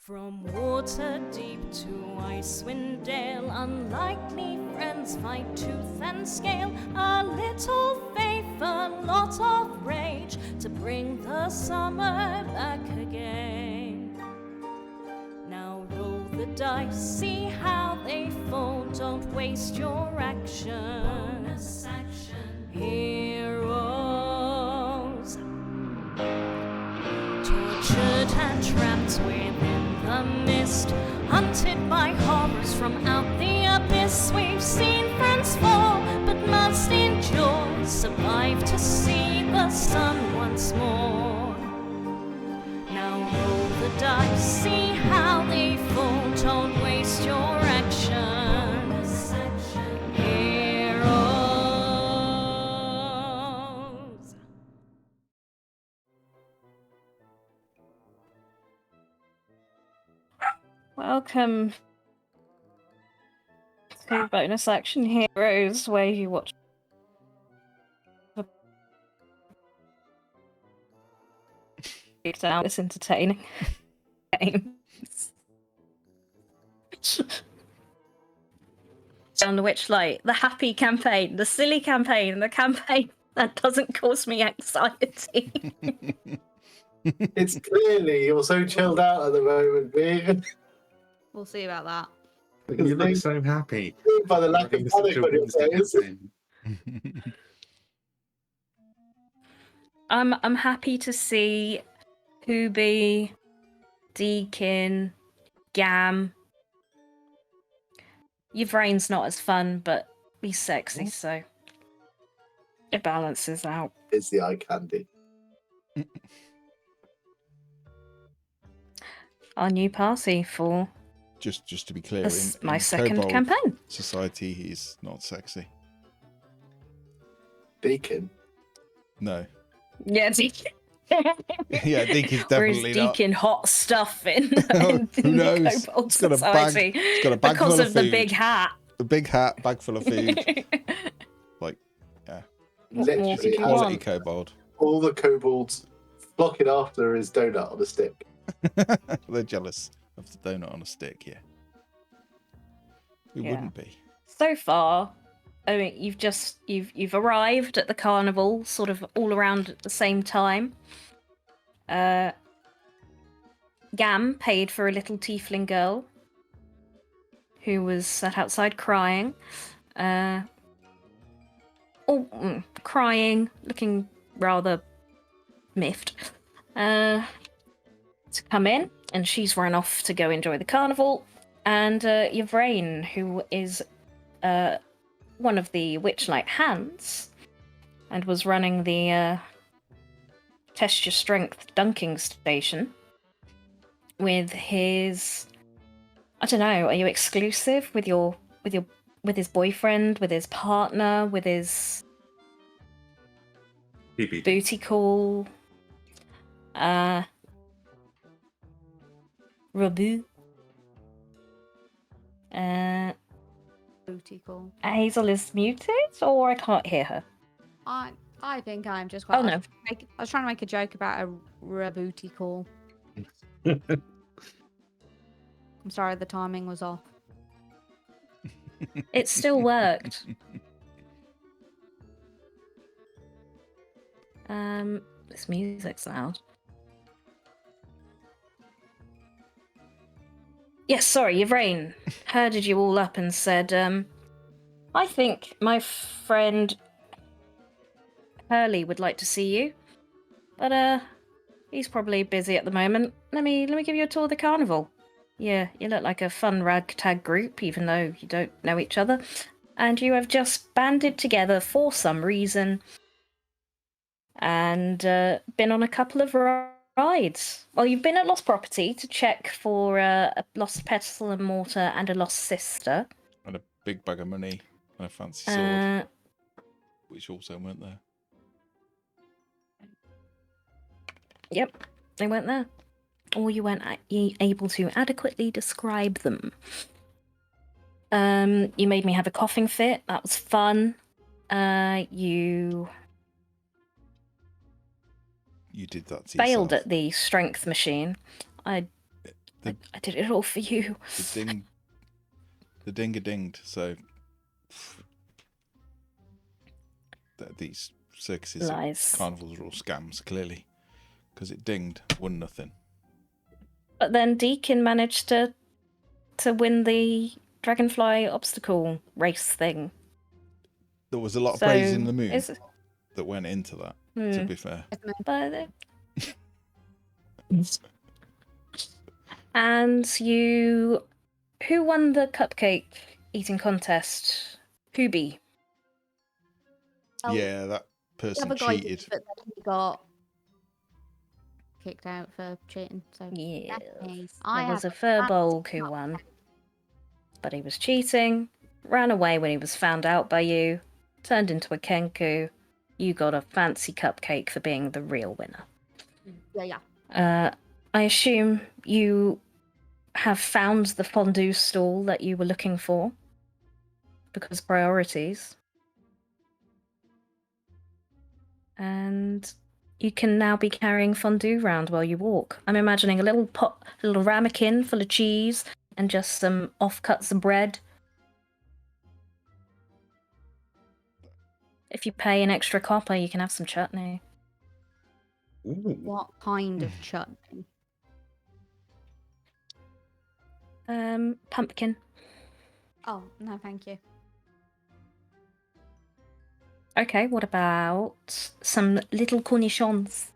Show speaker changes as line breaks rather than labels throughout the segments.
From water deep to Icewind Dale, unlikely friends fight tooth and scale. A little faith, a lot of rage, to bring the summer back again. Now roll the dice, see how they fall, don't waste your action. Bonus action. Heroes, tortured and trapped within the mist, hunted by horrors from out the abyss. We've seen friends fall, but must endure, survive to see the sun once more. Now roll the dice, see how they fall, don't waste your action. Heroes. Welcome to Bonus Action Heroes, where you watch down this entertaining games. Down the Witchlight, the happy campaign, the silly campaign, the campaign that doesn't cause me anxiety.
It's clearly you're so chilled out at the moment, being
We'll see about that.
You look so happy.
by the lack of panic on your face.
I'm happy to see Hooby, Deakin, Gam. Yvraine's not as fun, but he's sexy, so it balances out.
It's the eye candy.
Our new party for
Just to be clear,
my
in
second
Kobold
campaign.
society, he's not sexy.
Deacon.
No.
Yeah, Deakin.
Yeah, Deakin's
Whereas
definitely not.
Deakin hot stuff in,
Who knows?
Kobold
He's got a bag.
Society
He's got a bag
because
full
of
of
the
food.
big hat.
The big hat, bag full of food.
What
Literally
more could you
has
Quality
want?
kobold.
all the kobolds flocking after his donut on a stick.
They're jealous of the donut on a stick, yeah. Who
Yeah.
wouldn't be?
So far, I mean, you've arrived at the carnival, sort of all around at the same time. Gam paid for a little tiefling girl who was sat outside crying. Crying, looking rather miffed. To come in, and she's run off to go enjoy the carnival. And Yvraine, who is one of the Witchlight hands, and was running the test your strength dunking station with his, I don't know, are you exclusive with his boyfriend, with his partner, with his
TBD.
booty call, Rabu,
Booty call.
Hazel is muted, or I can't hear her.
I think I'm just quite.
Oh, no.
I was trying to make a joke about a booty call. I'm sorry, the timing was off.
It still worked. This music's loud. Yes, sorry, Yvraine herded you all up and said, I think my friend Hurley would like to see you, but he's probably busy at the moment. Let me give you a tour of the carnival. Yeah, you look like a fun ragtag group, even though you don't know each other, and you have just banded together for some reason and been on a couple of rides. Well, you've been at Lost Property to check for a lost pestle and mortar and a lost sister.
And a big bag of money and a fancy sword,
Uh,
which also went there.
Yep, they weren't there. Or you weren't able to adequately describe them. You made me have a coughing fit. That was fun. You
You did that to
failed
yourself.
at the strength machine. I I did it all for you.
The dinger dinged. So these circuses, and
Lies.
carnivals are all scams, clearly, because it dinged, won nothing.
But then Deacon managed to win the dragonfly obstacle race thing.
There was a lot of praise in
So,
the moon
is-
that went into that. To
Hmm.
be fair,
But and you, who won the cupcake eating contest? Hooby.
Oh,
yeah, that
The
person
other guy
cheated.
did, but then he got kicked out for cheating. So
Yeah.
that's nice.
There was a Furbolg who won, but he was cheating, ran away when he was found out by you, turned into a Kenku. You got a fancy cupcake for being the real winner.
Yeah.
I assume you have found the fondue stall that you were looking for, because priorities. And you can now be carrying fondue round while you walk. I'm imagining a little pot, a little ramekin full of cheese and just some offcuts of bread. If you pay an extra copper, you can have some chutney.
Ooh.
What kind of chutney?
Pumpkin.
Oh no, thank you.
Okay, what about some little cornichons?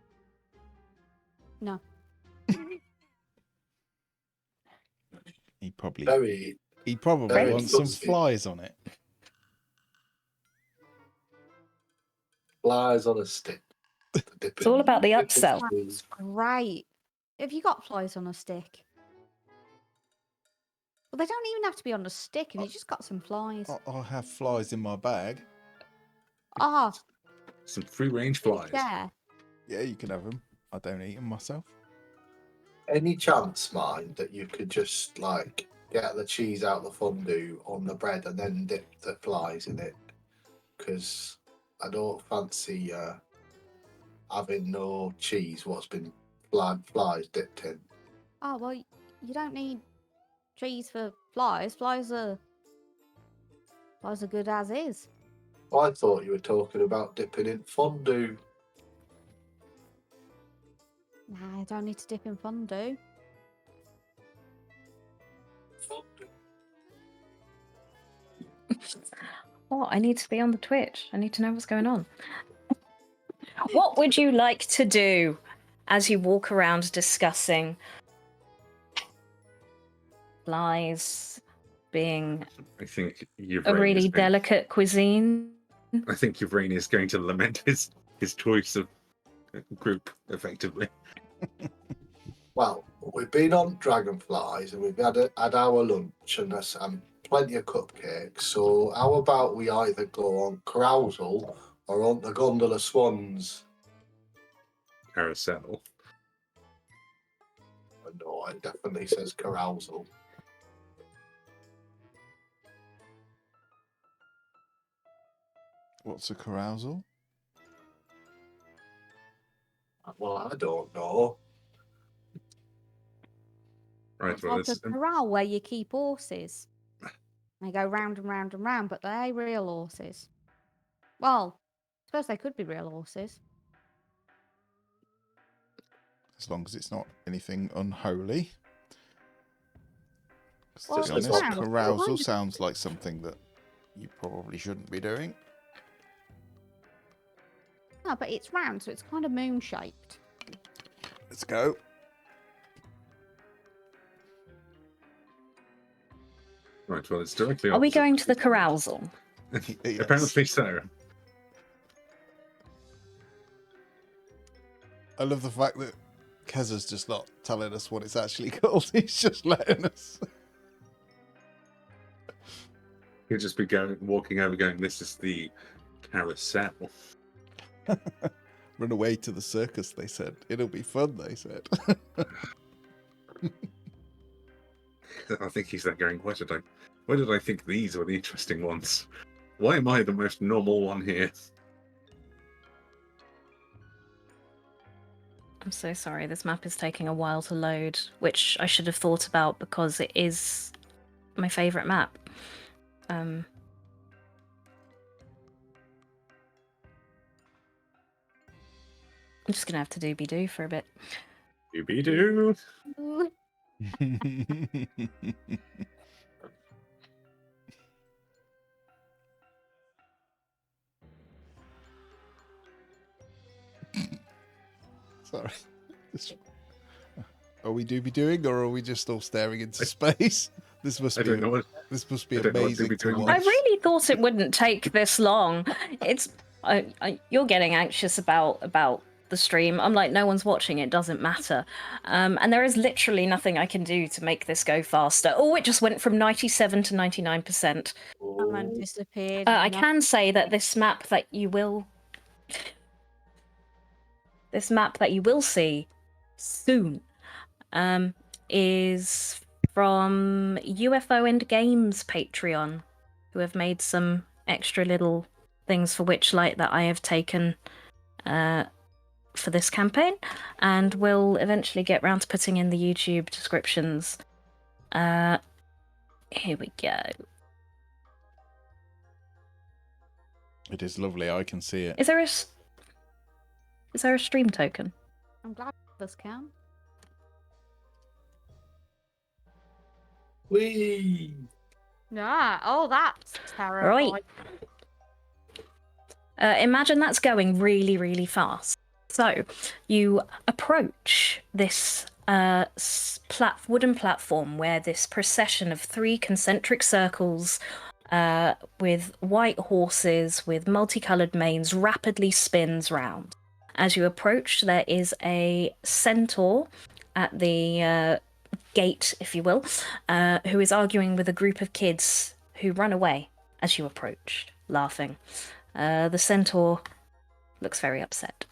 No.
He probably
Very.
wants some
saucy.
flies on it.
Flies on a stick.
It's all about the upsell.
That's great. Have you got flies on a stick? Well, they don't even have to be on a stick. If you just got some flies.
I have flies in my bag.
Ah,
Some free range flies.
yeah.
Yeah, you can have them. I don't eat them myself.
Any chance, mind, that you could just like get the cheese out of the fondue on the bread and then dip the flies in it? Because I don't fancy having no cheese what's been flies dipped in.
Oh well, you don't need cheese for flies. Flies are good as is.
I thought you were talking about dipping in fondue.
Nah, I don't need to dip in fondue.
Fondue.
Oh, I need to be on the Twitch. I need to know what's going on. What would you like to do as you walk around discussing flies being
I think you've
a really delicate cuisine?
I think Yvrain is going to lament his choice of group effectively.
Well, we've been on dragonflies and we've had our lunch and plenty of cupcakes. So how about we either go on carousal or on the gondola swans?
Carousel.
No, it definitely says carousal.
What's a carousal?
Well, I don't know.
Right,
It's
well,
like a
it's
corral where you keep horses. They go round and round and round, but they ain't real horses. Well, I suppose they could be real horses.
As long as it's not anything unholy. 'Cause
Well,
to be
it's
honest,
not.
carousal sounds like something that you probably shouldn't be doing.
No, but it's round, so it's kind of moon shaped.
Let's go.
right. Well, it's directly.
Are we
opposite
going to the
Peter's.
carousal?
Yes.
Apparently so.
I love the fact that Keza's just not telling us what it's actually called. He's just letting us.
He'll just be walking over, going, "This is the carousel."
Run away to the circus, they said. It'll be fun, they said.
I think he's there going, why did I think these were the interesting ones? Why am I the most normal one here?
I'm so sorry. This map is taking a while to load, which I should have thought about because it is my favourite map. I'm just gonna have to do for a bit.
Doobie-doo.
Ooh.
Sorry. Are we doing, or are we just all staring into space? This must
I
be
don't know what.
this must be
I don't know what
amazing to
doing
watch.
I really thought it wouldn't take this long. It's you're getting anxious about the stream. I'm like, no one's watching. It doesn't matter. And there is literally nothing I can do to make this go faster. Oh, it just went from 97 to 99%.
That man disappeared.
I
No-
can say that this map that you will see soon is from UFO and Games Patreon, who have made some extra little things for Witchlight that I have taken for this campaign, and will eventually get round to putting in the YouTube descriptions. Here we go.
It is lovely. I can see it.
Is there a stream token?
I'm glad this can.
Whee!
Yeah. Oh, that's terrible.
Right. Imagine that's going really, really fast. So you approach this wooden platform where this procession of 3 concentric circles with white horses with multicolored manes rapidly spins round. As you approach, there is a centaur at the gate, if you will, who is arguing with a group of kids who run away as you approach, laughing. The centaur looks very upset.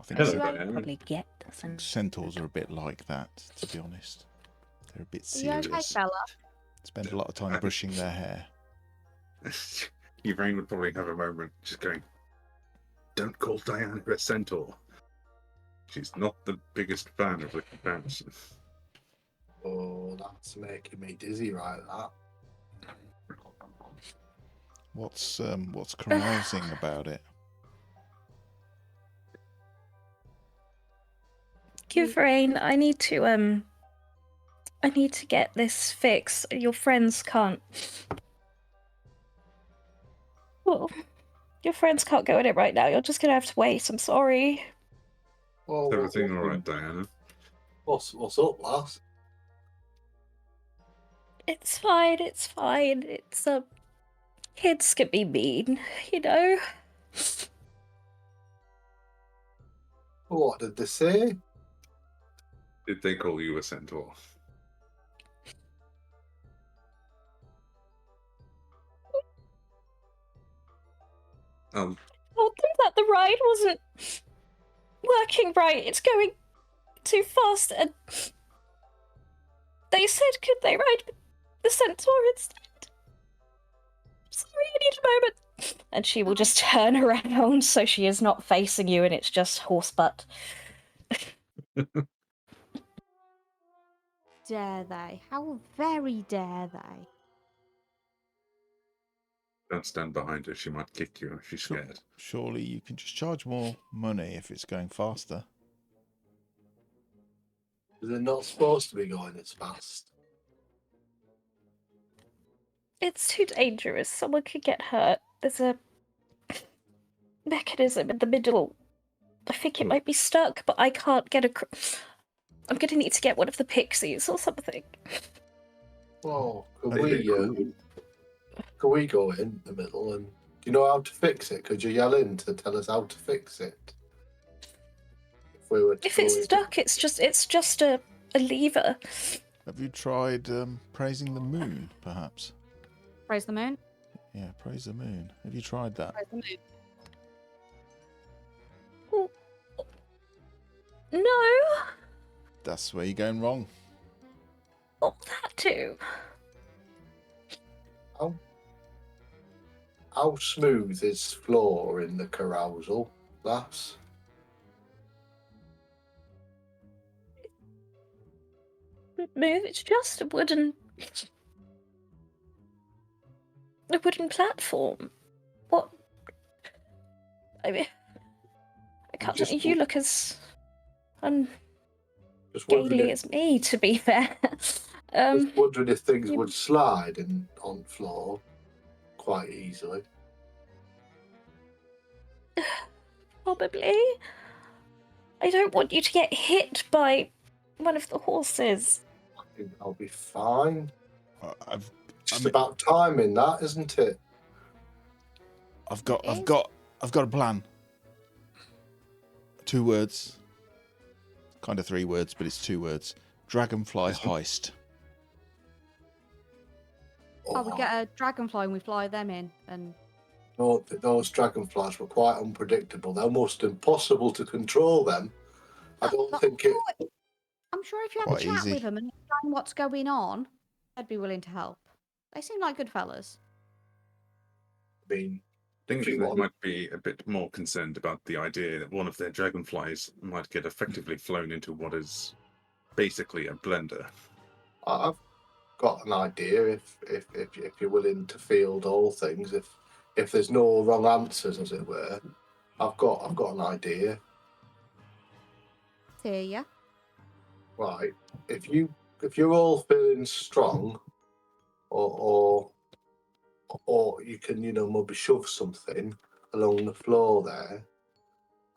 I think
Hello,
As you
Diana.
probably get. Some...
centaurs are a bit like that, to be honest. They're a bit
Are you
serious.
okay, fella?
Spend a lot of time brushing their hair.
Your brain would probably have a moment just going, don't call Diana a centaur. She's not the biggest fan of the comparison.
Oh, that's making me dizzy right that.
What's carousing about it?
Givrain, I need to get this fixed. Your friends can't. Well, your friends can't go in it right now. You're just gonna have to wait. I'm sorry.
Well,
Is everything all right, Diana?
What's up, lass?
It's fine. It's fine. It's kids can be mean, you know.
What did they say?
Did they call you a centaur?
Told them that the ride wasn't working right. It's going too fast, and they said, could they ride the centaur instead? Sorry, I need a moment. And she will just turn around so she is not facing you, and it's just horse butt.
Dare they? How very dare they?
Don't stand behind her. She might kick you if she's scared.
Surely you can just charge more money if it's going faster.
They're not supposed to be going as fast.
It's too dangerous. Someone could get hurt. There's a mechanism in the middle. I think it might be stuck, but I can't get I'm gonna need to get one of the pixies or something.
Well,
I
could we go in the middle and do you know how to fix it? Could you yell in to tell us how to fix it? If we were to
If
go
it's
in-
stuck, it's just a lever.
Have you tried praising the moon, perhaps?
Praise the moon.
Yeah, praise the moon. Have you tried that?
Praise the moon.
No.
That's where you're going wrong.
Oh, that too.
how smooth is floor in the carousel, lass?
Move. It's just a wooden platform. What? I mean, I can't.
Just-
You look as
Just wondering,
ungainly
if,
as me, to be fair.
just wondering if things
you-
would slide on floor quite easily.
Probably. I don't want you to get hit by one of the horses.
I think I'll be fine.
I've
Just
mean-
about timing that, isn't it?
got
It is.
I've got a plan. 2 words. Kind of 3 words, but it's 2 words. Dragonfly heist.
Oh, we get a dragonfly and we fly them in, and
No, those dragonflies were quite unpredictable. They're almost impossible to control them. I don't
But
think it.
I'm sure if you have
Quite
a chat
easy.
with them and explain what's going on, they'd be willing to help. They seem like good fellas.
I mean,
Think they
What?
might be a bit more concerned about the idea that one of their dragonflies might get effectively flown into what is basically a blender.
I've got an idea. If you're willing to field all things, if there's no wrong answers, as it were, I've got an idea.
Hear ya?
Right. If you're all feeling strong, or you can, maybe shove something along the floor there.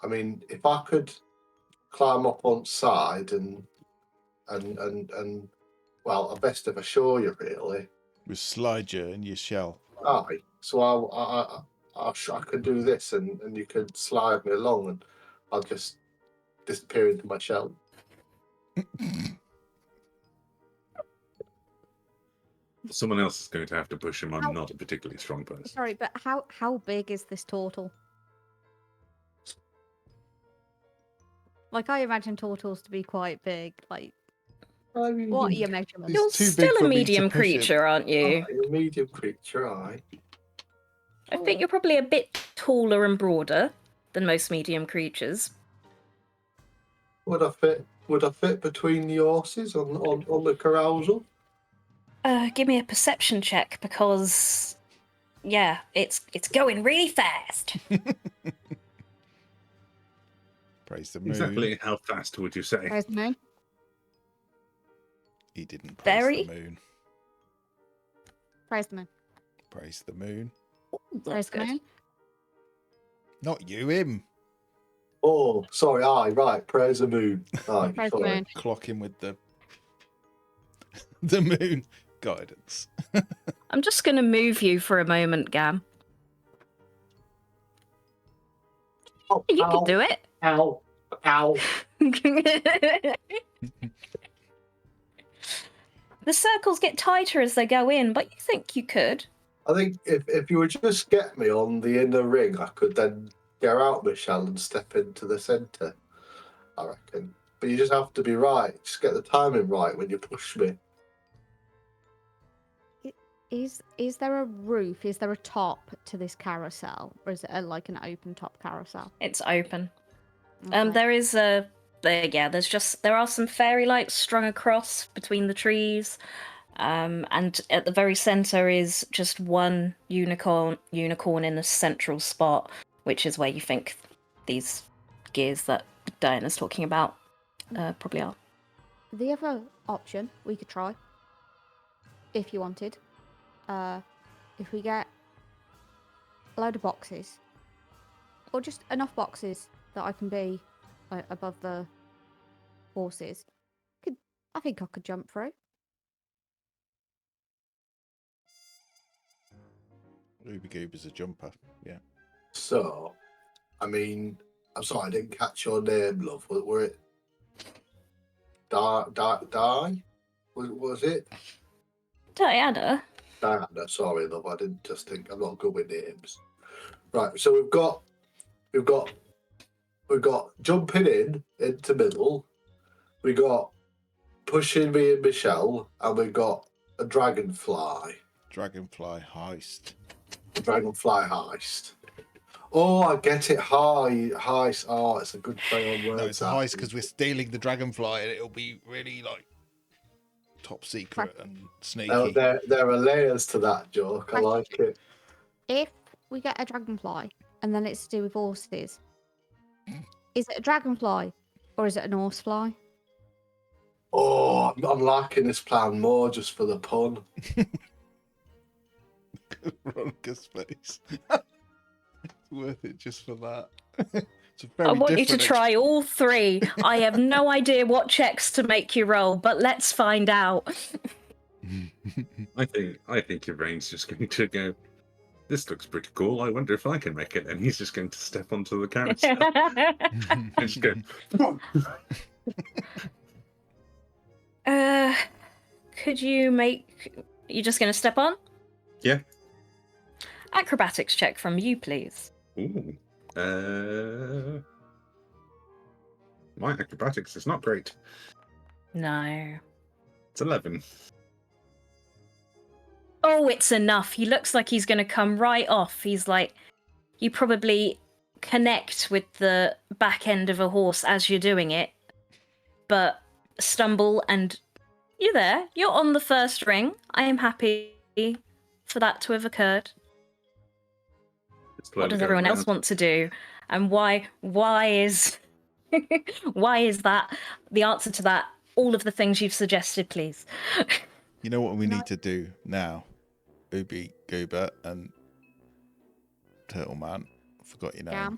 I mean, if I could climb up on side and well, I best of assure you, really.
With slide you in your shell.
Aye. So I could do this, and you could slide me along, and I'll just disappear into my shell.
Someone else is going to have to push him.
How-
I'm not a particularly strong person.
Sorry, but how big is this turtle? Like, I imagine turtles to be quite big. Like,
I mean,
what are your measurements?
It's
You're
too big
still
for
a
me to
medium
push it.
creature, aren't you?
a medium creature, aye.
I think you're probably a bit taller and broader than most medium creatures.
Would I fit? Would I fit between the horses on the carousel?
Give me a perception check because, yeah, it's going really fast.
Praise the moon.
Exactly how fast would you say?
Where's the moon?
He didn't praise
Very?
the moon.
Praise the moon.
Praise the moon.
Praise the moon.
Not you, him.
Oh, sorry, aye, right. Praise the moon. Aye,
Praise the
sorry.
moon.
Clock him with the the moon guidance.
I'm just going to move you for a moment, Gam.
Oh,
You
ow,
can do it.
Ow! Ow!
The circles get tighter as they go in, but you think you could.
I think if you would just get me on the inner ring, I could then get out my shell and step into the centre. I reckon. But you just have to be right. Just get the timing right when you push me.
Is there a roof? Is there a top to this carousel, or is it like an open top carousel?
It's open.
Okay.
There is a there are some fairy lights strung across between the trees. And at the very center is just one unicorn in the central spot, which is where you think these gears that Diana's talking about probably are.
The other option we could try, if you wanted, if we get a load of boxes, or just enough boxes that I can be above the horses, I think I could jump through.
Ruby Goober's a jumper. Yeah.
So, I mean, I'm sorry, I didn't catch your name, love. Were it Die? Was it?
Diana,
Diana, sorry, love. I didn't just think I'm not good with names. Right, so we've got jumping into middle. We got pushing me and Michelle, and we got a dragonfly.
Dragonfly heist.
The Dragonfly heist. Oh, I get it. Heist. Oh, it's a good play on words.
No, it's a heist because we're stealing the dragonfly, and it'll be really like top secret and sneaky.
There are layers to that joke. I like it.
If we get a dragonfly and then it's to do with horses, is it a dragonfly or is it an horsefly?
Oh, I'm liking this plan more just for the pun.
Veronica's face. It's worth it just for that. It's a
I
very
want you to
different
try all three. I have no idea what checks to make you roll, but let's find out.
I think your brain's just going to go, this looks pretty cool. I wonder if I can make it. And he's just going to step onto the carousel and just go,
Could you make... You're just going to step on?
Yeah.
Acrobatics check from you, please.
ooh. My acrobatics is not great.
No.
It's 11.
Oh, it's enough. He looks like he's going to come right off. He's like... You probably connect with the back end of a horse as you're doing it, but stumble and you're there. You're on the first ring. I am happy for that to have occurred. What does everyone else want to do? And why is why is that the answer to that? All of the things you've suggested, please.
You know what we need to do now? Ubi, Goober, and Turtle Man. Forgot your name.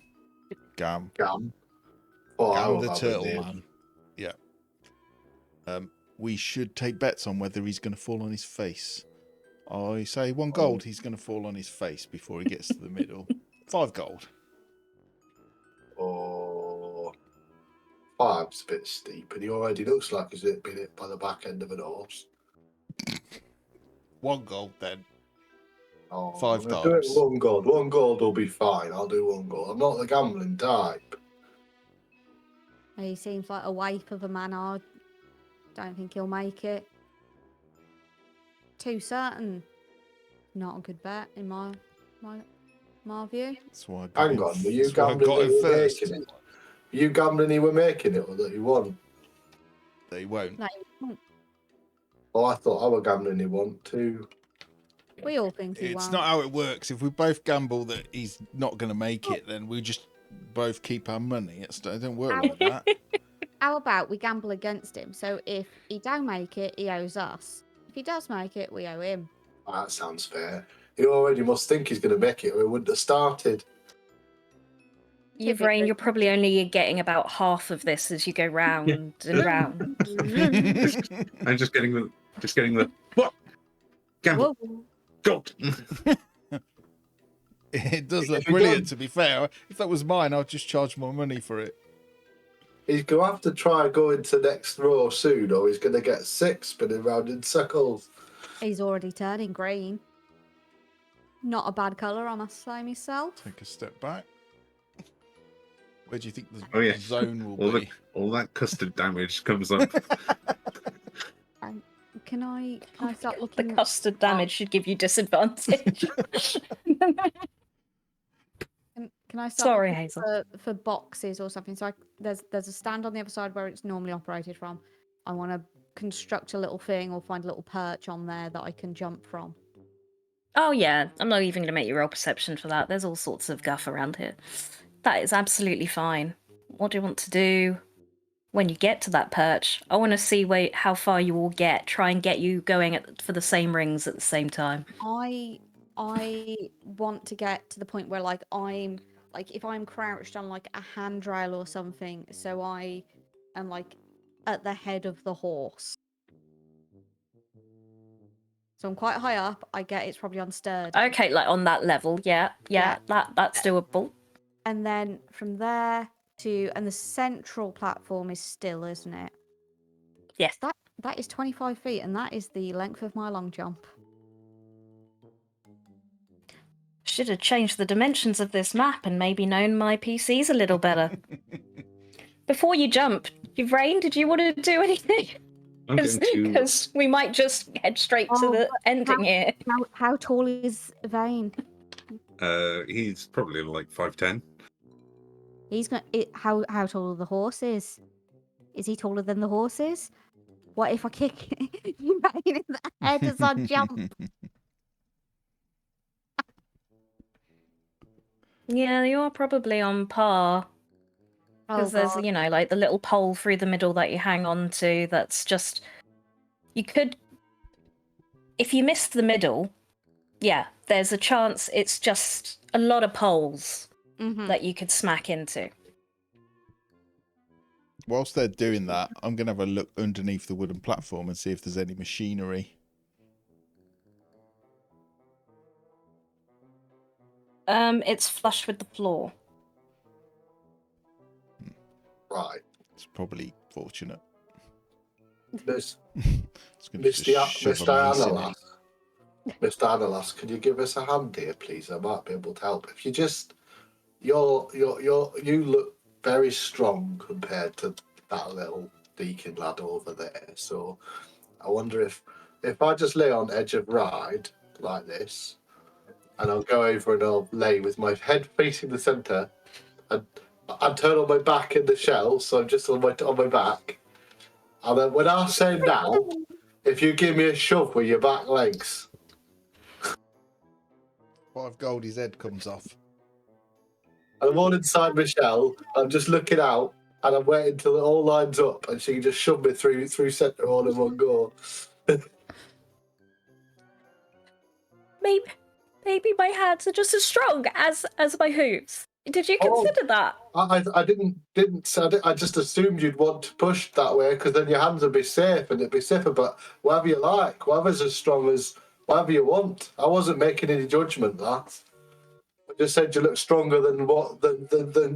Gam.
Gam.
Oh,
Gam the Turtle Man. Yeah. We should take bets on whether he's going to fall on his face. I say 1 gold, he's going to fall on his face before he gets to the middle. 5 gold.
Oh, 5's a bit steep, and he already looks like he's been hit by the back end of an horse.
1 gold then.
Oh,
5
I'm gonna do it
times.
1 gold. 1 gold will be fine. I'll do 1 gold. I'm not the gambling type.
He seems like a waif of a man. I don't think he'll make it. Too certain. Not a good bet in my view.
That's why I got
Hang
him-
on, were you
that's why I
gambling
got
he
him
were
first.
making it? Were you gambling he were making it or that he won?
They won't.
No,
Oh, I thought I were gambling he won too.
we all think he
It's
won't.
not how it works. If we both gamble that he's not going to make it, then we just both keep our money. It don't work like that.
How about we gamble against him? So if he don't make it, he owes us. If he does make it, we owe him.
That sounds fair. He already must think he's going to make it or he wouldn't have started.
Your brain, you're probably only getting about half of this as you go round and round.
I'm just getting the what? Gamble.
Whoa.
Gold.
It does look
If you
brilliant,
don't-
to be fair. If that was mine, I'd just charge more money for it.
He's going to have to try going to next row soon or he's going to get 6 spinning round in circles.
He's already turning green. Not a bad colour, I must say myself.
Take a step back. Where do you think the
Oh, yeah.
zone will
All,
be?
all that custard damage comes up.
Can I start
The
looking?
custard damage should give you disadvantage.
Can I start
Sorry,
looking
Hazel.
for boxes or something? So there's a stand on the other side where it's normally operated from. I want to construct a little thing or find a little perch on there that I can jump from.
Oh yeah, I'm not even going to make you roll perception for that. There's all sorts of guff around here. That is absolutely fine. What do you want to do when you get to that perch? I want to see how far you all get. Try and get you going for the same rings at the same time.
I want to get to the point where if I'm crouched on like a handrail or something, so I am like at the head of the horse. So I'm quite high up. I get it's probably unstirred.
Okay, like on that level, yeah, that's doable.
And then from there and the central platform is still, isn't it?
Yes.
That is 25 feet, and that is the length of my long jump.
Should have changed the dimensions of this map and maybe known my PCs a little better. Before you jump, Yvrain, did you want to do anything?
I'm going to.
Because we might just head straight to the ending here.
How tall is Vane?
He's probably like 5'10".
He's gonna. How tall are the horses? Is he taller than the horses? What if I kick you right in the head as I jump?
Yeah, you are probably on par.
Oh
Because there's,
god.
like the little pole through the middle that you hang on to that's just. You could. If you missed the middle, yeah, there's a chance it's just a lot of poles
Mhm.
that you could smack into.
Whilst they're doing that, I'm going to have a look underneath the wooden platform and see if there's any machinery.
It's flush with the floor.
Right.
It's probably fortunate.
Miss,
It's going to
Mr.
just shove a mace in it.
Mr. Analas, can you give us a hand here, please? I might be able to help. If you just, you look very strong compared to that little deacon lad over there. So I wonder if I just lay on edge of ride like this, and I'll go over and I'll lay with my head facing the centre, and turn on my back in the shell, so I'm just on my back. And then when I say now, if you give me a shove with your back legs.
5 gold, his head comes off.
I'm all inside Michelle. I'm just looking out, and I'm waiting till it all lines up, and she can just shove me through centre all in one go.
Maybe my hands are just as strong as my hooves. Did you consider that?
I didn't. I just assumed you'd want to push that way because then your hands would be safe and it'd be safer. But whatever you like, whatever's as strong as whatever you want. I wasn't making any judgment. That I just said you look stronger than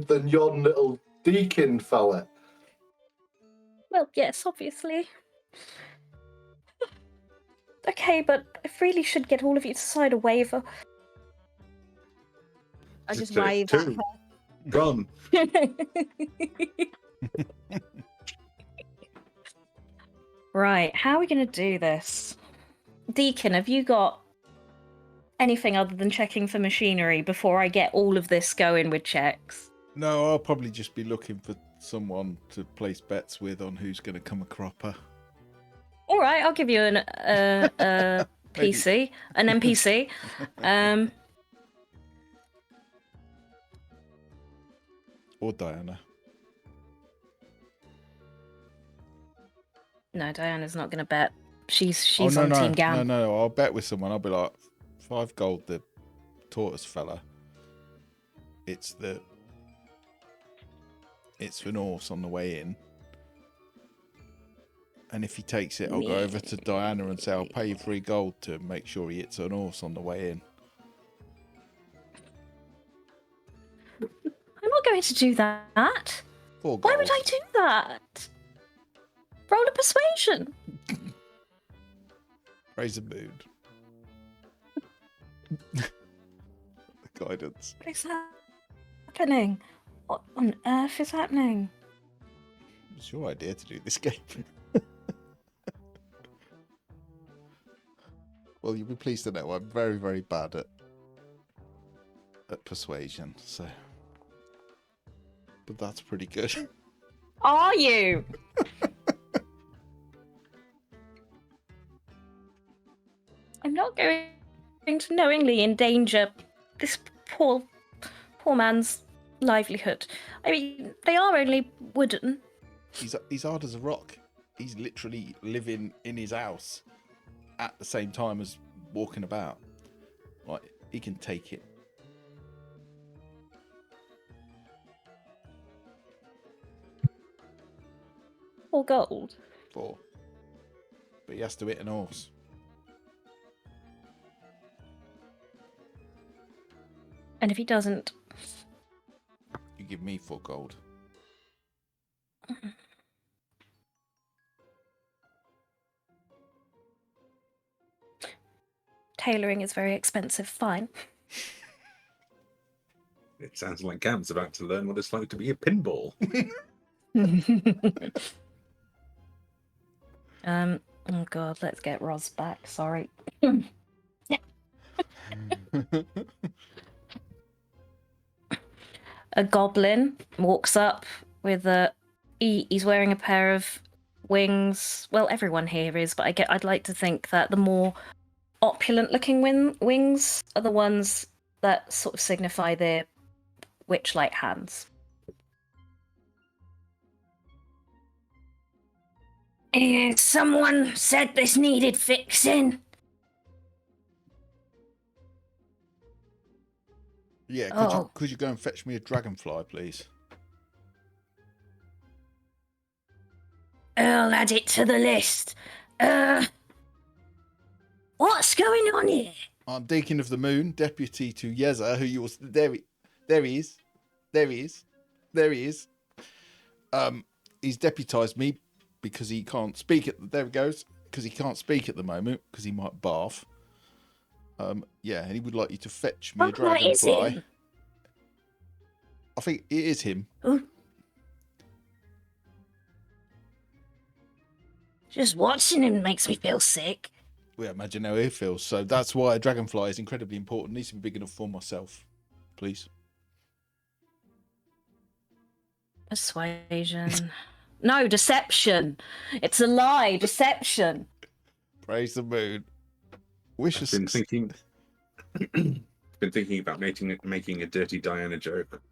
than yon little deacon fella.
Well, yes, obviously. Okay, but I really should get all of you to sign a waiver.
I just
Take
wave
two.
at her.
Run.
Right, how are we going to do this? Deacon, have you got anything other than checking for machinery before I get all of this going with checks?
No, I'll probably just be looking for someone to place bets with on who's going to come a cropper.
All right, I'll give you an PC, an NPC.
Or Diana.
No, Diana's not going to bet. She's
Oh,
on Team Gam.
No, I'll bet with someone. I'll be like, 5 gold, the tortoise fella. It's an horse on the way in. And if he takes it, I'll go over to Diana and say, I'll pay you 3 gold to make sure he hits an horse on the way in.
I'm not going to do that.
4 gold.
Why would I do that? Roll a persuasion.
Raise a mood. The guidance.
What is happening? What on earth is happening?
It's your idea to do this game. Well, you'll be pleased to know I'm very, very bad at persuasion, so. But that's pretty good.
Are you? I'm not going to knowingly endanger this poor man's livelihood. I mean, they are only wooden.
He's hard as a rock. He's literally living in his house at the same time as walking about. Like, he can take it.
Or gold.
4. But he has to hit an horse.
And if he doesn't,
You give me 4 gold.
tailoring is very expensive. Fine.
It sounds like Gam's about to learn what it's like to be a pinball.
Oh god, let's get Roz back. Sorry. a goblin walks up with he's wearing a pair of wings. Well, everyone here is, but I'd like to think that the more opulent-looking wings are the ones that sort of signify their witch-like hands. Someone said this needed fixing.
Yeah,
Oh.
could you go and fetch me a dragonfly, please?
I'll add it to the list. What's going on here?
I'm Deacon of the Moon, deputy to Yeza, who you was there he is. He's deputized me because he can't speak there he goes. Because he can't speak at the moment because he might barf. Yeah, and he would like you to fetch me a dragonfly. I think it is him.
Ooh. Just watching him makes me feel sick.
We imagine how he feels. So that's why a dragonfly is incredibly important. Needs to be big enough for myself, please.
Persuasion. No, deception. It's a lie. Deception.
Praise the moon. Wish
I've
us.
been thinking about making a dirty Diana joke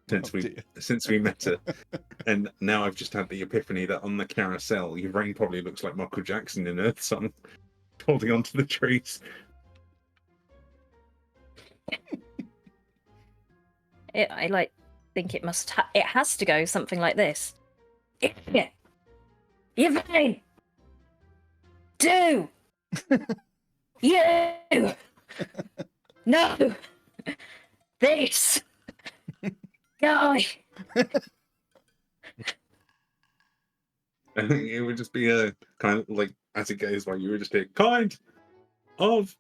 since we met her, and now I've just had the epiphany that on the carousel, your brain probably looks like Michael Jackson in Earth Song, holding onto the trees.
I think it must. It has to go something like this. Yeah. Yvain! Do! You! No! This! Guy!
I think it would just be a kind of like, as it goes by, you would just be kind of.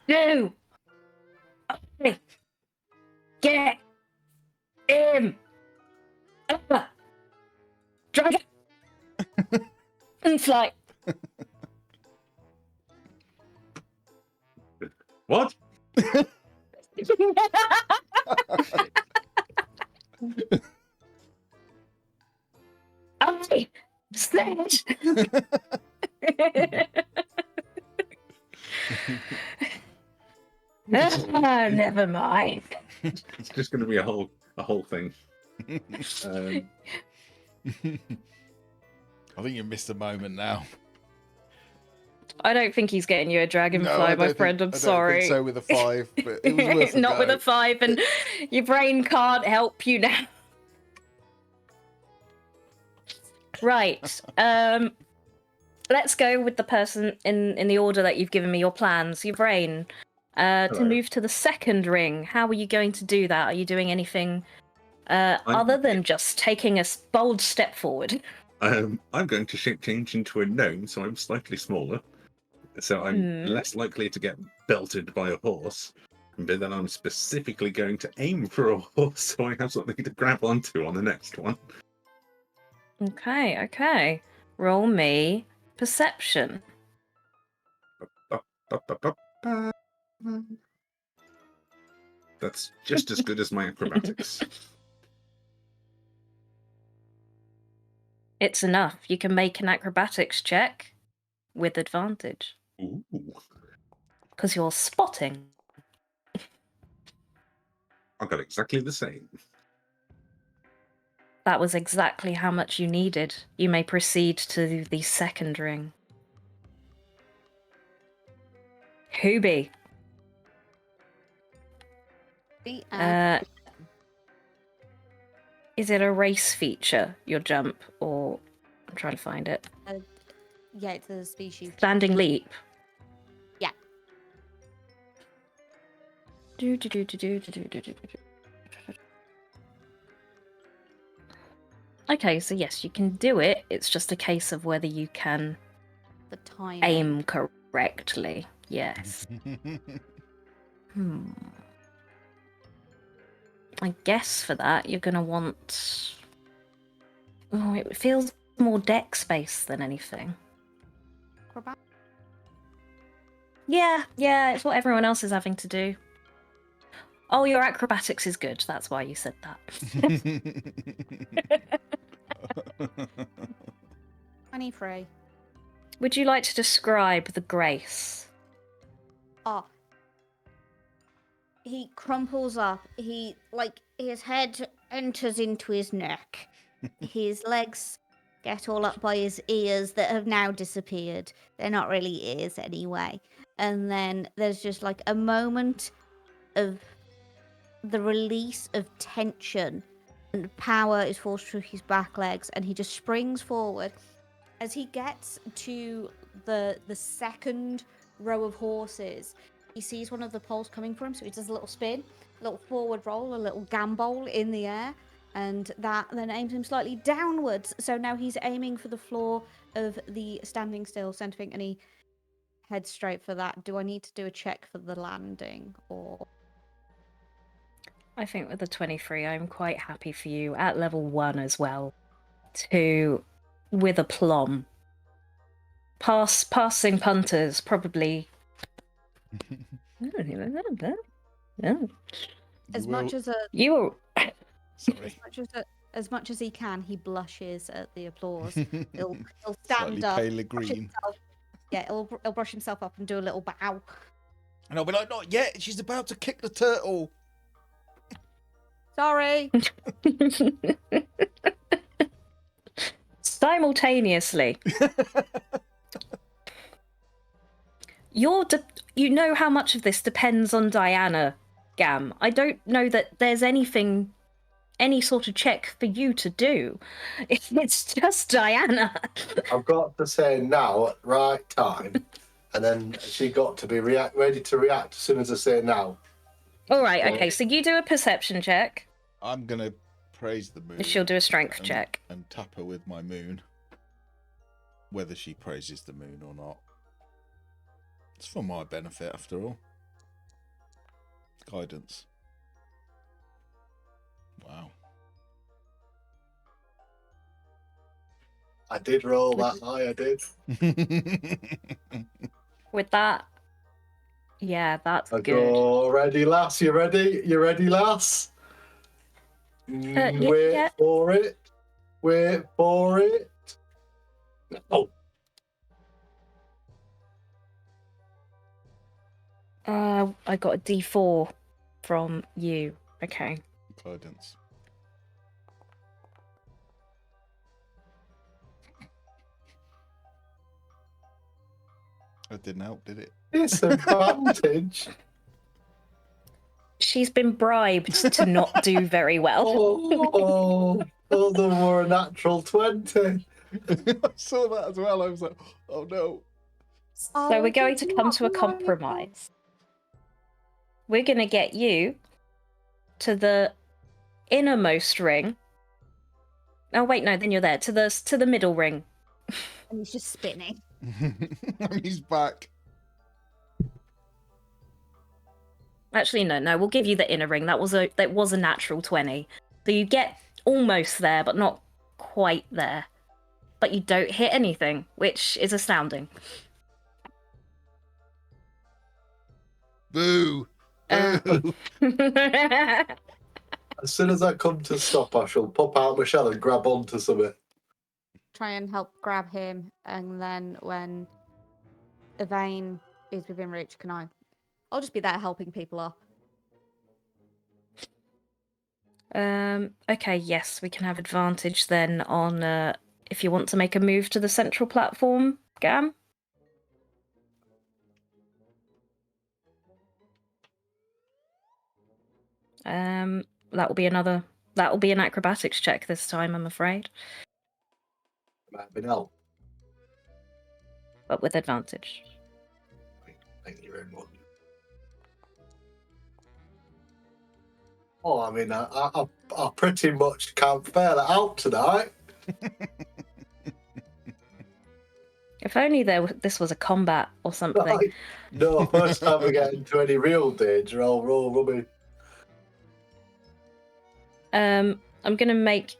Do! Okay. Get him! Dragon! And fly!
What?
I said! Never mind.
It's just going to be a whole thing.
I think you missed a moment now.
I don't think he's getting you a dragonfly,
No, I
my
don't
friend.
think-
I'm
I don't
sorry.
think so with a 5, but it was worth a
Not with
go.
a 5, and your brain can't help you now. Right. Let's go with the person in the order that you've given me your plans. Your brain. To
Hello.
move to the second ring. How are you going to do that? Are you doing anything other than just taking a bold step forward?
I'm going to shape change into a gnome, so I'm slightly smaller. So I'm less likely to get belted by a horse. But then I'm specifically going to aim for a horse, so I have something to grab onto on the next one.
Okay. Roll me perception.
That's just as good as my acrobatics.
It's enough. You can make an acrobatics check with advantage.
Ooh.
Because you're spotting.
I got exactly the same.
That was exactly how much you needed. You may proceed to the second ring. Hooby. Is it a race feature, your jump, or I'm trying to find it.
Yeah, it's a species.
Standing leap.
Yeah.
Okay, so yes, you can do it. It's just a case of whether you can
The time.
aim correctly. Yes. I guess for that you're gonna want. Oh, it feels more deck space than anything. Yeah, it's what everyone else is having to do. Oh, your acrobatics is good. That's why you said that.
23.
Would you like to describe the grace?
Oh. He crumples up. His head enters into his neck. His legs get all up by his ears that have now disappeared. They're not really ears anyway. And then there's just like a moment of the release of tension, and power is forced through his back legs, and he just springs forward. As he gets to the second row of horses, he sees one of the poles coming for him, so he does a little spin, a little forward roll, a little gambol in the air, and that then aims him slightly downwards. So now he's aiming for the floor of the standing still centering, and he heads straight for that. Do I need to do a check for the landing, or?
I think with the 23, I'm quite happy for you at level 1 as well. To, with aplomb. Passing punters, probably. I don't even know that. No.
As much as
You were.
Sorry.
as much as he can, he blushes at the applause. He'll stand
Slightly
up,
paler
brush
green.
himself- yeah, he'll brush himself up and do a little bow.
And I'll be like, not yet. She's about to kick the turtle.
Sorry.
Simultaneously. You know how much of this depends on Diana, Gam. I don't know that there's any sort of check for you to do. It's just Diana.
I've got to say now at right time, and then she got to be ready to react as soon as I say now.
All right, okay, so you do a perception check.
I'm going to praise the moon.
She'll do a strength
and-
check.
And tap her with my moon. Whether she praises the moon or not. It's for my benefit, after all. Guidance. Wow.
I did roll that high, I did.
With that, yeah, that's
I
good.
go, ready, lass? You ready? You ready, lass? Wait
yeah.
for it. Wait for it. Oh,
I got a D4 from you. Okay.
Guidance. That didn't help, did it?
disadvantage.
She's been bribed to not do very well.
Oh, there were a natural 20.
I saw that as well. I was like, oh no.
So we're going to come to a compromise. We're going to get you to the innermost ring. Oh wait, no, then you're there to the middle ring.
And he's just spinning.
And he's back.
Actually, no, we'll give you the inner ring. That was a natural 20. So you get almost there, but not quite there. But you don't hit anything, which is astounding.
Boo. Boo.
As soon as I come to stop, I shall pop out my shell and grab onto something.
Try and help grab him, and then when Yvain is within reach, I'll just be there helping people up.
Okay, yes, we can have advantage then on if you want to make a move to the central platform, Gam. That will be an acrobatics check this time, I'm afraid.
Might have been help.
But with advantage.
Thank you very much. Oh, I mean, I pretty much can't fail it out tonight.
If only this was a combat or something.
Like, no, first time we get into any real danger, I'll roll rubbish.
I'm gonna make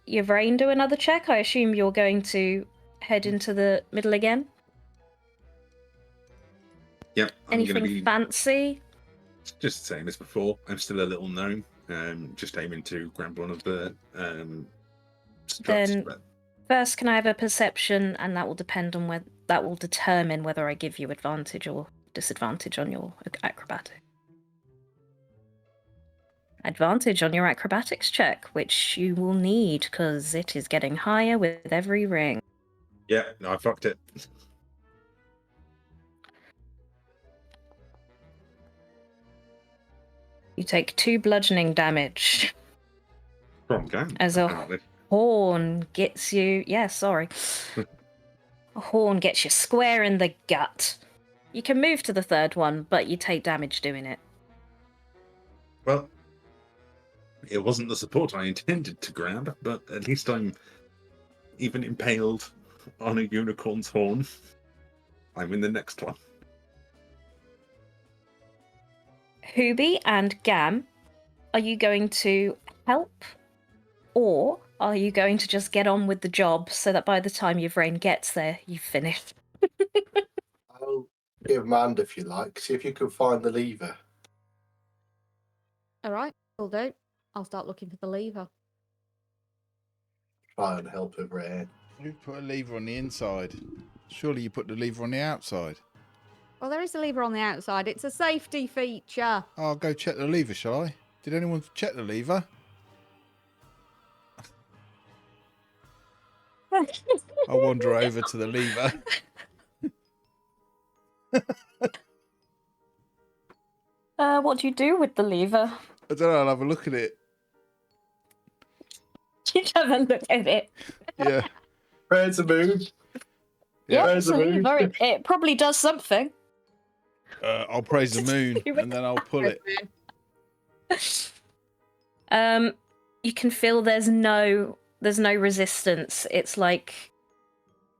Yvain do another check. I assume you're going to head into the middle again.
Yep, I'm going to
Anything
be
fancy?
just the same as before. I'm still a little gnome. Just aiming to grab one of the struts.
Then first, can I have a perception, and that will determine whether I give you advantage or disadvantage on your acrobatic. Advantage on your acrobatics check, which you will need because it is getting higher with every ring.
Yeah, no, I fucked it.
You take 2 bludgeoning damage.
From gang.
As a
apparently.
horn gets you. Yeah, sorry. A horn gets you square in the gut. You can move to the third one, but you take damage doing it.
Well, it wasn't the support I intended to grab, but at least I'm even impaled on a unicorn's horn. I'm in the next one.
Hooby and Gam, are you going to help? Or are you going to just get on with the job so that by the time Yvraine gets there, you've finished?
I'll give him a hand if you like. See if you can find the lever.
All right, will do. I'll start looking for the lever.
Try and help him Rain.
You put a lever on the inside. Surely you put the lever on the outside.
Well, there is a lever on the outside. It's a safety feature.
I'll go check the lever, shall I? Did anyone check the lever? I'll wander over to the lever.
What do you do with the lever?
I don't know, I'll have a look at it.
You have a look at it.
Yeah.
Rain's a move.
Yeah,
Rain's
it's a
a move.
lever. It probably does something.
I'll praise the moon and then I'll pull it.
You can feel there's no resistance. It's like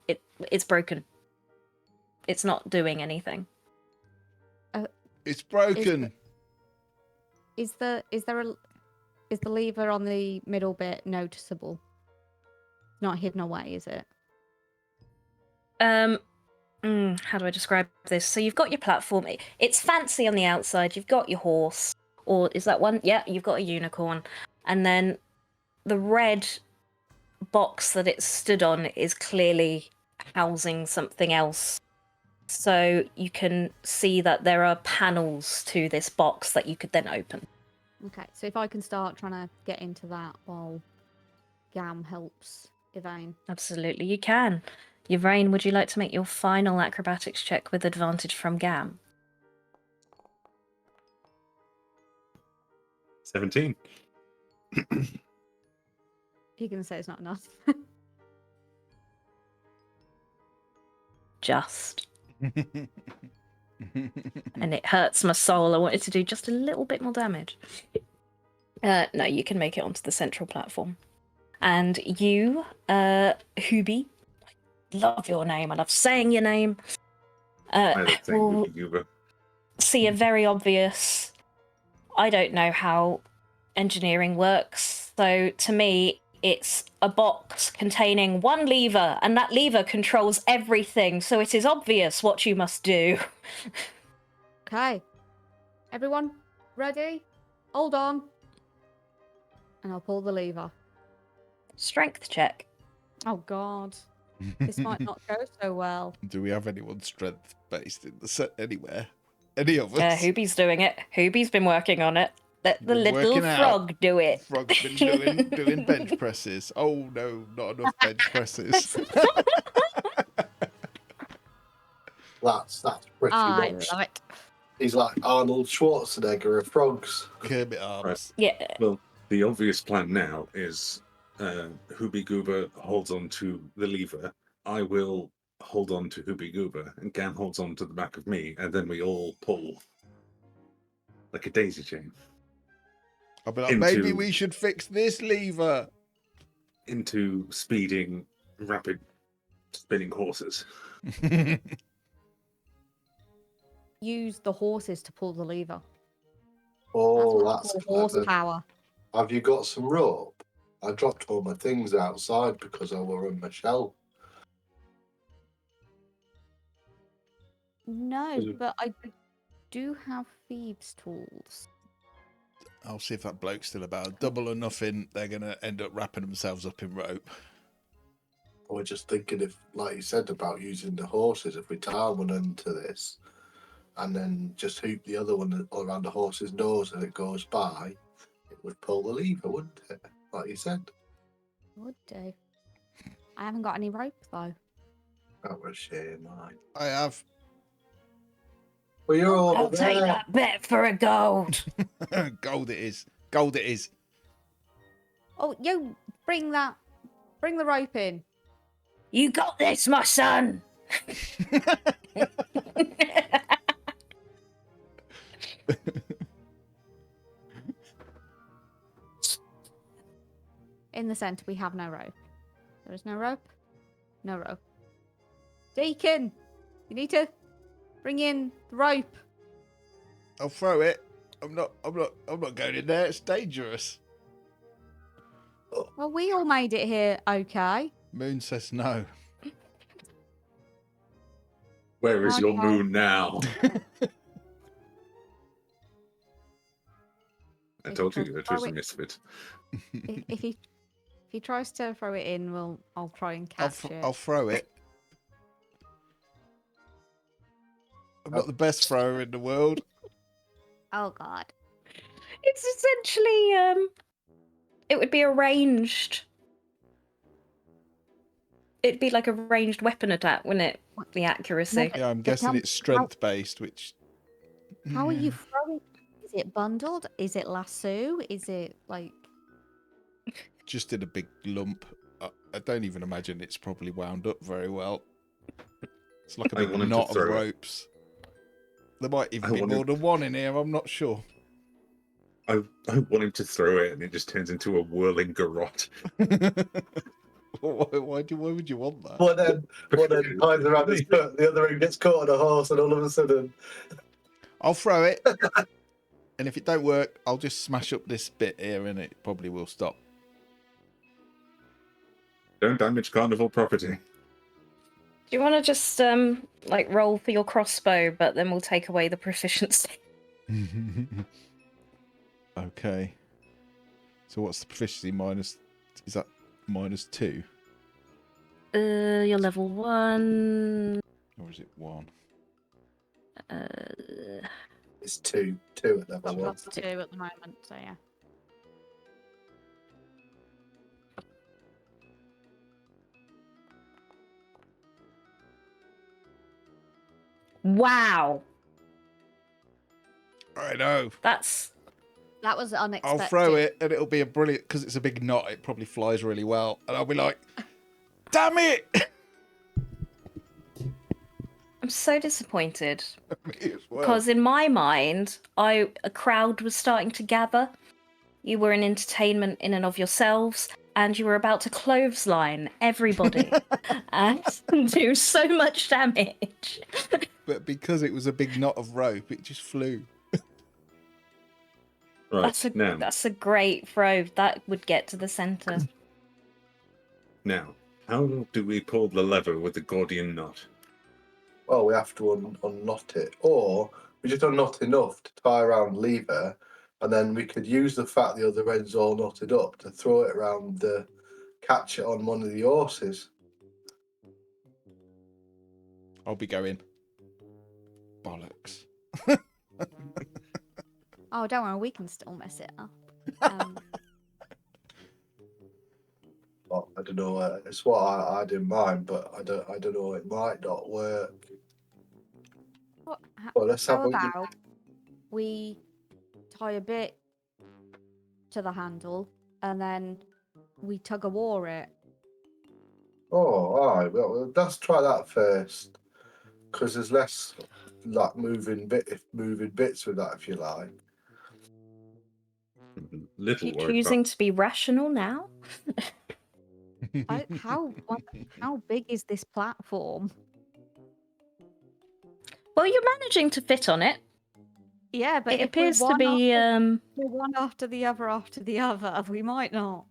it's broken. It's not doing anything.
It's broken.
Is the lever on the middle bit noticeable? Not hidden away, is it?
How do I describe this? So you've got your platform. It's fancy on the outside. You've got your horse, or is that one? Yeah, you've got a unicorn, and then the red box that it stood on is clearly housing something else. So you can see that there are panels to this box that you could then open.
Okay, so if I can start trying to get into that while Gam helps Yvain.
Absolutely, you can. Yvraine, would you like to make your final acrobatics check with advantage from Gam?
17.
You're going to say it's not enough.
Just. And it hurts my soul. I wanted to do just a little bit more damage. No, you can make it onto the central platform. And you, Hooby, I love your name. I love saying your name.
I don't think
will
we can go.
see a very obvious. I don't know how engineering works. So to me, it's a box containing one lever, and that lever controls everything. So it is obvious what you must do.
Okay. Everyone, ready? Hold on. And I'll pull the lever.
Strength check.
Oh, God. This might not go so well.
Do we have anyone strength based in the set anywhere? Any of us?
Hooby's doing it. Hooby's been working on it. Let the
Been
little
working out.
frog do it.
Frog's been doing bench presses. Oh no, not enough bench presses.
That's pretty
I
much.
love it.
He's like Arnold Schwarzenegger of frogs.
Kermit arms.
Yeah.
Well, the obvious plan now is Hooby Goober holds on to the lever. I will hold on to Hooby Goober, and Gam holds on to the back of me, and then we all pull like a daisy chain
I'll be like, maybe we should fix this lever.
into speeding, rapid spinning horses.
Use the horses to pull the lever.
Oh,
That's
that's
what I call
clever.
horsepower.
Have you got some rope? I dropped all my things outside because I were in my shell.
No,
Was it-
but I do have thieves' tools.
I'll see if that bloke's still about. Double or nothing, they're going to end up wrapping themselves up in rope.
We're just thinking if, like you said, about using the horses, if we tie one into this and then just hoop the other one around the horse's nose as it goes by, it would pull the lever, wouldn't it? Like you said.
Would do. I haven't got any rope though.
That was a shame, mine.
I have.
Well, you're over
I'll take
there.
that bet for a gold.
Gold it is. Gold it is.
Oh, yo, bring the rope in.
You got this, my son.
In the centre, we have no rope. There is no rope. No rope. Deacon, you need to bring in the rope.
I'll throw it. I'm not going in there. It's dangerous.
Well, we all made it here, okay?
Moon says no.
Where is your
Okay.
moon now? I told you it was a misfit.
If he tries to throw it in, I'll try and catch it.
I'll throw it. I'm not the best thrower in the world.
Oh God.
It's essentially it would be a ranged. It'd be like a ranged weapon attack, wouldn't it? The accuracy.
Yeah, I'm guessing
how-
it's strength based, which.
How are you throwing? Is it bundled? Is it lasso? Is it like?
Just in a big lump. I don't even imagine it's probably wound up very well. It's like a
I
big
want him to
knot of
throw it.
ropes. There might even
I
be
want
more
him-
than one in here. I'm not sure.
I want him to throw it and it just turns into a whirling garrote.
Why would you want that?
One end ties around his foot, the other end gets caught on a horse, and all of a sudden,
I'll throw it, and if it don't work, I'll just smash up this bit here, and it probably will stop.
Don't damage carnival property.
Do you want to just like roll for your crossbow, but then we'll take away the proficiency?
Okay. So what's the proficiency minus? Is that -2,
You're level 1.
or is it 1?
it's two at level
Well,
one.
that's 2 at the moment, so yeah.
Wow,
I know.
that's
That was unexpected.
I'll throw it, and it'll be a brilliant because it's a big knot. It probably flies really well, and I'll be like, "Damn it!"
I'm so disappointed
Me as well.
because in my mind, a crowd was starting to gather. You were an entertainment in and of yourselves, and you were about to clothesline everybody and do so much damage.
But because it was a big knot of rope, it just flew.
Right, now,
That's a great throw. That would get to the center.
now, how do we pull the lever with the Gordian knot?
Well, we have to unknot it, or we just unknot enough to tie around lever, and then we could use the fact the other end's all knotted up to throw it around catch it on one of the horses.
I'll be going. Bollocks.
Oh, don't worry, we can still mess it up. Um,
But I don't know. It's what I had in mind, but I don't know. It might not work. Well, let's have
how
what you-
about we tie a bit to the handle and then we tug a war it?
Oh, all right. Well, let's try that first, because there's less like moving bits with that, if you like.
Little
You're
worried
choosing
about...
to be rational now?
How big is this platform?
Well, you're managing to fit on it.
Yeah, but
It
if we're
appears to
one
be.
one after the other, we might not.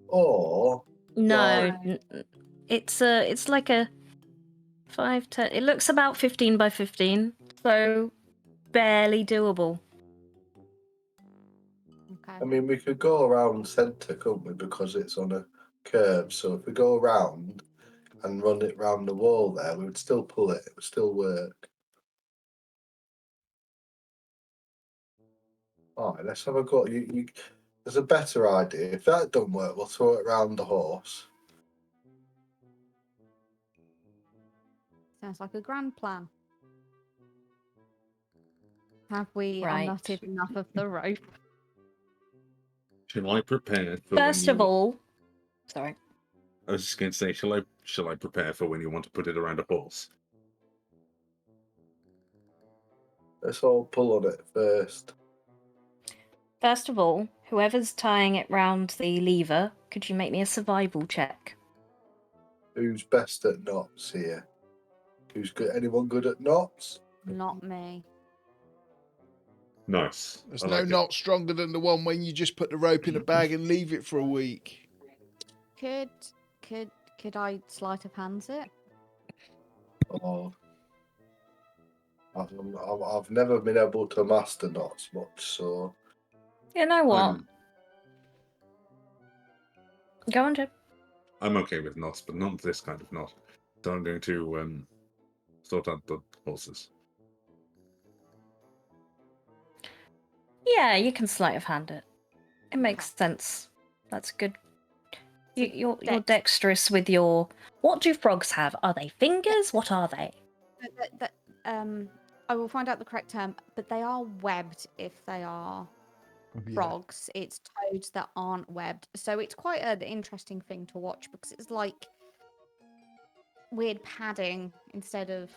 Or
No,
No.
it's like a 5, 10. It looks about 15 by 15, so barely doable.
Okay.
I mean, we could go around centre, couldn't we? Because it's on a curve. So if we go around and run it round the wall there, we would still pull it. It would still work. All right, let's have a go. There's a better idea. If that doesn't work, we'll throw it round the horse.
Sounds like a grand plan. Have we
Right.
unknotted enough of the rope?
Shall I prepare for
First
when
of
you...
all, sorry.
I was just going to say, shall I prepare for when you want to put it around a horse?
Let's all pull on it first.
First of all, whoever's tying it round the lever, could you make me a survival check?
Who's best at knots here? Who's good? Anyone good at knots?
Not me.
Nice.
There's
I
no
like it.
knot stronger than the one when you just put the rope in a bag and leave it for a week.
Could I sleight of hands it?
Oh, I've never been able to master knots much, so
You know what?
I'm,
Go on, Jim.
I'm okay with knots, but not this kind of knot. So I'm going to sort out the horses.
Yeah, you can sleight of hand it. It makes sense. That's good. You're
Dex-
dexterous with your. What do frogs have? Are they fingers? What are they?
I will find out the correct term, but they are webbed if they are frogs. It's toads that aren't webbed. So it's quite an interesting thing to watch because it's like weird padding instead of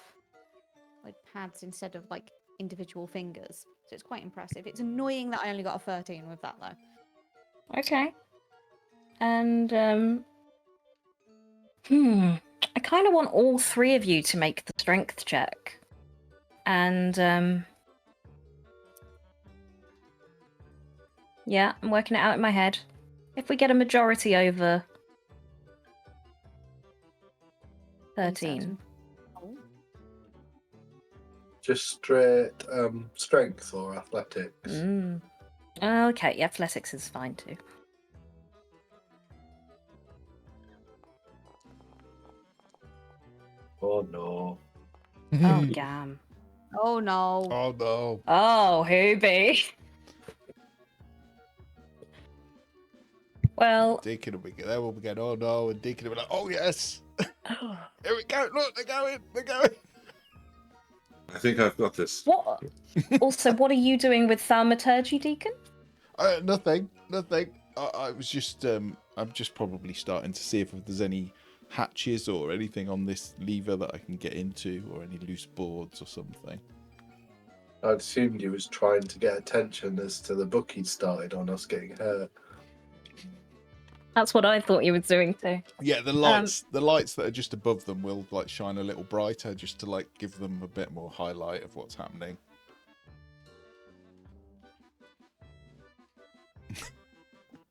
like individual fingers. So it's quite impressive. It's annoying that I only got a 13 with that though.
Okay. And I kind of want all three of you to make the strength check. And yeah, I'm working it out in my head. If we get a majority over 13.
Oh.
just straight strength or athletics.
Okay, yeah, athletics is fine too.
Oh no.
Oh, damn.
Oh no.
Oh no.
Oh, Hooby. Well,
Deacon will be there. We'll be going, oh no, and Deacon will be like, oh yes. Here we go. Look, they're going. They're going.
I think I've got this.
what? Also, what are you doing with thaumaturgy, Deacon?
Nothing. I was just, I'm just probably starting to see if there's any hatches or anything on this lever that I can get into, or any loose boards or something.
I'd assumed he was trying to get attention as to the book he'd started on us getting hurt.
That's what I thought you were doing too.
Yeah, the lights that are just above them will like shine a little brighter, just to like give them a bit more highlight of what's happening.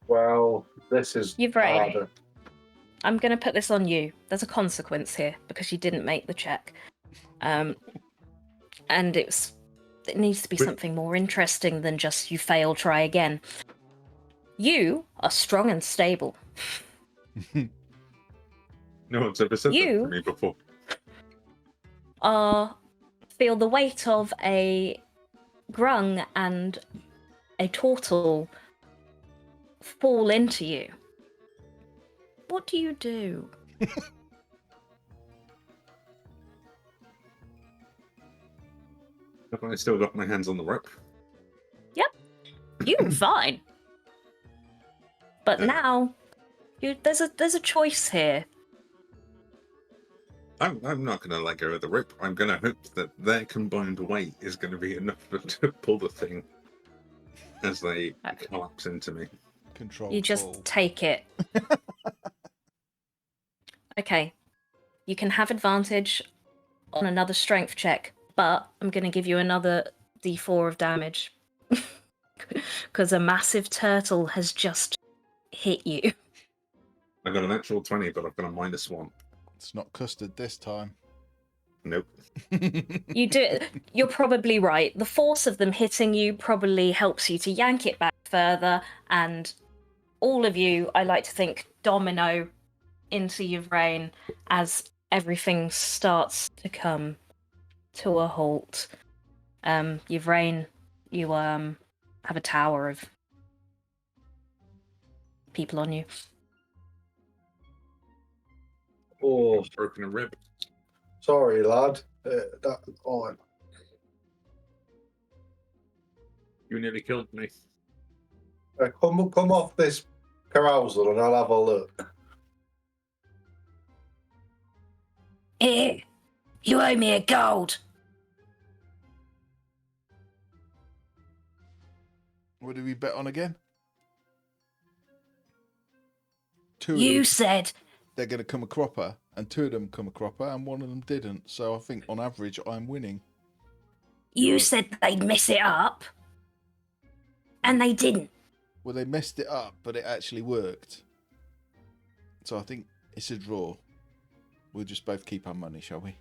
Well, this is
You're right.
harder.
I'm going to put this on you. There's a consequence here because you didn't make the check. And it needs to be something more interesting than just you fail, try again. You are strong and stable.
No one's ever said that to me before.
Feel the weight of a grung and a turtle fall into you. What do you do?
Have I still got my hands on the rope?
You're fine. But now, there's a choice here.
I'm not going to let go of the rope. I'm going to hope that their combined weight is going to be enough to pull the thing as they collapse into me.
Control.
You just take it. Okay. You can have advantage on another strength check, but I'm going to give you another d4 of damage. Because a massive turtle has just hit you.
I got an actual 20, but I've got a -1.
It's not custard this time.
Nope.
You do. You're probably right. The force of them hitting you probably helps you to yank it back further, and all of you, I like to think, domino into your brain as everything starts to come to a halt. Yvrain, you have a tower of people on you.
Oh,
Broken a rib.
sorry, lad.
You nearly killed me.
Come off this carousal and I'll have a look.
Here, you owe me a gold.
What did we bet on again? Two of
You
them,
said
they're going to come a cropper, and two of them come a cropper, and one of them didn't. So I think on average, I'm winning.
you said they'd mess it up, and they didn't.
Well, they messed it up, but it actually worked. So I think it's a draw. We'll just both keep our money, shall we?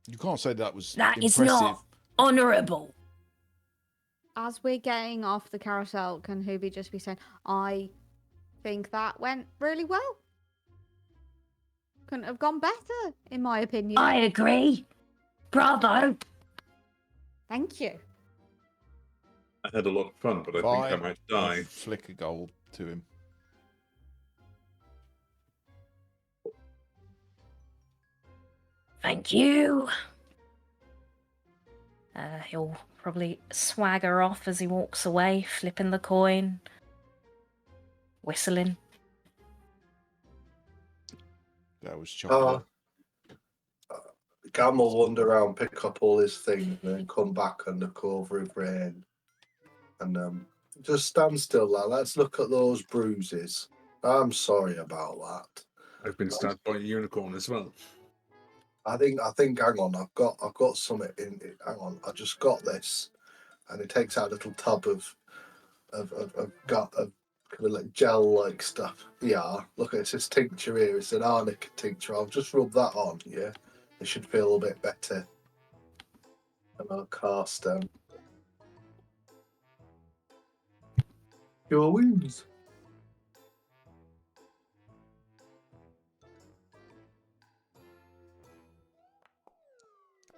You can't say that was
That is
impressive.
not honourable.
As we're getting off the carousel, can Hubie just be saying, I think that went really well? Couldn't have gone better, in my opinion.
I agree. Bravo.
Thank you.
I had a lot of fun, but I think I
Fine.
might
I'll
die.
flick a gold to him.
Thank you. He'll probably swagger off as he walks away, flipping the coin, whistling.
That was chocolate.
Gam will wander around, pick up all his things, and then come back undercover his brain. And just stand still, lad. Let's look at those bruises. I'm sorry about that.
I've been stabbed by a unicorn as well.
I think. Hang on, I've got something in it. Hang on, I just got this, and it takes out a little tub of kind of like gel-like stuff. Yeah, look, it's this tincture here. It's an arnica tincture. I'll just rub that on. Yeah, it should feel a bit better. And I'll cast your wounds.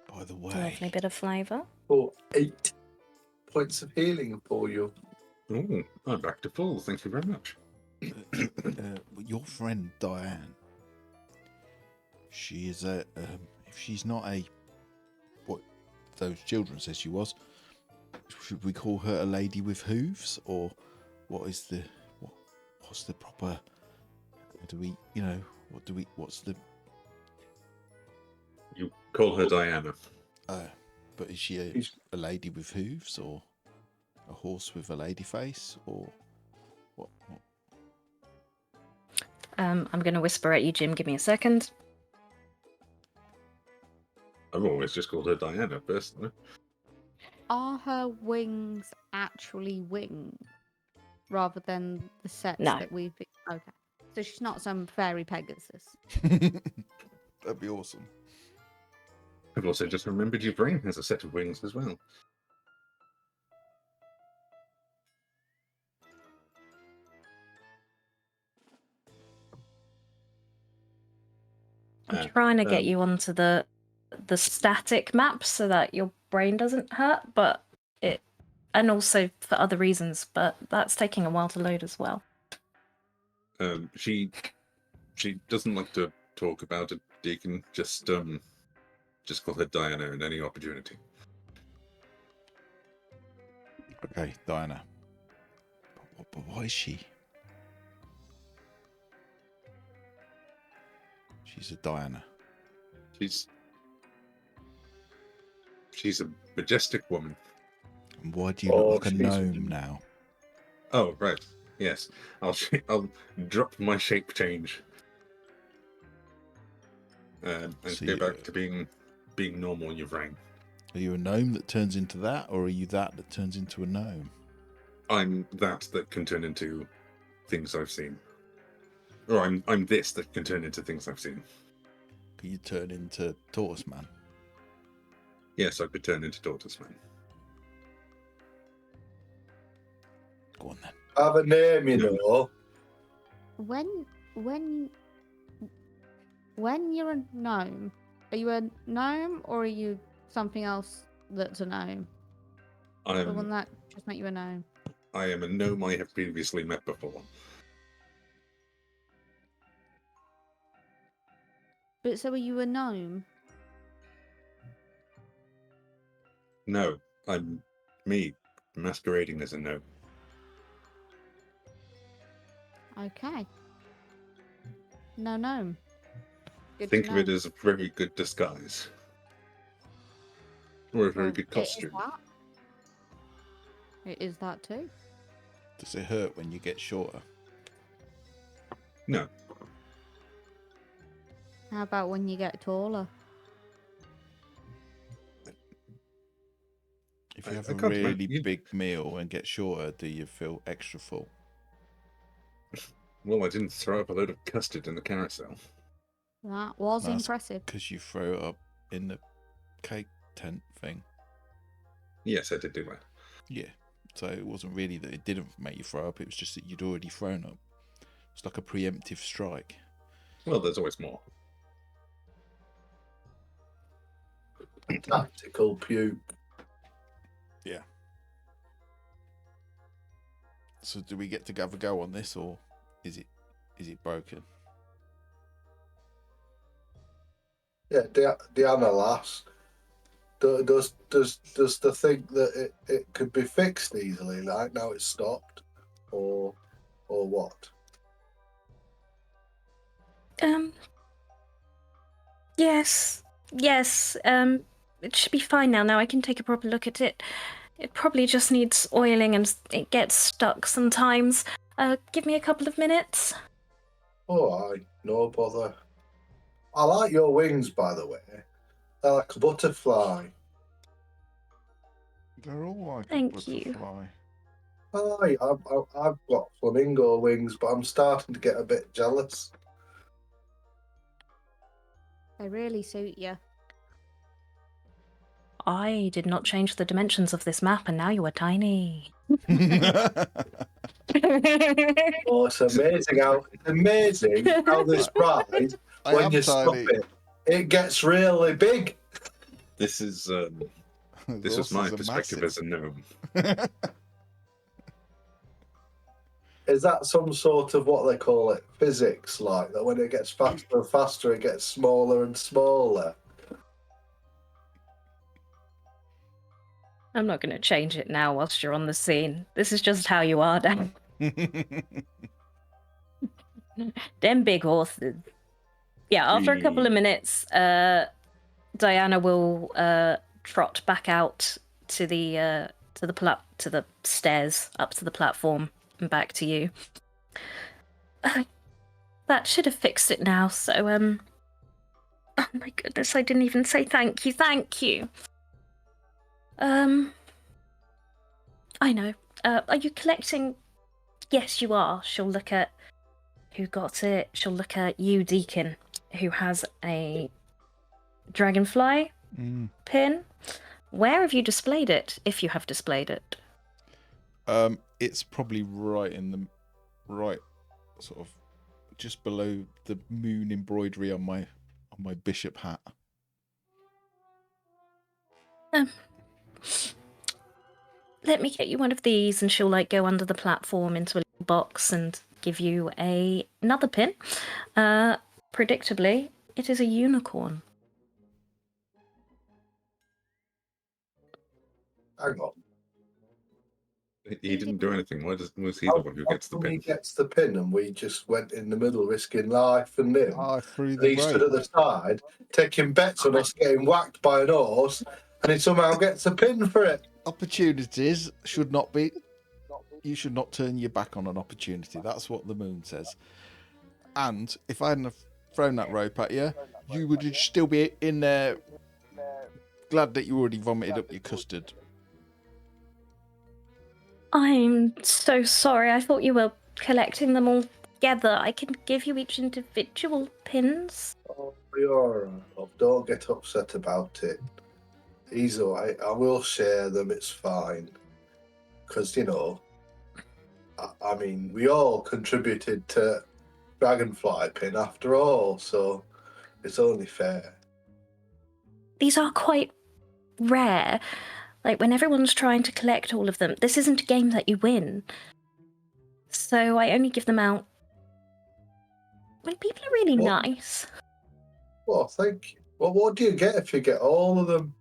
By the way,
Lovely bit of flavour.
For 8 points of healing for you.
Oh, I'm back to full. Thank you very much.
your friend Diane, she is a. If she's not a, what those children says she was, should we call her a lady with hooves, or what is the what's the proper? Do we, what's the?
You call her Diana.
But is she a lady with hooves, or a horse with a lady face, or what?
I'm going to whisper at you, Jim. Give me a second.
I've always just called her Diana, personally.
Are her wings actually wings rather than the sets
No.
that we've been... Okay. So she's not some fairy Pegasus.
That'd be awesome.
I've also just remembered your brain has a set of wings as well.
I'm trying to get
um,
you onto the static map so that your brain doesn't hurt, but it, and also for other reasons, but that's taking a while to load as well.
She doesn't like to talk about it, Deacon. Just call her Diana in any opportunity.
Okay, Diana. But why is she? She's a Diana.
She's a majestic woman.
And why do you
Oh,
look like a
she's-
gnome now?
Oh, right. Yes. I'll drop my shape change. And
So
go
you-
back to being normal Yvrain.
Are you a gnome that turns into that, or are you that turns into a gnome?
I'm that can turn into things I've seen. Or I'm this that can turn into things I've seen.
Can you turn into Tortoise Man?
Yes, I could turn into Tortoise Man.
Go on then.
Have a name, you know.
When you're a gnome, are you a gnome or are you something else that's a gnome? Or will that just make you a gnome?
I am a gnome I have previously met before.
But so are you a gnome?
No, I'm me, masquerading as a gnome.
Okay. No gnome. Good
Think
to
of it
know.
as a very good disguise. Or a very
Well,
good
it is
costume.
that. It is that too.
Does it hurt when you get shorter?
No,
How about when you get taller?
If you
I
have a
can't imagine-
really
you-
big meal and get shorter, do you feel extra full?
well, I didn't throw up a load of custard in the carousel.
That was
That's
impressive.
Because you throw it up in the cake tent thing.
Yes, I did do that.
Yeah. So it wasn't really that it didn't make you throw up, it was just that you'd already thrown up. It's like a preemptive strike.
Well, there's always more.
Tactical puke.
So do we get to have a go on this, or is it broken?
Yeah, Diana last. Does the think that it could be fixed easily? Like now it's stopped, or what?
Yes. It should be fine now. Now I can take a proper look at it. It probably just needs oiling and it gets stuck sometimes. Give me a couple of minutes.
Oh, no bother. I like your wings, by the way. They're like a butterfly.
They're all like
Thank you.
Aye, I've got flamingo wings, but I'm starting to get a bit jealous.
They really suit you.
I did not change the dimensions of this map, and now you are tiny.
Oh, it's amazing how this ride,
I
when
am
you stop
tiny.
it gets really big.
This is this is my perspective as a gnome.
Is that some sort of what they call it, physics? Like that when it gets faster and faster, it gets smaller and smaller.
I'm not going to change it now whilst you're on the scene. This is just how you are, Dan. Them big horses. Yeah, after a couple of minutes, Diana will trot back out to the stairs, up to the platform, and back to you. That should have fixed it now. So, oh my goodness, I didn't even say thank you. Thank you. I know. Are you collecting? Yes, you are. She'll look at who got it. She'll look at you, Deacon, who has a dragonfly pin. Where have you displayed it, if you have displayed it?
It's probably right in the right sort of just below the moon embroidery on my bishop hat.
Let me get you one of these, and she'll go under the platform into a little box and give you another pin. Predictably, it is a unicorn.
Hang on.
He didn't do anything. Why was he
How
the one who gets the
come he
pin?
gets the pin and we just went in the middle risking life and limb?
I threw
And
the
he stood
rope.
at the side taking bets on us getting whacked by an horse, and he somehow gets a pin for it.
Opportunities should not be. You should not turn your back on an opportunity. That's what the moon says. And if I hadn't have thrown that rope at you, you would still be in there. Glad that you already vomited up your custard.
I'm so sorry. I thought you were collecting them all together, I can give you each individual pins.
Oh, you're alright, love. Don't get upset about it. He's alright. I will share them. It's fine. Because, you know, I mean, we all contributed to Dragonfly Pin after all, so it's only fair.
These are quite rare. Like, when everyone's trying to collect all of them, this isn't a game that you win. So I only give them out when people are really
What?
nice.
Well, thank you. Well, what do you get if you get all of them?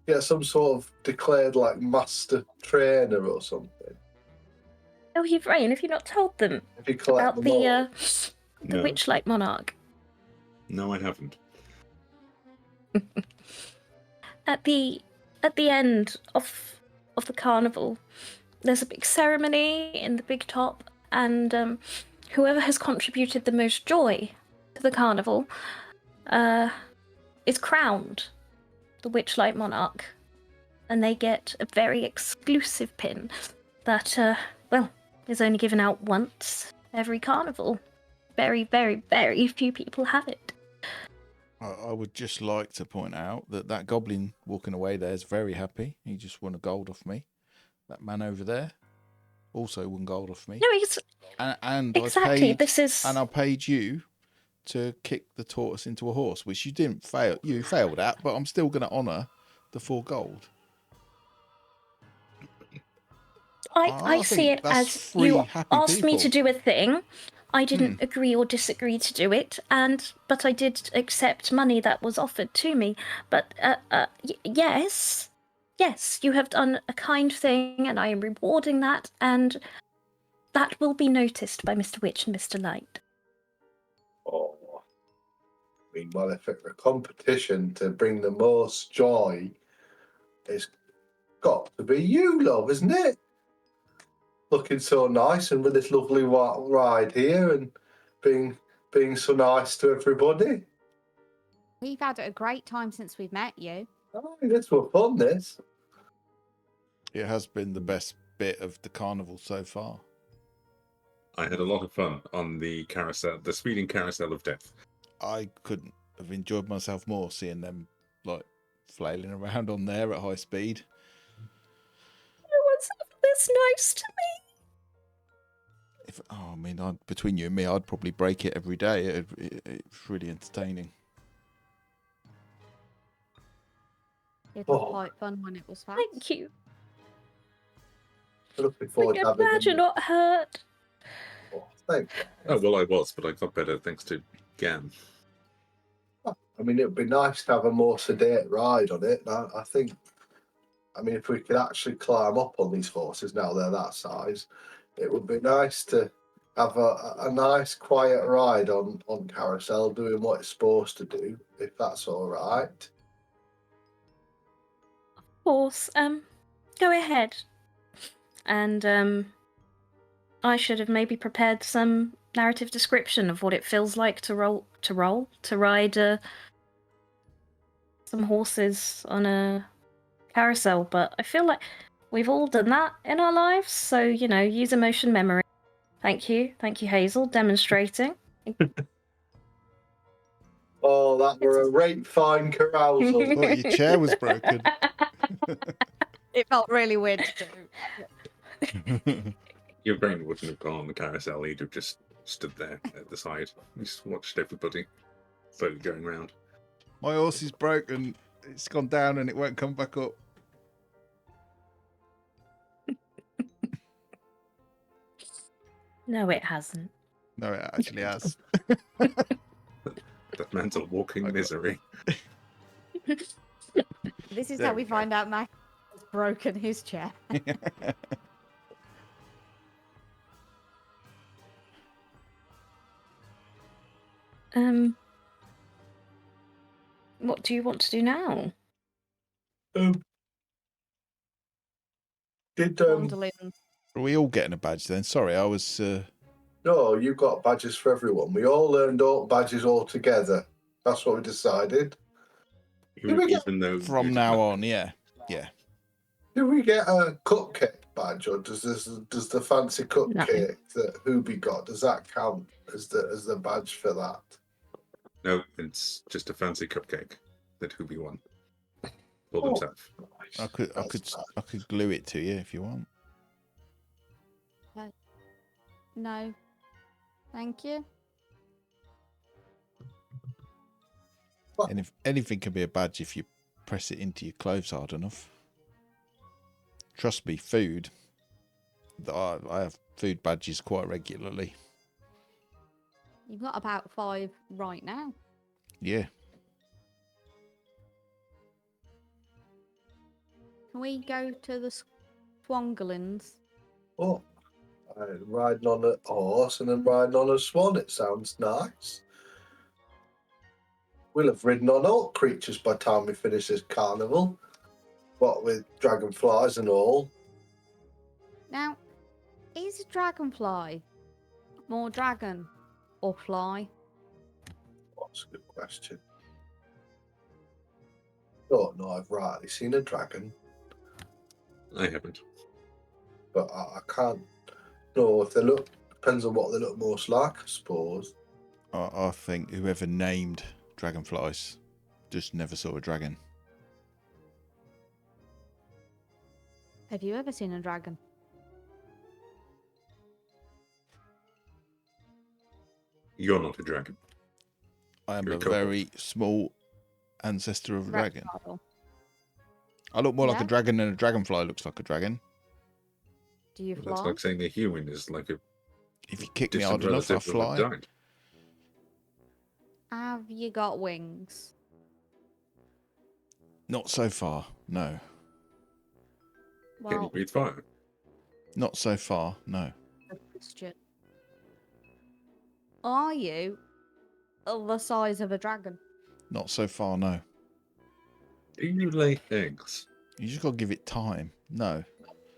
You get some sort of declared, like, master trainer or something.
Oh, Yvrain, have you not told them
If you collect
about
them all.
the
No.
Witchlight Monarch?
No, I haven't.
At the end of the carnival, there's a big ceremony in the big top, and whoever has contributed the most joy to the carnival is crowned the Witchlight Monarch, and they get a very exclusive pin that is only given out once every carnival. Very, very, very few people have it.
I would just like to point out that goblin walking away there is very happy. He just won a gold off me. That man over there also won gold off me.
No, it's
And
exactly.
I paid you to kick the tortoise into a horse, which you didn't fail. You failed at, but I'm still going to honour the 4 gold.
I see
think
it
that's
as
3
you
happy
asked me to
people.
do a thing. I didn't agree or disagree to do it, but I did accept money that was offered to me. But yes, you have done a kind thing, and I am rewarding that, and that will be noticed by Mr. Witch and Mr. Light.
Oh. I mean, well, if it's a competition to bring the most joy, it's got to be you, love, isn't it? Looking so nice and with this lovely white ride here and being so nice to everybody.
We've had a great time since we've met you.
Oh, this was fun, this.
It has been the best bit of the carnival so far.
I had a lot of fun on the carousel, the speeding carousel of death.
I couldn't have enjoyed myself more seeing them like flailing around on there at high speed.
No one's ever this nice to me.
Between you and me, I'd probably break it every day. It's really entertaining.
It was
Oh.
quite fun when it was fast.
Thank you.
Looking
I'm
forward to having
glad you're not hurt.
Oh, thank you.
Oh, well, I was, but I got better thanks to Gam.
I mean, it would be nice to have a more sedate ride on it. I think, I mean, if we could actually climb up on these horses now they're that size, it would be nice to have a nice quiet ride on carousel doing what it's supposed to do, if that's all right.
Of course. Go ahead. And I should have maybe prepared some narrative description of what it feels like to ride some horses on a carousel, but I feel like we've all done that in our lives, so, use emotion memory. Thank you, Hazel, demonstrating.
Oh, that were a right fine carousel.
I thought your chair was broken.
It felt really weird to do.
Your brain wouldn't have gone on the carousel, he'd have just stood there at the side. Just watched everybody slowly going round.
My horse is broken. It's gone down and it won't come back up.
No, it hasn't.
No, it actually has.
That man's a walking misery.
This is
There
how
we
we
go.
find out Mac has broken his chair.
What do you want to do now?
Did
Gondolin.
Are we all getting a badge then? Sorry, I was.
No, you got badges for everyone. We all earned all badges all together. That's what we decided.
Even,
we get-
even though
From
you
now
didn't-
on, yeah.
Did we get a cupcake? badge, or does the fancy cupcake that Hooby got, does that count as the badge for that?
No, it's just a fancy cupcake that Hooby won for
Oh,
himself.
nice.
I could glue it to you if you want.
No. Thank you.
Anything can be a badge if you press it into your clothes hard enough. Trust me, food. I have food badges quite regularly.
You've got about 5 right now.
Yeah.
Can we go to the Swangalins?
Oh, riding on a horse and then riding on a swan. It sounds nice. We'll have ridden on all creatures by the time we finish this carnival. What with dragonflies and all.
Now, is a dragonfly more dragon or fly?
That's a good question. Don't know. I've rarely seen a dragon,
I haven't.
but I can't know if they look. Depends on what they look most like, I suppose.
I think whoever named dragonflies just never saw a dragon.
Have you ever seen a dragon?
You're not a dragon.
I am
You're a
a
kobold.
very small ancestor of a dragon.
Reptile.
I look more like
Yeah?
a dragon than a dragonfly looks like a dragon.
Do you
That's
fly?
like saying a human is like a
If you kick me
distant
hard enough, I
relative of a
fly.
giant.
Have you got wings?
Not so far, no.
Can you
Well,
breathe fire?
Not so far, no.
good question. Are you the size of a dragon?
Not so far, no.
Do you lay eggs?
You just got to give it time. No,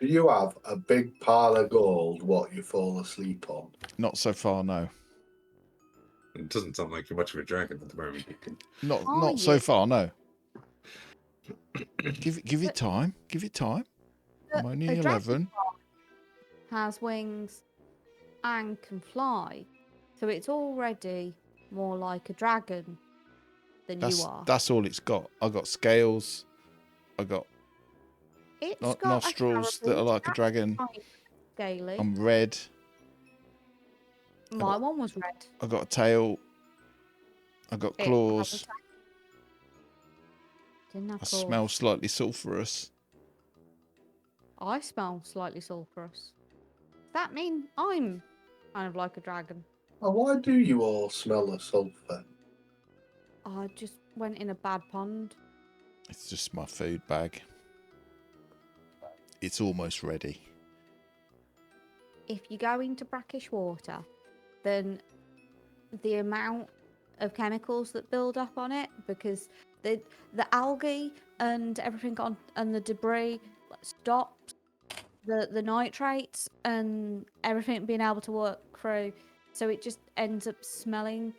Do you have a big pile of gold what you fall asleep on?
not so far, no.
It doesn't sound like you're much of a dragon at the moment.
Not
Are
not so
you?
far, no. Give it time. Give it time. I'm only
A
11.
Has wings and can fly, so it's already more like a dragon than you are.
That's all it's got. I got scales. I got
It's got
nostrils that are like a dragon.
Scaly.
I'm red.
My one was red.
I got a tail. I got
It
claws.
has a tail. Didn't have
I
claws.
smell slightly sulphurous.
I smell slightly sulphurous. Does that mean I'm kind of like a dragon?
Oh, why do you all smell the sulphur?
I just went in a bad pond.
It's just my food bag. It's almost ready.
If you go into brackish water, then the amount of chemicals that build up on it, because the algae and everything on and the debris stops the nitrates and everything being able to work through, so it just ends up smelling.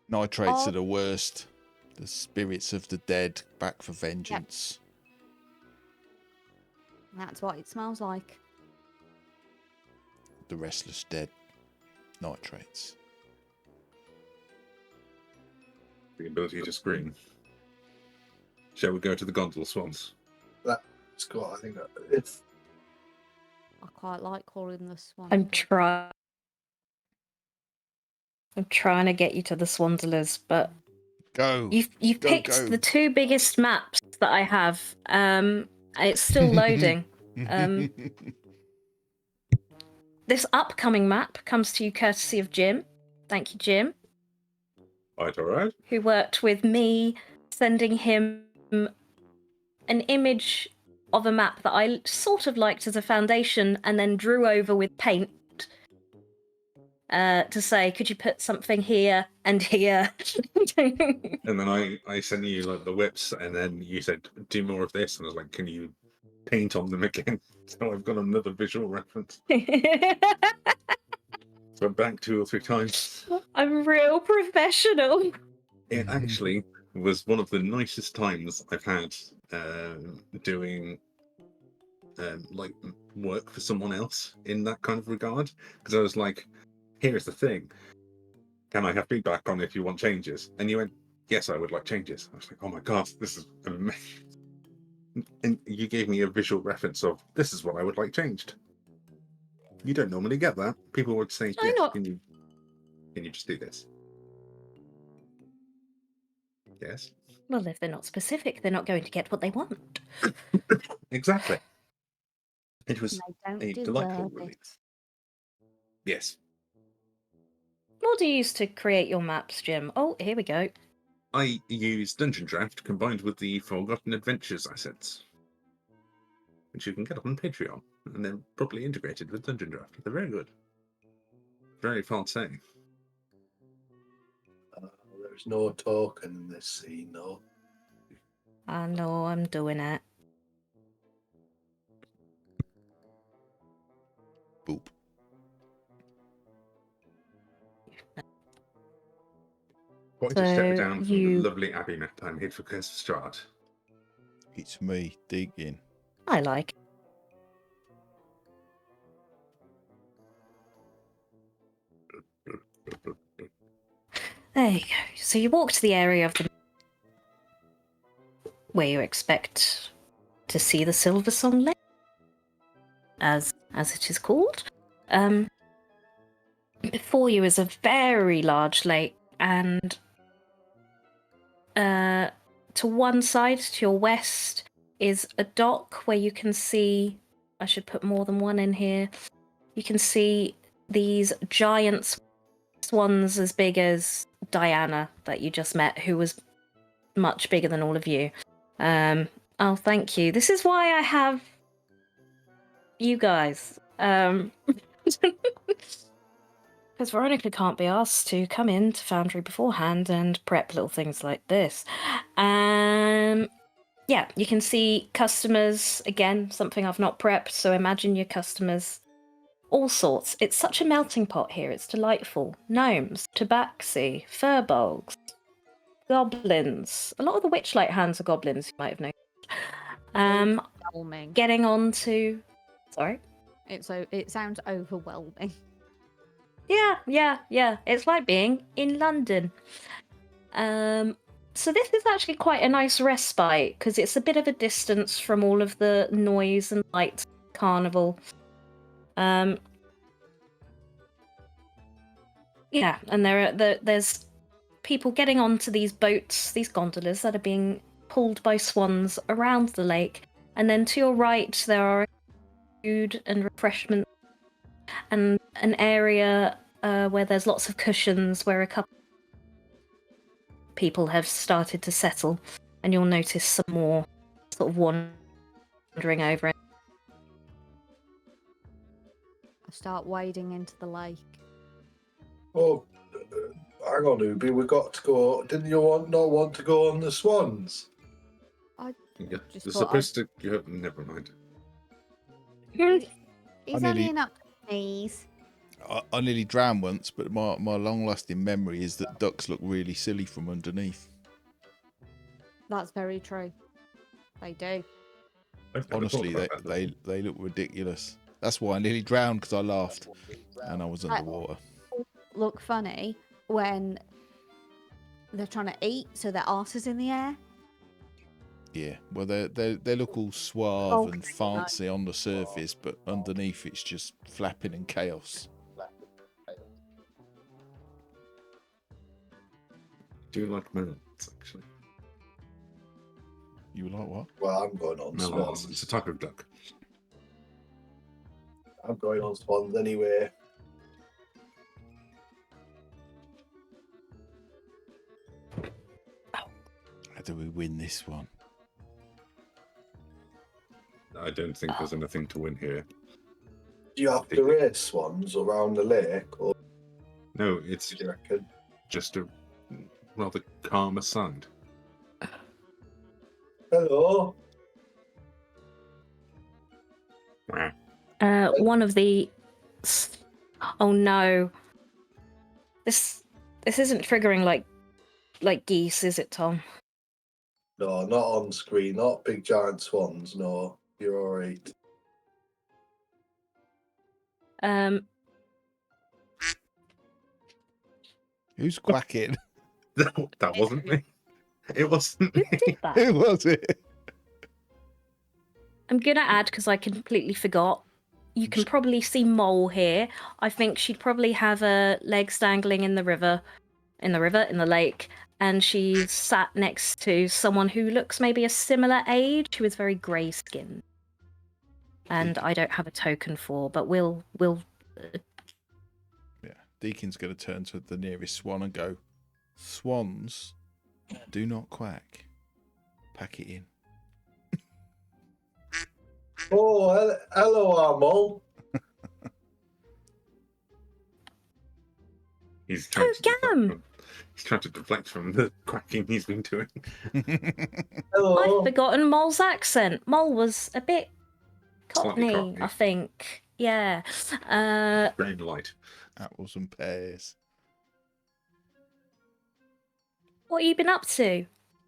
Nitrates
Oh.
are the worst. The spirits of the dead back for vengeance.
That's what it smells like.
The restless dead. Nitrates.
The ability to scream. Shall we go to the gondola swans?
It's got, I think, it's
I quite like calling the swan.
I'm trying to get you to the Swanzalers, but
Go.
you've
Go,
picked
go.
the 2 biggest maps that I have. It's still loading. This upcoming map comes to you courtesy of Jim. Thank you, Jim,
Right, all right.
who worked with me, sending him an image of a map that I sort of liked as a foundation and then drew over with paint to say, could you put something here and here?
And then I sent you like the whips, and then you said, do more of this. And I was like, can you paint on them again? So I've got another visual reference. So back 2 or 3 times.
I'm real professional.
It actually was one of the nicest times I've had doing work for someone else in that kind of regard, because I was like, here's the thing, can I have feedback on if you want changes? And you went, yes, I would like changes. I was like, oh my god, this is amazing. And you gave me a visual reference of, this is what I would like changed. You don't normally get that. People would say,
I
yes,
know.
can you just do this? Yes,
Well, if they're not specific, they're not going to get what they want.
exactly. It was
They don't
a delightful
deserve it.
release. Yes,
What do you use to create your maps, Jim? Oh, here we go.
I used Dungeon Draft combined with the Forgotten Adventures assets, which you can get on Patreon, and they're properly integrated with Dungeon Draft. They're very good. Very fun saying.
There's no token in this scene, no.
I know I'm doing it.
Boop.
Quite a step
So
down from
you-
the lovely Abbey map I made for Curse of Strahd.
It's me digging.
I like. There you go. So you walk to the area of the where you expect to see the Silver Song Lake, as it is called. Before you is a very large lake, and to one side, to your west, is a dock where you can see. I should put more than one in here. You can see these giant swans as big as Diana that you just met, who was much bigger than all of you. Oh, thank you. This is why I have you guys. Because Veronica can't be asked to come into Foundry beforehand and prep little things like this. Yeah, you can see customers, again, something I've not prepped, so imagine your customers, all sorts. It's such a melting pot here, it's delightful. Gnomes, tabaxi, furbolgs, goblins. A lot of the Witchlight hands are goblins, you might have noticed.
Overwhelming.
Getting on to... Sorry?
It sounds overwhelming.
Yeah. It's like being in London. So this is actually quite a nice respite because it's a bit of a distance from all of the noise and lights of the carnival. Yeah, and there's people getting onto these boats, these gondolas that are being pulled by swans around the lake. And then to your right, there are food and refreshments and an area where there's lots of cushions where a couple people have started to settle, and you'll notice some more sort of wandering over it.
I start wading into the lake.
Oh, hang on, Ubi, we got to go. Didn't you not want to go on the swans?
Yeah,
Just
you're
thought
supposed to. Never mind.
He's
I
only
nearly-
in up to his knees.
I nearly drowned once, but my long-lasting memory is that ducks look really silly from underneath.
That's very true. They do.
I've never
Honestly,
thought about that.
they look ridiculous. That's why I nearly drowned, because I laughed and I was
Right.
underwater.
Look funny when they're trying to eat, so their arse is in the air.
Yeah, well, they look all suave
Oh,
and
thank God.
fancy on the surface, but underneath it's just flapping and chaos.
Do you like melons, actually?
You like what?
Well, I'm going on
Melons.
swans.
It's a type of duck.
I'm going on swans anyway.
How do we win this one?
I don't think there's anything to win here.
Do you have to race swans around the lake, or
No, it's
do you reckon?
just a rather calm aside.
Hello?
Wah.
One of the... Oh no. This isn't triggering like geese, is it, Tom?
No, not on screen. Not big giant swans. No, you're all right.
Um,
Who's quacking?
That wasn't me. It wasn't
who
me.
did that?
Who was it?
I'm gonna add because I completely forgot. You can probably see Mole here. I think she'd probably have her legs dangling in the in the lake, and she's sat next to someone who looks maybe a similar age, who is very grey skinned. And I don't have a token for, but we'll
Yeah. Deacon's going to turn to the nearest swan and go, "Swans, do not quack. Pack it in."
Oh, hello, Armol.
He's trying to deflect
Gam!
from, he's trying to deflect from the quacking he's been doing.
Hello.
I've forgotten Mole's accent. Mole was a bit
Slightly
Cockney,
Cockney.
I think. Yeah.
Brain light.
Apples and pears.
What have you been up to?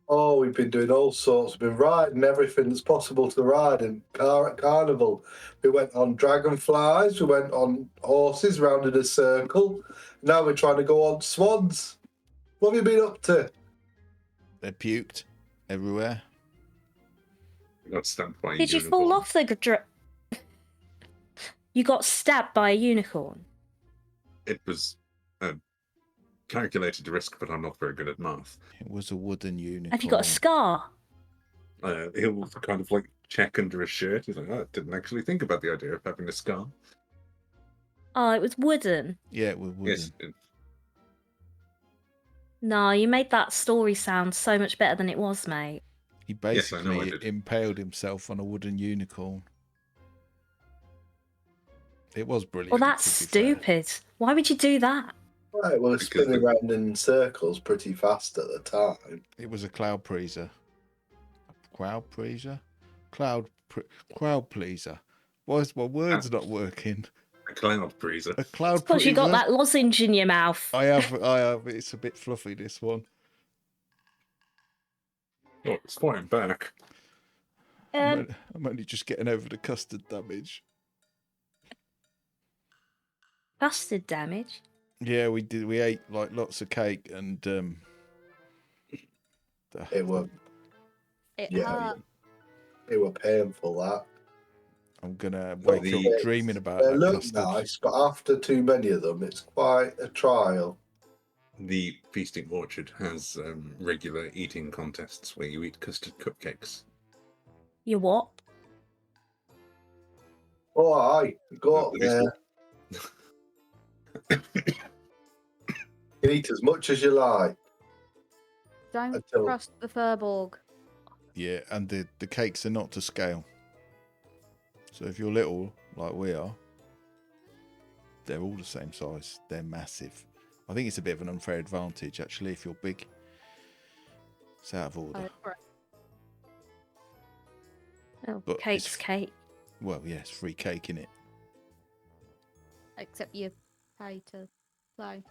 Oh, we've been doing all sorts. We've been riding everything that's possible to ride in carnival. We went on dragonflies. We went on horses round in a circle. Now we're trying to go on swans. What have you been up to?
They're puked everywhere.
Got stabbed by a
Did you
unicorn.
fall off the You got stabbed by a unicorn.
It was a calculated risk, but I'm not very good at math.
It was a wooden unicorn.
Have you got a scar?
He'll kind of like check under his shirt. He's like, oh, I didn't actually think about the idea of having a scar.
Oh, it was wooden.
Yeah, it was wooden.
Yes,
No, you made that story sound so much better than it was, mate.
He
Yes, I know I
basically
did.
impaled himself on a wooden unicorn. It was brilliant.
Well, that's
to be fair.
stupid. Why would you do that?
Right, well,
Because
spinning
the-
around in circles pretty fast at the time.
It was a cloud pleaser. Crowd pleaser? Crowd pleaser. Why is my words not working?
a cloud breezer.
A cloud
Because
pleaser?
you got that lozenge in your mouth.
I have. It's a bit fluffy, this one.
Oh, it's fighting back.
Um,
I'm only just getting over the custard damage.
Custard damage.
Yeah, we did. We ate like lots of cake and
It were
It
Yeah,
hurt.
it were painful. That
I'm gonna
Well,
wake
the-
up dreaming about
they
that
look
custard.
nice, but after too many of them, it's quite a trial.
The Feasting Orchard has regular eating contests where you eat custard cupcakes.
You what?
Oh, aye, go up
At least
there. You eat as much as you like.
Don't
Until-
trust the Furborg.
Yeah, and the cakes are not to scale. So if you're little, like we are, they're all the same size. They're massive. I think it's a bit of an unfair advantage, actually, if you're big. It's out of order.
Oh,
But
cake's
it's-
cake.
Well, yes, free cake in it.
Except you pay to play.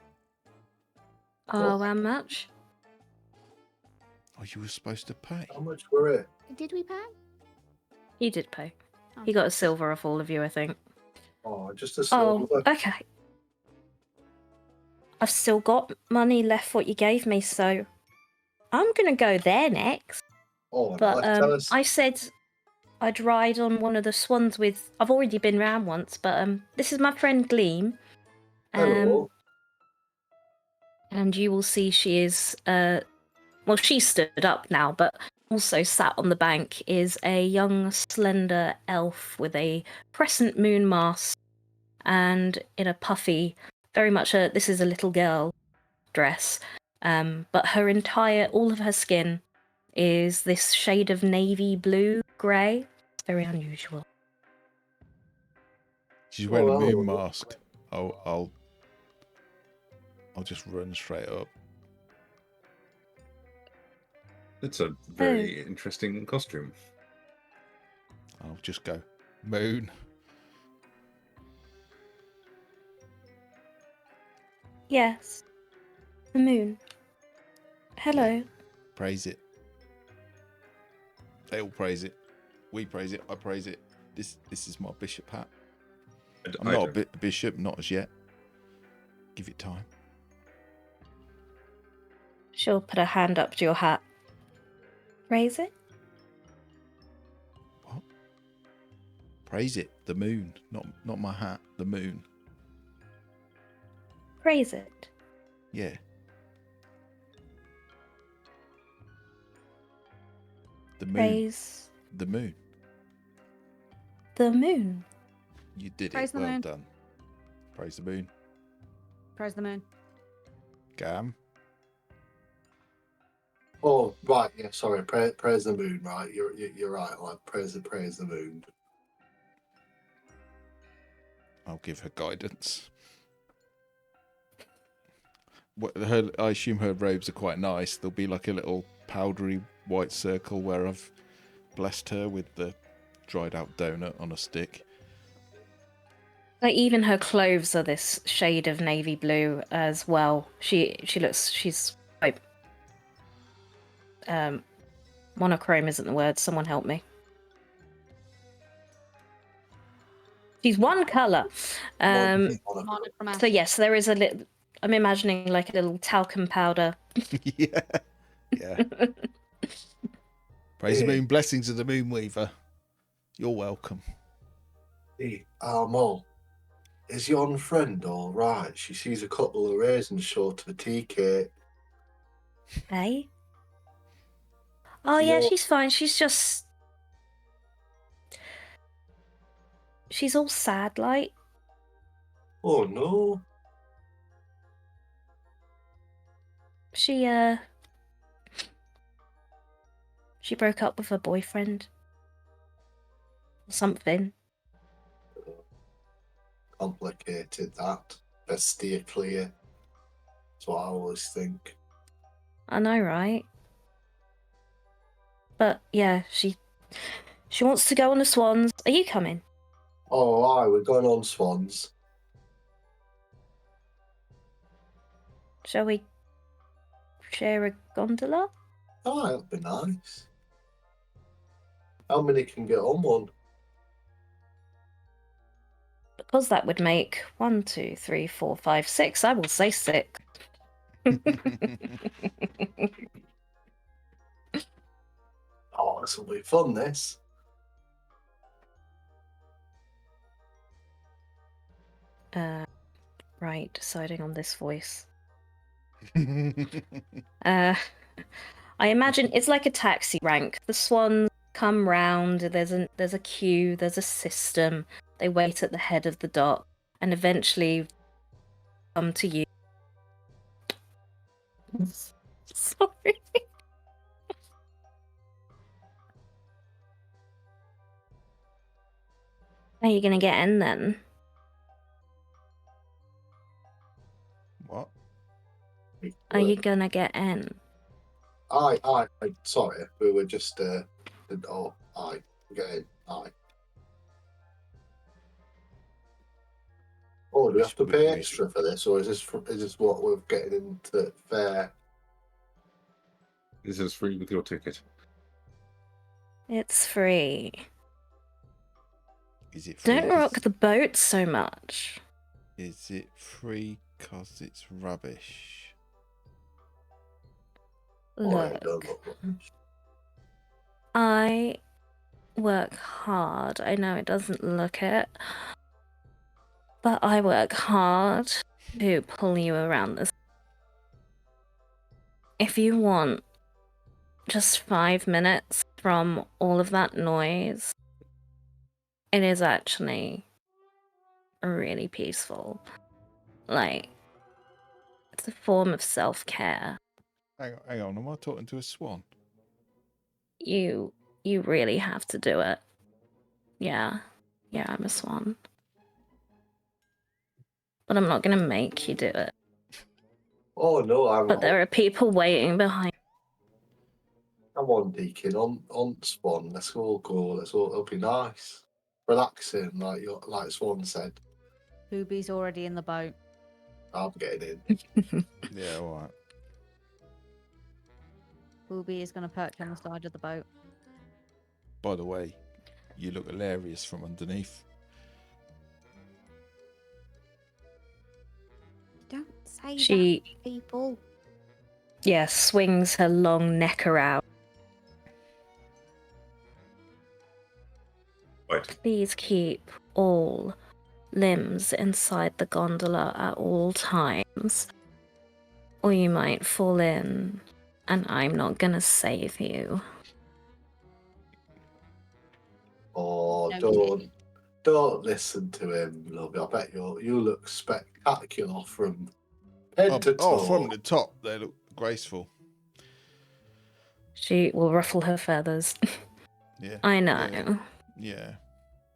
Oh, how much?
Oh, you were supposed to pay.
How much were it?
Did we pay?
You did pay.
Oh.
He got a silver off all of you, I think.
Oh, just a
Oh,
silver.
okay. I've still got money left what you gave me, so I'm gonna go there next.
Oh,
But
nice. Tell us.
I said I'd ride on one of the swans with. I've already been round once, but this is my friend Gleam.
Hello.
And you will see she is well, she stood up now, but also sat on the bank is a young, slender elf with a crescent moon mask and in a puffy, very much this is a little girl dress. But all of her skin is this shade of navy blue grey. It's very unusual.
She's wearing a
Oh,
moon
well.
mask. I'll just run straight up.
It's a very interesting costume.
I'll just go, moon.
Yes. The moon. Hello.
Praise it. They all praise it. We praise it. I praise it. This is my bishop hat. I'm not a bishop, not as yet. Give it time.
She'll put her hand up to your hat. Raise it.
What? Praise it. The moon, not my hat. The moon.
Raise it.
Yeah. The moon.
Praise
The moon.
the moon.
You did
Praise
it.
the
Well
moon.
done. Praise the moon.
Praise the moon.
Gam.
Oh, right. Yeah, sorry. Praise the moon. Right. You're right. Like praise the moon.
I'll give her guidance. I assume her robes are quite nice. There'll be like a little powdery white circle where I've blessed her with the dried out donut on a stick.
Like even her clothes are this shade of navy blue as well. She's quite monochrome isn't the word. Someone help me. She's one colour.
Monochromatic.
So yes, there is a little. I'm imagining like a little talcum powder.
Yeah. Yeah. Praise the moon. Blessings of the moon weaver. You're welcome.
Hey, Mol, is your friend all right? She sees a couple of raisins short of a tea cake.
Hey. Oh yeah,
Yeah.
she's fine. She's all sad like.
Oh no.
She broke up with her boyfriend. Or something.
Complicated that. Best steer clear. That's what I always think.
I know, right? But yeah, she wants to go on the swans. Are you coming?
Oh, aye, we're going on swans.
Shall we share a gondola?
Oh, that'd be nice. How many can get on one?
Because that would make 1, 2, 3, 4, 5, 6. I will say 6.
Oh, this will be fun, this.
Right, deciding on this voice. I imagine it's like a taxi rank. The swans come round. There's a queue. There's a system. They wait at the head of the dock, and eventually come to you. Sorry. Are you gonna get in then?
What?
Are you gonna get in?
Aye, sorry, we were just, aye, get in, aye. Oh, do we have to pay extra for this, or is this what we're getting into fare?
This is free with your ticket.
It's free.
Is it free?
Don't rock the boat so much.
Is it free because it's rubbish?
Oh, I
Look,
don't know.
I work hard. I know it doesn't look it, but I work hard to pull you around this. If you want just 5 minutes from all of that noise, it is actually really peaceful. Like, it's a form of self-care.
Hang on, am I talking to a swan?
You really have to do it. Yeah, I'm a swan. But I'm not gonna make you do it.
Oh no,
But there are people waiting behind.
I'm on Deacon, on Swan. Let's all go. It'll be nice, relaxing, like Swan said.
Booby's already in the boat.
I'm getting in.
Yeah, all right.
Booby is going to perch on the side of the boat.
By the way, you look hilarious from underneath.
Hey,
She,
that people.
yeah, swings her long neck around.
Right.
Please keep all limbs inside the gondola at all times, or you might fall in, and I'm not gonna save you.
Oh,
Noted.
don't listen to him, love. I bet you look spectacular from head to toe.
From the top, they look graceful.
She will ruffle her feathers.
Yeah.
I know.
Yeah.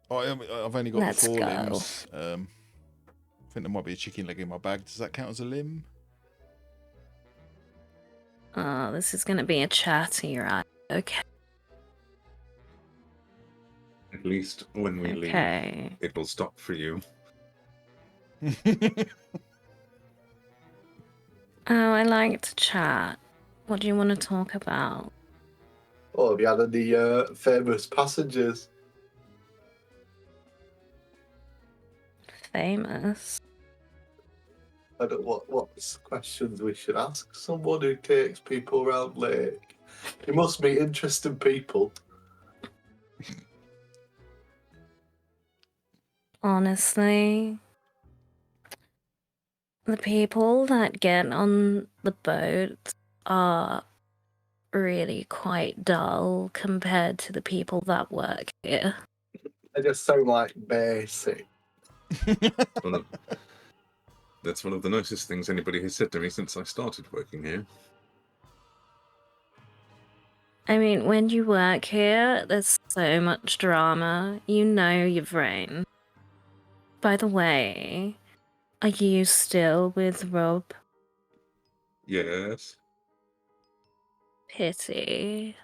I've only got
Let's
the four
go.
limbs. I think there might be a chicken leg in my bag. Does that count as a limb?
Oh, this is gonna be a chatty ride. Okay.
At least when we leave,
Okay.
it will stop for you.
Oh, I like to chat. What do you want to talk about?
Oh, have you had any famous passengers?
Famous.
I don't what's questions we should ask someone who takes people around lake. You must meet interesting people.
Honestly, the people that get on the boat are really quite dull compared to the people that work here.
They just sound like basic.
One of- That's one of the nicest things anybody has said to me since I started working here.
I mean, when you work here, there's so much drama. You know your brain. By the way, are you still with Rob?
Yes.
Pity.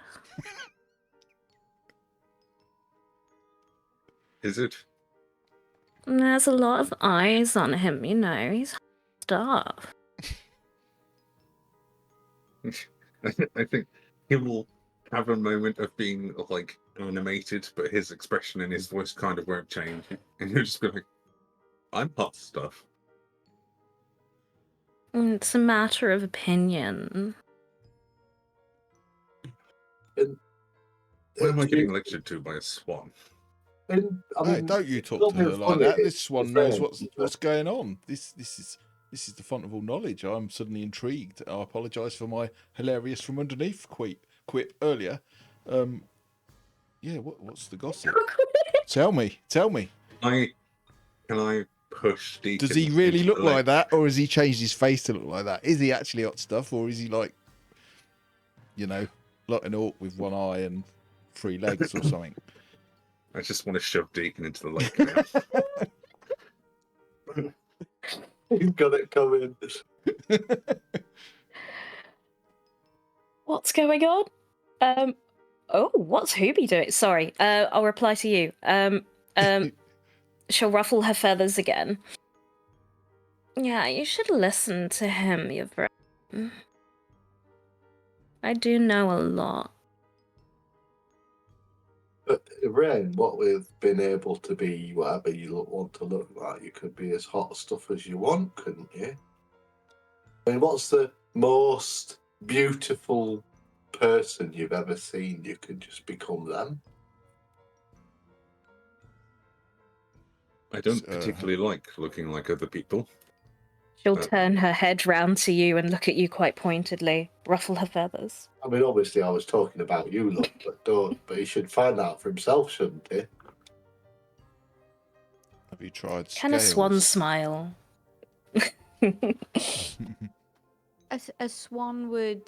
Is it?
There's a lot of eyes on him, you know. He's stuff.
I think he will have a moment of being like animated, but his expression and his voice kind of won't change. And he'll just be like, I'm hot stuff.
It's a matter of opinion.
Why am I getting lectured to by a swan?
I
Hey,
mean,
don't you talk
not
to her
being
like
funny,
that. This one knows
it's
what's going on. This is the font of all knowledge. I'm suddenly intrigued. I apologise for my hilarious from underneath quip earlier. Yeah, what's the gossip? Tell me.
Can I push Deacon?
Does he really
into
look
the
like
lake?
that, or has he changed his face to look like that? Is he actually hot stuff, or is he like, like an orc with one eye and 3 legs or something?
I just want to shove Deacon into the lake now.
He's got it coming.
What's going on? Oh, what's Hooby doing? Sorry, I'll reply to you. She'll ruffle her feathers again. Yeah, you should listen to him, your friend. I do know a lot.
But Ren, what with being able to be whatever you want to look like, you could be as hot stuff as you want, couldn't you? I mean, what's the most beautiful person you've ever seen? You could just become them.
I don't particularly like looking like other people.
She'll turn her head round to you and look at you quite pointedly, ruffle her feathers.
I mean, obviously, I was talking about you, look, but don't. But he should find out for himself, shouldn't he?
Have you tried
Can a swan
scales?
smile?
A swan would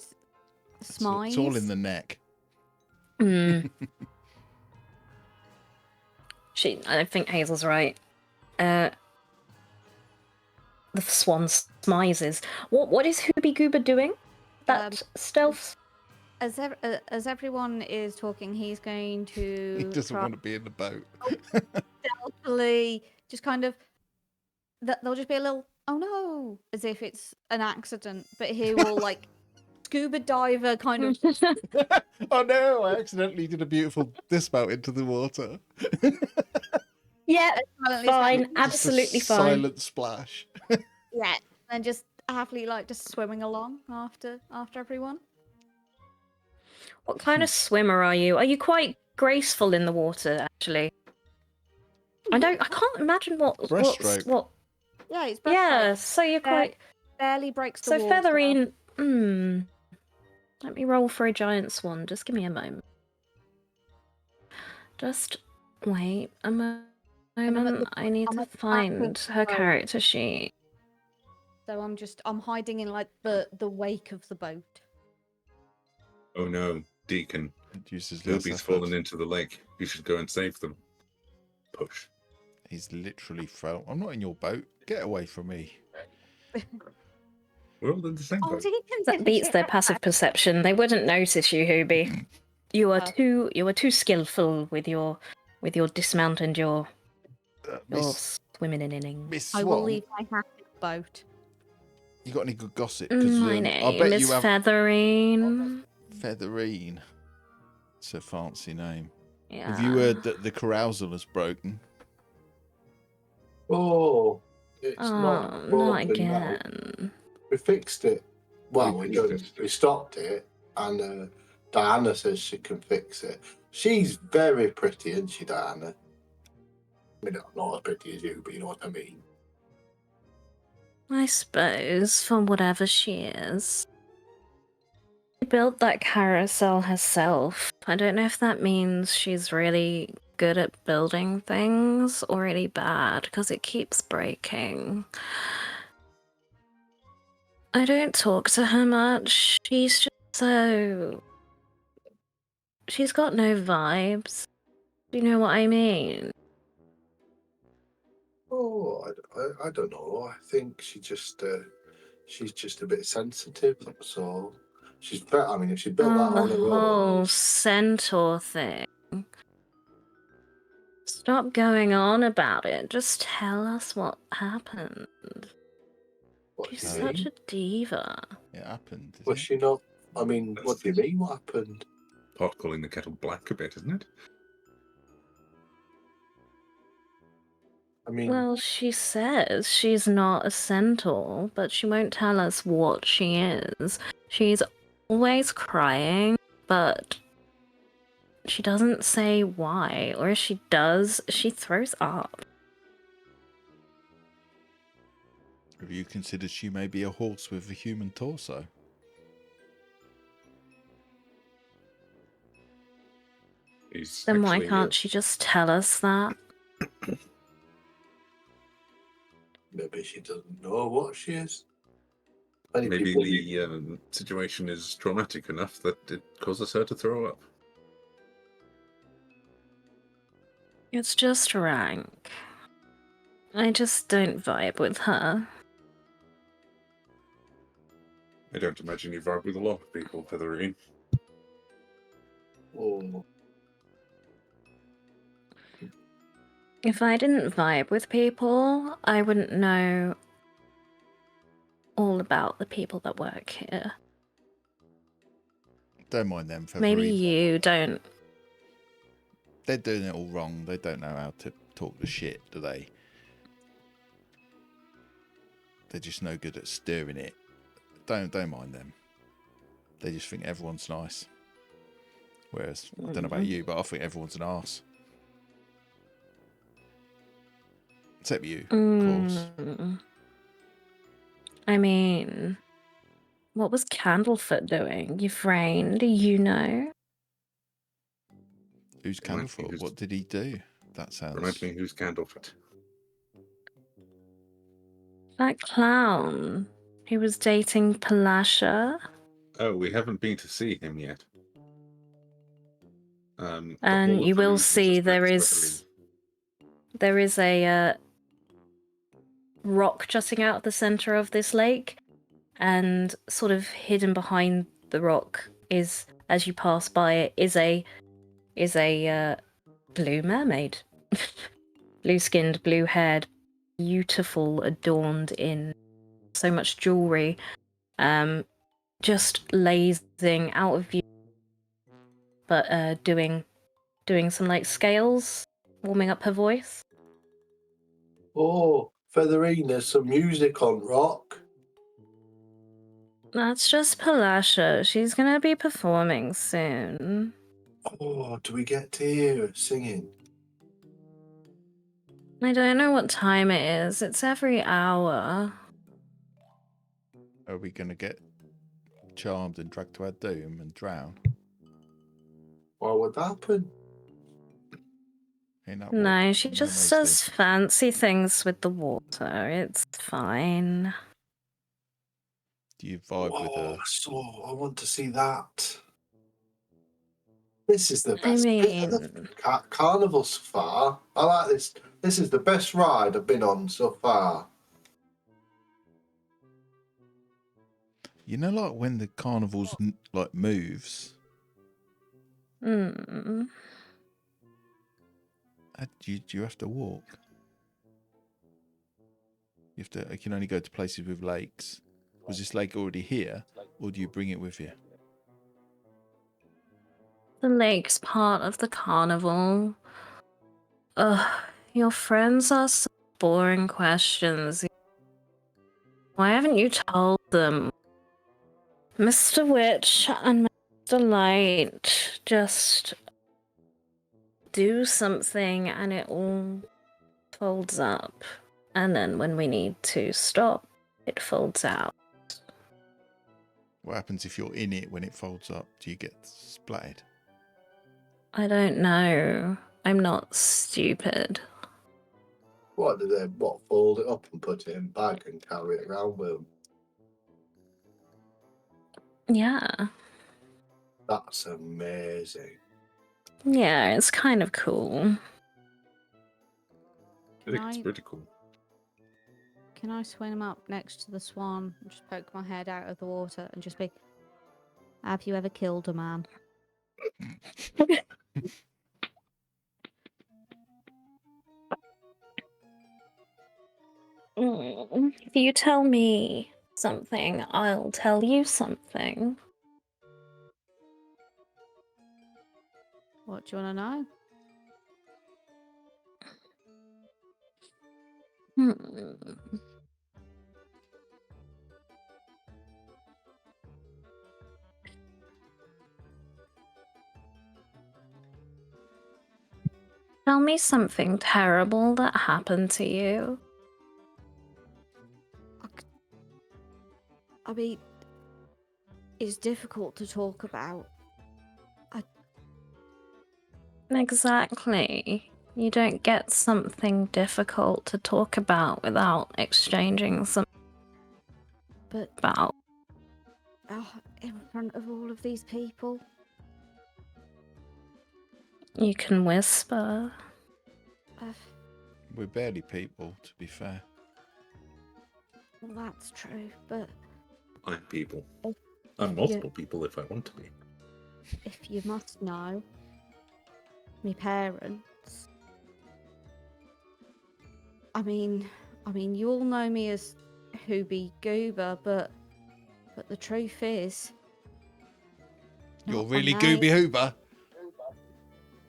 smile.
It's all in the neck.
I think Hazel's right. The swan smizes. What is Hooby Goober doing? That stealth.
As everyone is talking, he's going to
He doesn't
try
want to be in the boat.
stealthily, just kind of. There'll just be a little, oh no, as if it's an accident, but he will like scuba diver kind of.
Oh no, I accidentally did a beautiful dismount into the water.
Yeah,
silently
fine,
stand-
Just a
absolutely fine.
silent splash.
Yeah, and just happily like just swimming along after everyone.
What kind of swimmer are you? Are you quite graceful in the water, actually? I can't imagine
Breaststroke.
what.
Yeah, it's
Yeah, so you're quite.
barely breaks the
So
water.
Featherine. Let me roll for a giant swan. Just give me a moment. Just wait a moment. I need
I'm
to
at the back
find
of
her
the boat.
character sheet.
So I'm hiding in like the wake of the boat.
Oh no, Deacon.
It uses less
Ruby's
effort.
fallen into the lake. You should go and save them. Push.
He's literally fell. I'm not in your boat. Get away from me.
We're all in the same boat.
That beats their passive perception. They wouldn't notice you, Hooby. You are too skillful with your dismount and your
Miss
swimming in innings.
Miss
I will
Swan,
leave my happy boat.
you got any good gossip? Because
My
I
name
bet
is
you have
Featherine.
Featherine. It's a fancy name.
Yeah.
Have you heard that the carousel has broken?
Oh, it's
Oh,
not
not
broken now.
again.
We fixed it. Well,
We
we
fixed
done.
it.
We stopped it, and Diana says she can fix it. She's very pretty, isn't she, Diana? I mean, not as pretty as you, but you know what I mean.
I suppose, for whatever she is. She built that carousel herself. I don't know if that means she's really good at building things or really bad, because it keeps breaking. I don't talk to her much. She's just so... She's got no vibes. Do you know what I mean?
Oh, I don't know. I think she's just a bit sensitive. That's all. I mean, if she built that
The
on her
whole
own,
centaur thing. Stop going on about it. Just tell us what happened.
what
She's
do you
such
mean?
a diva.
It happened. Is
Was
it?
she not? I mean, what do you mean? What happened?
Pot calling the kettle black a bit, isn't it?
I mean,
Well, she says she's not a centaur, but she won't tell us what she is. She's always crying, but she doesn't say why, or if she does, she throws up.
Have you considered she may be a horse with a human torso?
He's
Then why
actually,
can't she just tell us that?
maybe she doesn't know what she is. Many
maybe
people
the situation is traumatic enough that it causes her to throw up.
It's just rank. I just don't vibe with her.
I don't imagine you vibe with a lot of people, Featherine.
Oh,
If I didn't vibe with people, I wouldn't know all about the people that work here.
Don't mind them, Featherine.
Maybe you don't.
They're doing it all wrong. They don't know how to talk the shit, do they? They're just no good at steering it. Don't mind them. They just think everyone's nice. Whereas, I don't know about you, but I think everyone's an arse. Except you, of course.
I mean, what was Candlefoot doing? Euphraine, do you know?
Who's
Reminds me
Candlefoot?
who's-
What did he do? That sounds...
Remind me who's Candlefoot.
That clown who was dating Palasha.
Oh, we haven't been to see him yet. The
And
Hall of
you will
Illusions
see
is
there is a rock jutting out of the center of this lake, and sort of hidden behind the rock is, as you pass by it, is a blue mermaid, blue-skinned, blue-haired, beautiful, adorned in so much jewelry, just lazing out of view, but doing some like scales, warming up her voice.
Featherine, there's some music on rock.
That's just Palasha. She's gonna be performing soon.
Oh, do we get to hear her singing?
I don't know what time it is. It's every hour.
Are we going to get charmed and dragged to our doom and drown?
What would happen?
Ain't that what
No, she
mermaids
just
do?
does fancy things with the water. It's fine.
Do you vibe with
Oh,
her?
so I want to see that. This is the
I
best bit of the
mean,
carnival so far. I like this. This is the best ride I've been on so far.
You know, like when the carnival's like moves,
mm,
do you have to walk? You have to. You can only go to places with lakes. Was this lake already here, or do you bring it with you?
the lake's part of the carnival. Ugh, your friends ask such boring questions. Why haven't you told them? Mr. Witch and Mr. Light just do something and it all folds up. And then when we need to stop, it folds out.
What happens if you're in it when it folds up? Do you get splattered?
I don't know. I'm not stupid.
What do they? What, fold it up and put it in bag and carry it around with them?
Yeah.
That's amazing.
Yeah, it's kind of cool.
I think
Can
it's
I-
pretty cool.
Can I swim up next to the swan and just poke my head out of the water and just be, have you ever killed a man?
If you tell me something, I'll tell you something.
What do you want to know?
Hmm. Tell me something terrible that happened to you.
I mean, it's difficult to talk about.
Exactly. You don't get something difficult to talk about without exchanging some
But
about.
in front of all of these people,
You can whisper.
uh,
We're barely people, to be fair.
well, that's true. But
I'm people.
Oh,
I'm
yeah.
multiple people if I want to be.
if you must know, me parents. I mean, you all know me as Hooby Goober, but the truth is,
You're
not a
really
name.
Gooby Hoober.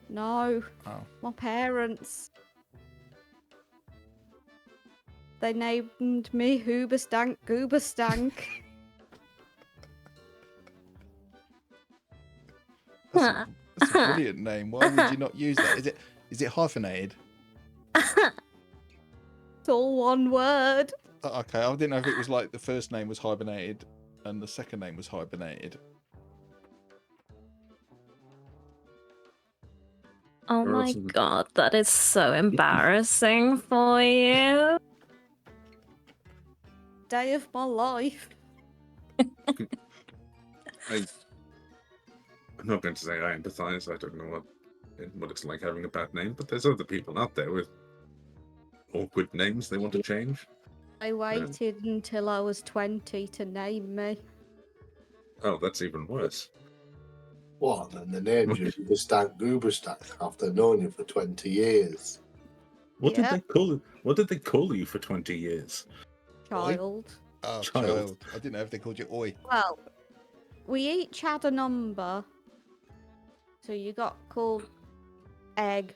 No,
Oh,
my parents. They named me Hooberstank Gooberstank.
that's a brilliant name. Why would you not use that? Is it hyphenated?
It's all one word.
Okay, I didn't know if it was like the first name was hibernated and the second name was hibernated.
Oh my
Awesome.
god, that is so embarrassing for you.
Day of my life.
I'm not going to say I empathise. I don't know what it's like having a bad name, but there's other people out there with awkward names they want to change.
I waited until I was 20 to name me.
Oh, that's even worse.
What? And the name's you Gooberstack Gooberstack after knowing you for 20 years.
What did
Yep.
they call it? What did they call you for 20 years?
Child.
Oh,
Child.
child. I didn't know if they called you Oi.
Well, we each had a number. So you got called Egg,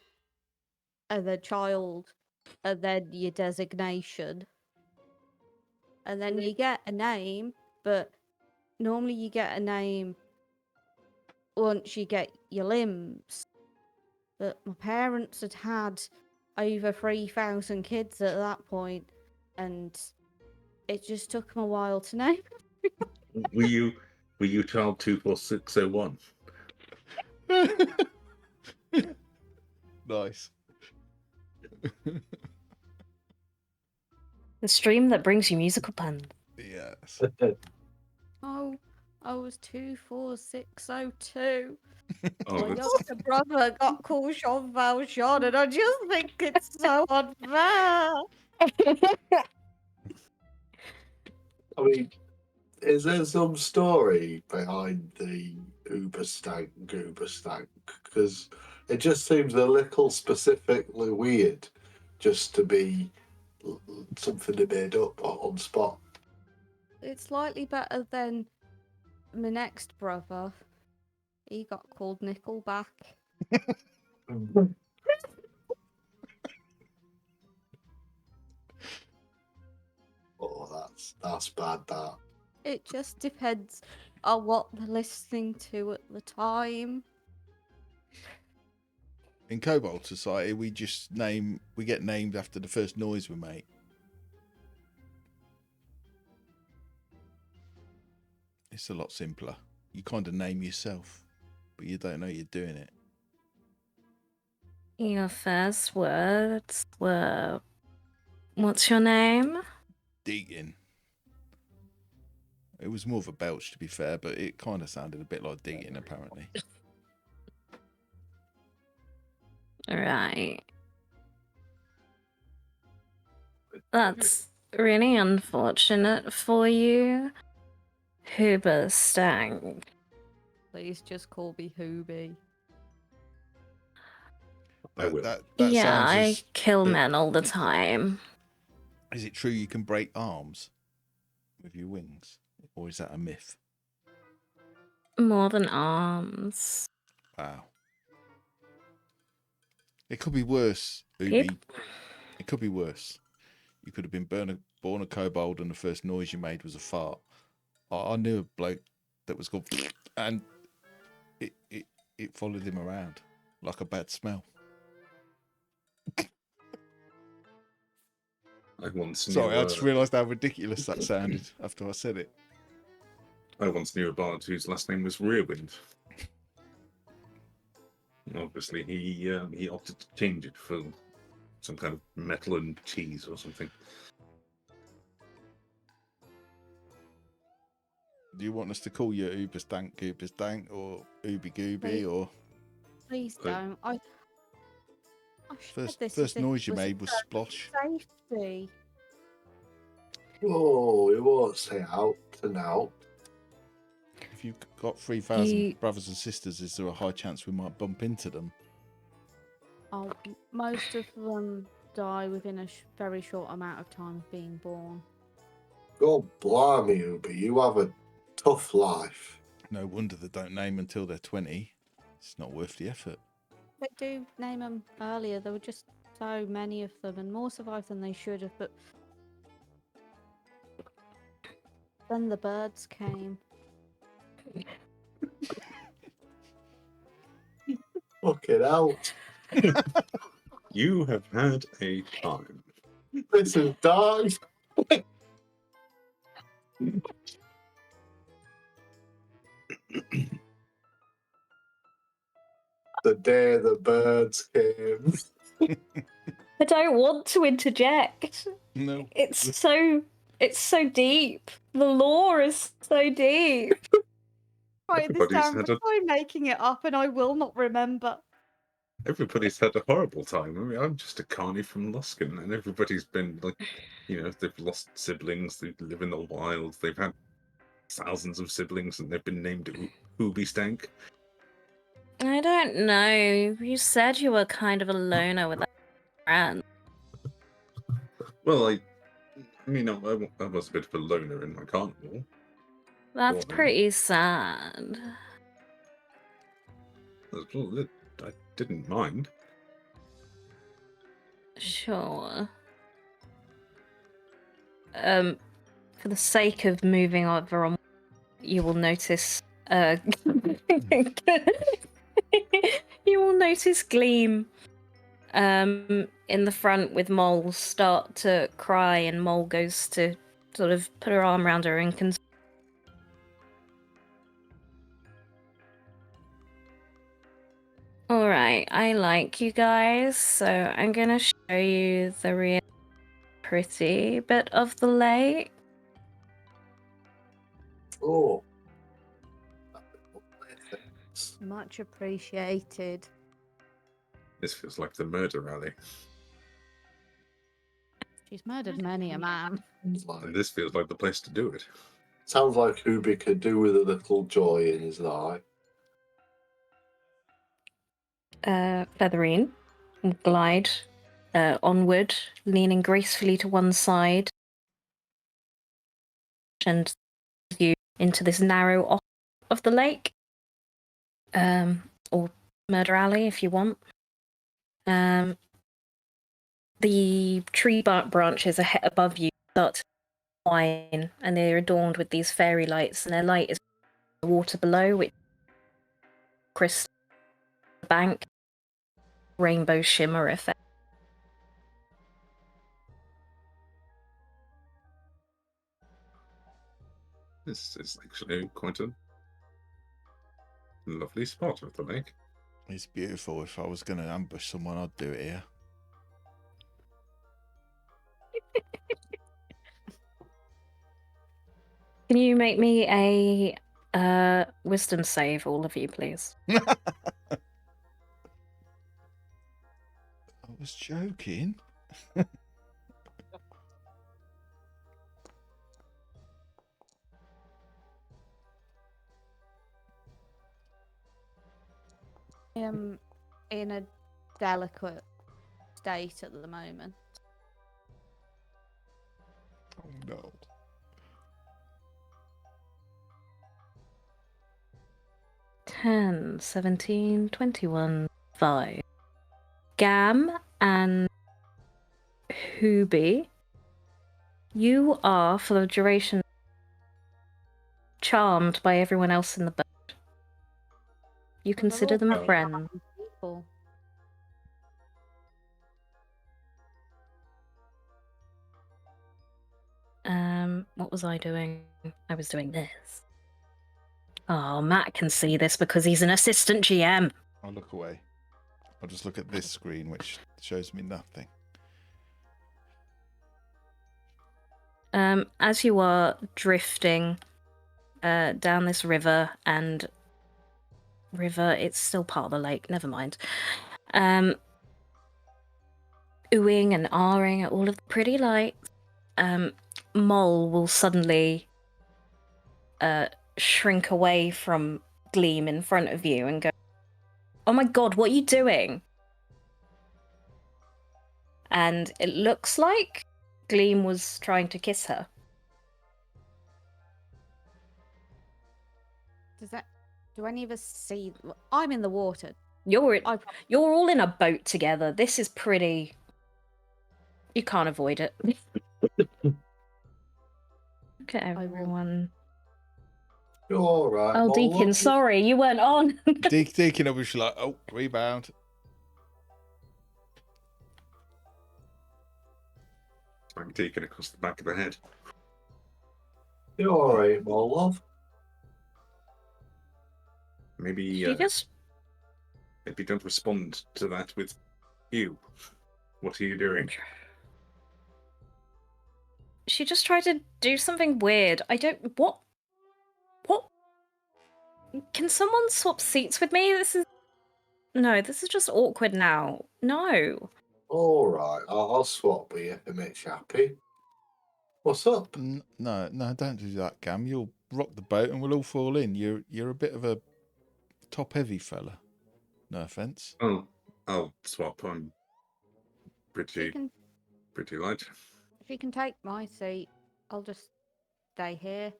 and then Child, and then your designation. And then you get a name, but normally you get a name once you get your limbs. But my parents had over 3,000 kids at that point, and it just took them a while to name.
Were you child 24601?
Nice.
The stream that brings you musical puns.
Yes.
Oh, I was 24602.
Oh,
My
that's-
younger brother got called Jean Valjean, and I just think it's so unfair.
I mean, is there some story behind the Uberstank Gooberstank? Because it just seems a little specifically weird just to be something they made up on spot.
It's slightly better than my next brother. He got called Nickelback.
Oh, that's bad. That.
It just depends on what they're listening to at the time.
In Cobalt Society, we get named after the first noise we make. It's a lot simpler. You kind of name yourself, but you don't know you're doing it.
Your first words were, what's your name?
Deegan. It was more of a belch, to be fair, but it kind of sounded a bit like Deegan, apparently.
Right. That's really unfortunate for you. Hoobastank.
Please just call me Hoobie.
I will.
That
Yeah,
sounds
I
as...
kill
it-
men all the time.
Is it true you can break arms with your wings? Or is that a myth?
More than arms.
Wow. It could be worse,
Yep.
Ubi. It could be worse. You could have been born a kobold and the first noise you made was a fart. I knew a bloke that was called and it followed him around like a bad smell.
I once
Sorry,
knew,
I just realised how ridiculous that sounded after I said it.
I once knew a bard whose last name was Rearwind. Obviously, he opted to change it for some kind of metal and cheese or something.
Do you want us to call you Uberstank, or Ooby Gooby,
Please.
or
Please
Uh,
don't. I shared this as
first
if
noise
it
you
was
made was splosh?
safety.
Oh, it won't say out to now.
If you've got 3,000
You-
brothers and sisters, is there a high chance we might bump into them?
Oh, most of them die within a very short amount of time of being born.
God blimey, Uber, you have a tough life.
No wonder they don't name until they're 20. It's not worth the effort.
They do name them earlier. There were just so many of them, and more survived than they should have. But then the birds came.
Fucking hell.
You have had a time.
This is dark. The day the birds came.
I don't want to interject.
No.
It's so deep. The lore is so deep.
Write this
Everybody's
down
had a-
before I'm making it up, and I will not remember.
Everybody's had a horrible time. I mean, I'm just a carny from Luskin, and everybody's been like, they've lost siblings, they live in the wild, they've had thousands of siblings, and they've been named Hoobastank.
I don't know. You said you were kind of a loner with a friend.
Well, I was a bit of a loner in my carnival.
That's
Boring.
pretty sad.
Well, I didn't mind.
Sure. For the sake of moving over on, you will notice you will notice Gleam in the front with Mole start to cry, and Mole goes to sort of put her arm around her and Alright, I like you guys, so I'm gonna show you the real pretty bit of the lake.
Oh.
Much appreciated.
This feels like the murder rally.
She's murdered many a man.
And this feels like the place to do it.
Sounds like Ubi could do with a little joy in his life.
Featherine and glide onward, leaning gracefully to one side, and you into this narrow off of the lake, or murder alley if you want. The tree branches above you start to wine, and they're adorned with these fairy lights, and their light is the water below, which crystal bank, rainbow shimmer effect.
This is actually quite a lovely spot of the lake.
It's beautiful. If I was going to ambush someone, I'd do it here.
Can you make me a wisdom save, all of you, please?
I was joking.
I am in a delicate state at the moment.
Oh no.
Ten, 17, 21, 5. Gam and Hooby, you are, for the duration, charmed by everyone else in the boat. You consider them
They're all
friends.
fine people.
What was I doing? I was doing this. Oh, Matt can see this because he's an assistant GM.
I'll look away. I'll just look at this screen, which shows me nothing.
As you are drifting down this river, and it's still part of the lake, never mind. Oohing and ahhing at all of the pretty lights, Mole will suddenly shrink away from Gleam in front of you and go, "Oh my god, what are you doing?" And it looks like Gleam was trying to kiss her.
Do any of us see? I'm in the water.
You're
I
all in a boat together. This is pretty. You can't avoid it. Look at everyone.
You're all right.
Oh,
Mole,
Deacon,
love.
sorry, you weren't on.
Deacon was like, oh, rebound.
Smack Deacon across the back of the head.
You're all right, Mole, love.
Maybe
You just
maybe don't respond to that with you. What are you doing?
she just tried to do something weird. I don't. What? Can someone swap seats with me? This is just awkward now. No.
All right, I'll swap with you if it makes you happy. What's up?
No, don't do that, Gam. You'll rock the boat and we'll all fall in. You're a bit of a top-heavy fella. No offence.
Oh, I'll swap. I'm
if you
pretty light.
can take my seat, I'll just stay here.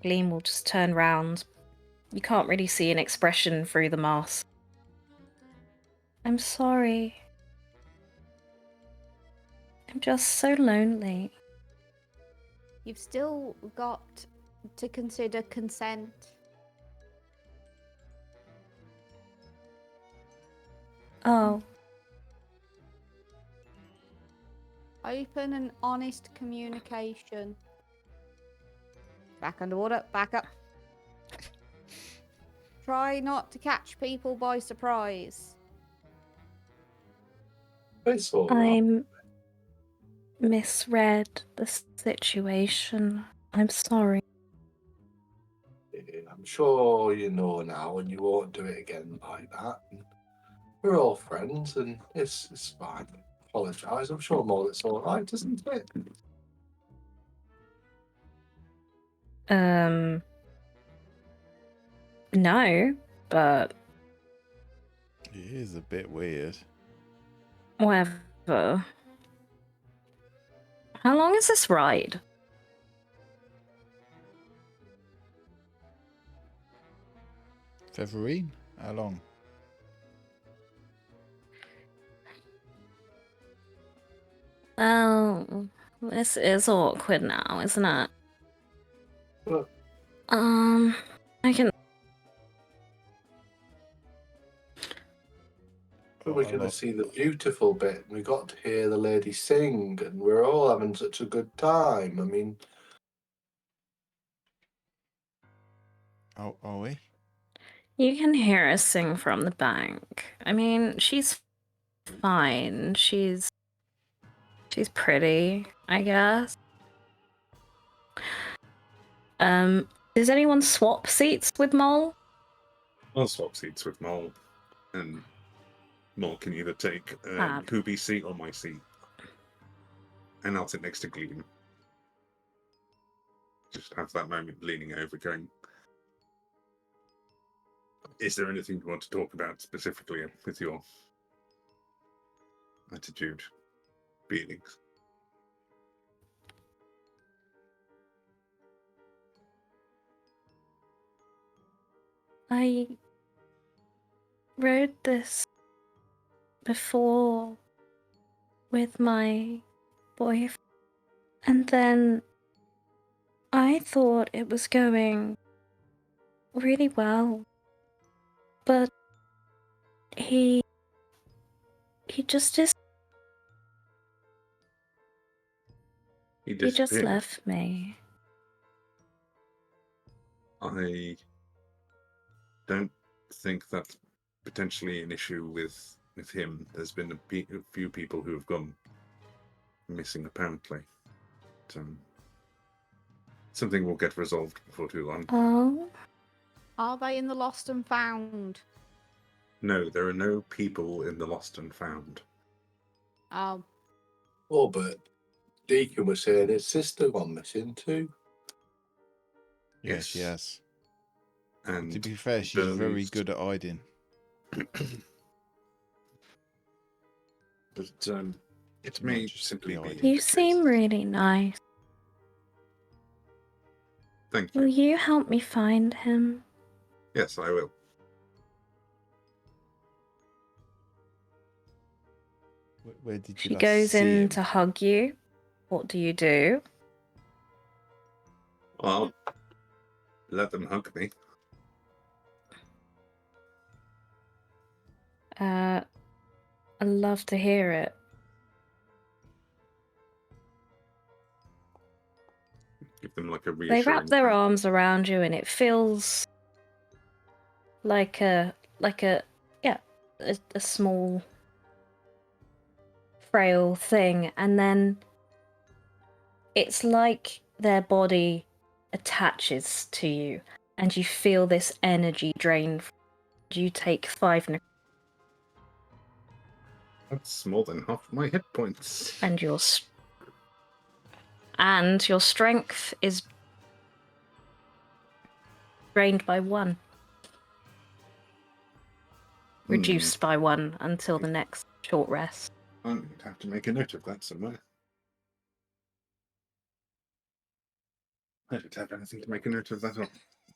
Gleam will just turn round. You can't really see an expression through the mask. I'm sorry. I'm just so lonely.
You've still got to consider consent.
Oh,
Open and honest communication. Back underwater, back up. Try not to catch people by surprise.
It's all right.
I misread the situation. I'm sorry.
I'm sure you know now, and you won't do it again like that. And we're all friends, and it's fine. Apologise. I'm sure more it's all right, isn't it?
No, but
It is a bit weird.
whatever. How long is this ride?
Feverine? How long?
Oh, this is awkward now, isn't it?
Well,
I can.
we're going to see the beautiful bit. We got to hear the lady sing, and we're all having such a good time. I mean,
Oh, are we?
You can hear her sing from the bank. I mean, she's fine. She's pretty, I guess. Does anyone swap seats with Mole?
I'll swap seats with Mole, and Mole can either take
Fab.
Hoobie's seat or my seat, and I'll sit next to Gleam. Just have that moment leaning over, going, "Is there anything you want to talk about specifically with your attitude, feelings?"
I rode this before with my boyfriend, and then I thought it was going really well, but he just is.
He
He just
disappeared.
left me.
I don't think that's potentially an issue with him. There's been a few people who have gone missing, apparently. Something will get resolved before too long.
Oh,
Are they in the lost and found?
No, there are no people in the lost and found.
Oh,
oh, but Deacon was saying his sister gone missing too.
Yes, yes.
And
To be fair, she's very
Burmese-
good at hiding.
But it
Might
may
just
simply
be
be.
hiding.
the
you
case.
seem really nice.
Thank
Will
you.
you help me find him?
Yes, I will.
Where did you
She
last
goes
see
in
him?
to hug you. What do you do?
Well, let them hug me.
I'd love to hear it.
Give them like a
They
reassuring.
wrap their
pat.
arms around you, and it feels like a small frail thing, and then it's like their body attaches to you, and you feel this energy drain. You take 5
That's more than half my hit points.
and your strength is drained by 1. Reduced by 1 until the next short rest.
I'm going to have to make a note of that somewhere. I don't have anything to make a note of that on.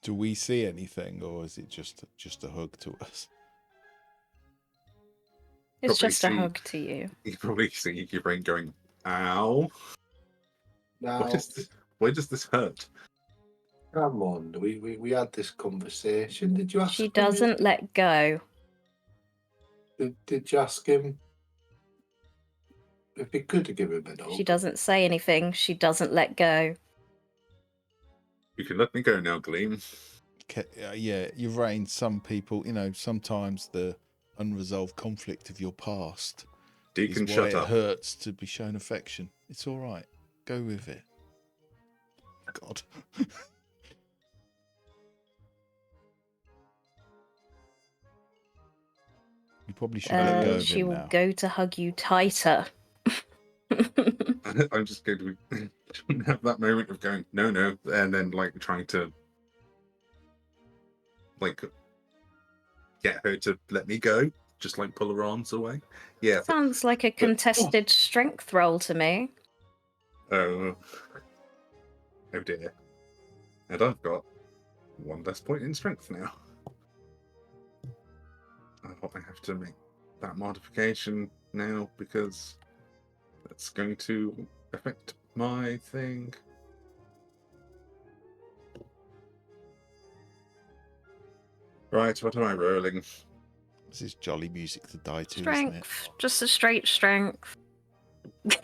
Do we see anything, or is it just a hug to us?
It's
Probably
just a
see-
hug to you.
You probably see your brain going, Ow.
Now,
Why does this hurt?
come on, we had this conversation. Did you ask
She
him?
doesn't let go.
Did you ask him if he could have given him a dog?
She doesn't say anything. She doesn't let go.
You can let me go now, Gleam.
Yeah, you've reigned some people, sometimes the unresolved conflict of your past
Deacon,
is why
shut
it
up.
hurts to be shown affection. It's all right. Go with it. God. You probably should let go of
She
him
will
now.
go to hug you tighter.
I'm just going to have that moment of going, no, and then like trying to like get her to let me go, just like pull her arms away. Yeah.
Sounds like a contested strength roll to me.
Oh dear. And I've got one less point in strength now. I have to make that modification now because that's going to affect my thing. Right, what am I rolling?
This is jolly music to die to, isn't it?
Strength. Just a straight strength. I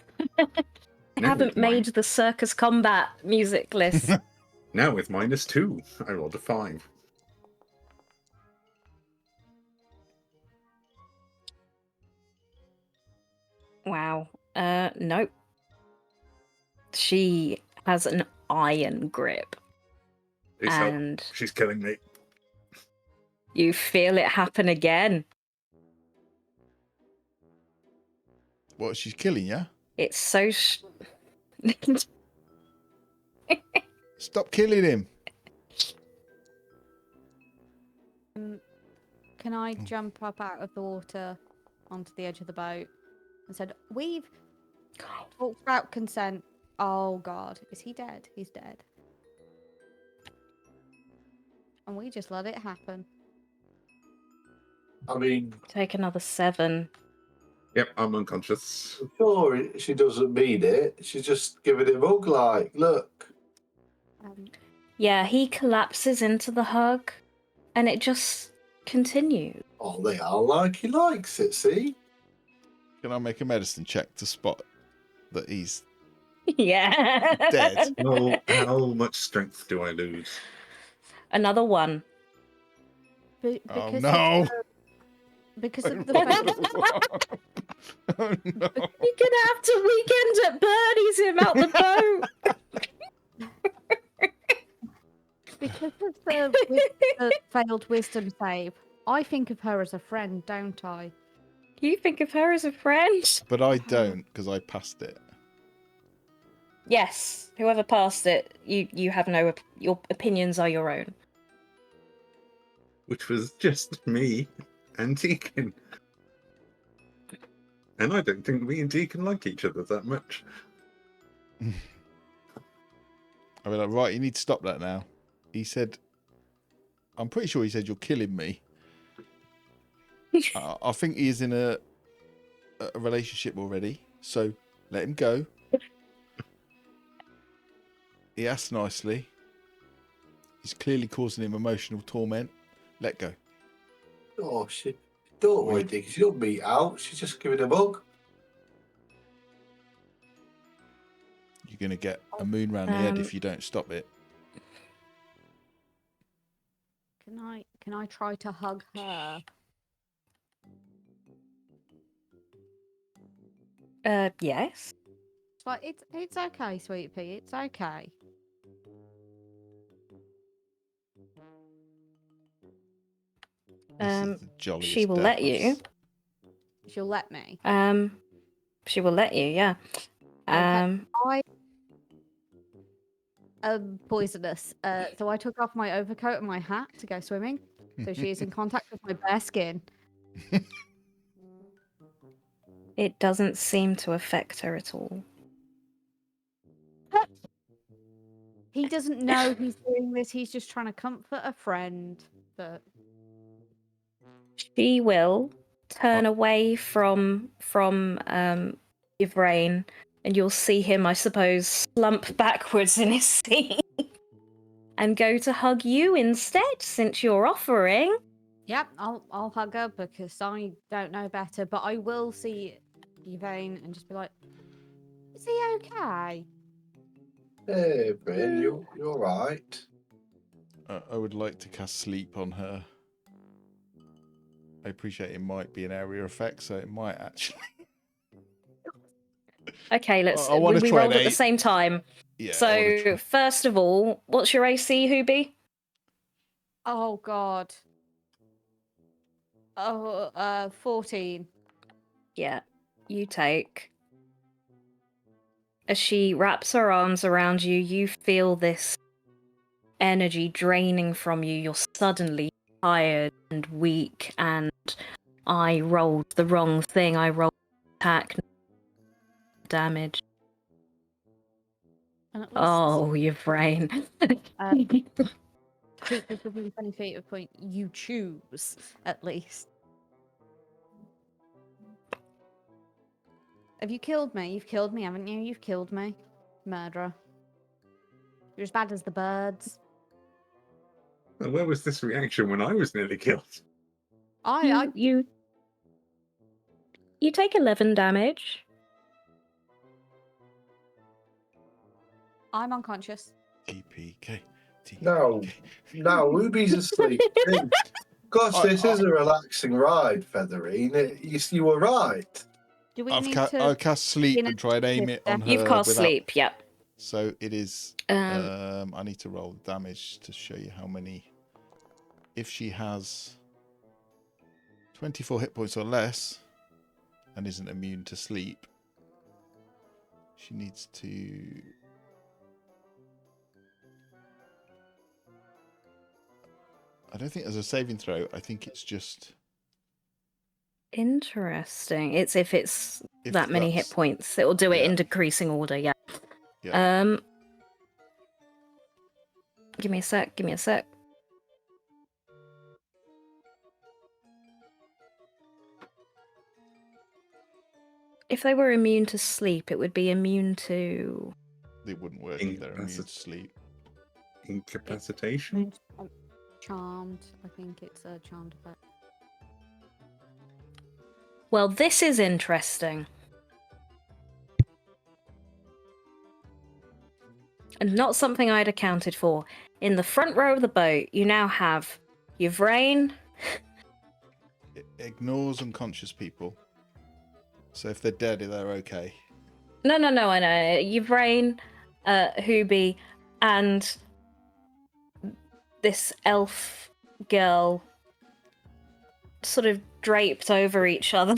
No,
haven't
it's mine.
made the circus combat music list.
Now with -2, I rolled a 5.
Wow. Nope. She has an iron grip.
Please help.
And
She's killing me.
you feel it happen again.
What, she's killing you?
It's so...
Stop killing him.
Can I jump up out of the water onto the edge of the boat and said, "We've talked about consent." Oh God, is he dead? He's dead. And we just let it happen.
I mean,
Take another 7.
Yep, I'm unconscious.
I'm sure she doesn't mean it. She's just giving him a hug, like, look.
Yeah, he collapses into the hug, and it just continues.
Oh, they are like he likes it, see?
Can I make a medicine check to spot that he's
Yeah.
dead?
How much strength do I lose?
Another 1.
Oh no!
Because of the fact
Oh no!
You're gonna have to weekend at Bernie's him out the boat.
because of the failed wisdom save, I think of her as a friend, don't I?
You think of her as a friend?
But I don't, because I passed it.
Yes. Whoever passed it, you have no. Your opinions are your own.
Which was just me and Deacon. And I don't think me and Deacon like each other that much.
I mean, like, right, you need to stop that now. He said, I'm pretty sure he said, "You're killing me." I think he is in a relationship already, so let him go. He asked nicely. He's clearly causing him emotional torment. Let go.
Oh, don't worry, Dick. She don't meet out. She's just giving him a hug.
You're going to get a moon round the head
Um,
if you don't stop it.
Can I try to hug her?
Yes.
But it's okay, sweet pea. It's okay.
This is the jolliest
She will
death
let
I've
you.
She'll let me.
She will let you. Yeah.
I am poisonous. So I took off my overcoat and my hat to go swimming. So she is in contact with my bare skin.
It doesn't seem to affect her at all.
He doesn't know he's doing this. He's just trying to comfort a friend. But
She will turn away from Yvraine And you'll see him, I suppose, slump backwards in his seat and go to hug you instead, since you're offering.
Yep, I'll hug her because I don't know better, but I will see Yvain and just be like, is he okay?
Hey, Bryn, you're right.
I would like to cast sleep on her. I appreciate it might be an area effect, so it might actually.
Okay, let's.
I wanna
We
try
rolled
an
at the
8.
same time.
Yeah. I wanna
So
try.
first of all, what's your AC, Hooby?
Oh God. Oh, 14.
Yeah, you take. As she wraps her arms around you, you feel this energy draining from you. You're suddenly tired and weak, and I rolled the wrong thing. I rolled attack damage.
And at least
Oh, your brain.
creatures within 20 feet of point you choose, at least. Have you killed me? You've killed me, haven't you? You've killed me. Murderer. You're as bad as the birds.
And where was this reaction when I was nearly killed?
You take 11 damage.
I'm unconscious.
TPK.
No. No, Ruby's asleep too. Gosh, this is a relaxing ride, Featherine. You were right.
Do we
I've
need
I
to...
cast sleep and try and aim it on her.
You've cast
without...
sleep, yep.
So it is. I need to roll damage to show you how many. If she has 24 hit points or less and isn't immune to sleep, she needs to. I don't think there's a saving throw. I think it's just.
Interesting. It's if
If
that many hit
that's-
points. It will do it
yeah.
in decreasing order, yeah.
Yeah.
Give me a sec. If they were immune to sleep, it would be immune to...
It wouldn't work if they're immune to sleep.
Incapacitation?
Charmed. I think it's a charmed effect.
Well, this is interesting. And not something I'd accounted for. In the front row of the boat, you now have Yvraine.
It ignores unconscious people. So if they're dead, they're okay.
No, I know. Yvraine, Hooby, and this elf girl sort of draped over each other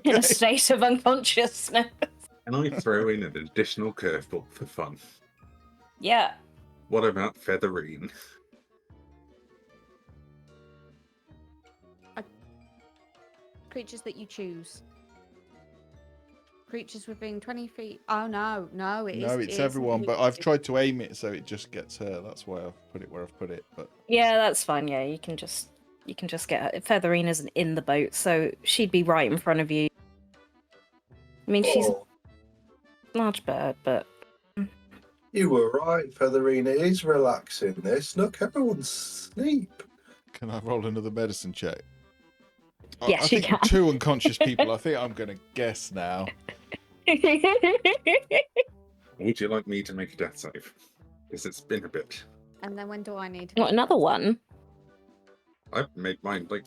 in a state of unconsciousness.
And I throw in an additional curveball for fun.
Yeah.
What about Featherine?
Creatures that you choose. Creatures within 20 feet. Oh, no. No,
it's everyone, but I've tried to aim it so it just gets her. That's why I've put it where I've put it. But
Yeah, that's fine. Yeah, you can just get her. Featherine isn't in the boat, so she'd be right in front of you. I mean, she's a large bird, but
You were right, Featherine. It is relaxing, this. Look, everyone's asleep.
can I roll another medicine check?
Yes,
I
you
think
can.
2 unconscious people. I think I'm going to guess now.
Would you like me to make a death save? Because it's been a bit.
And then when do I need to...
What, another one?
I made mine like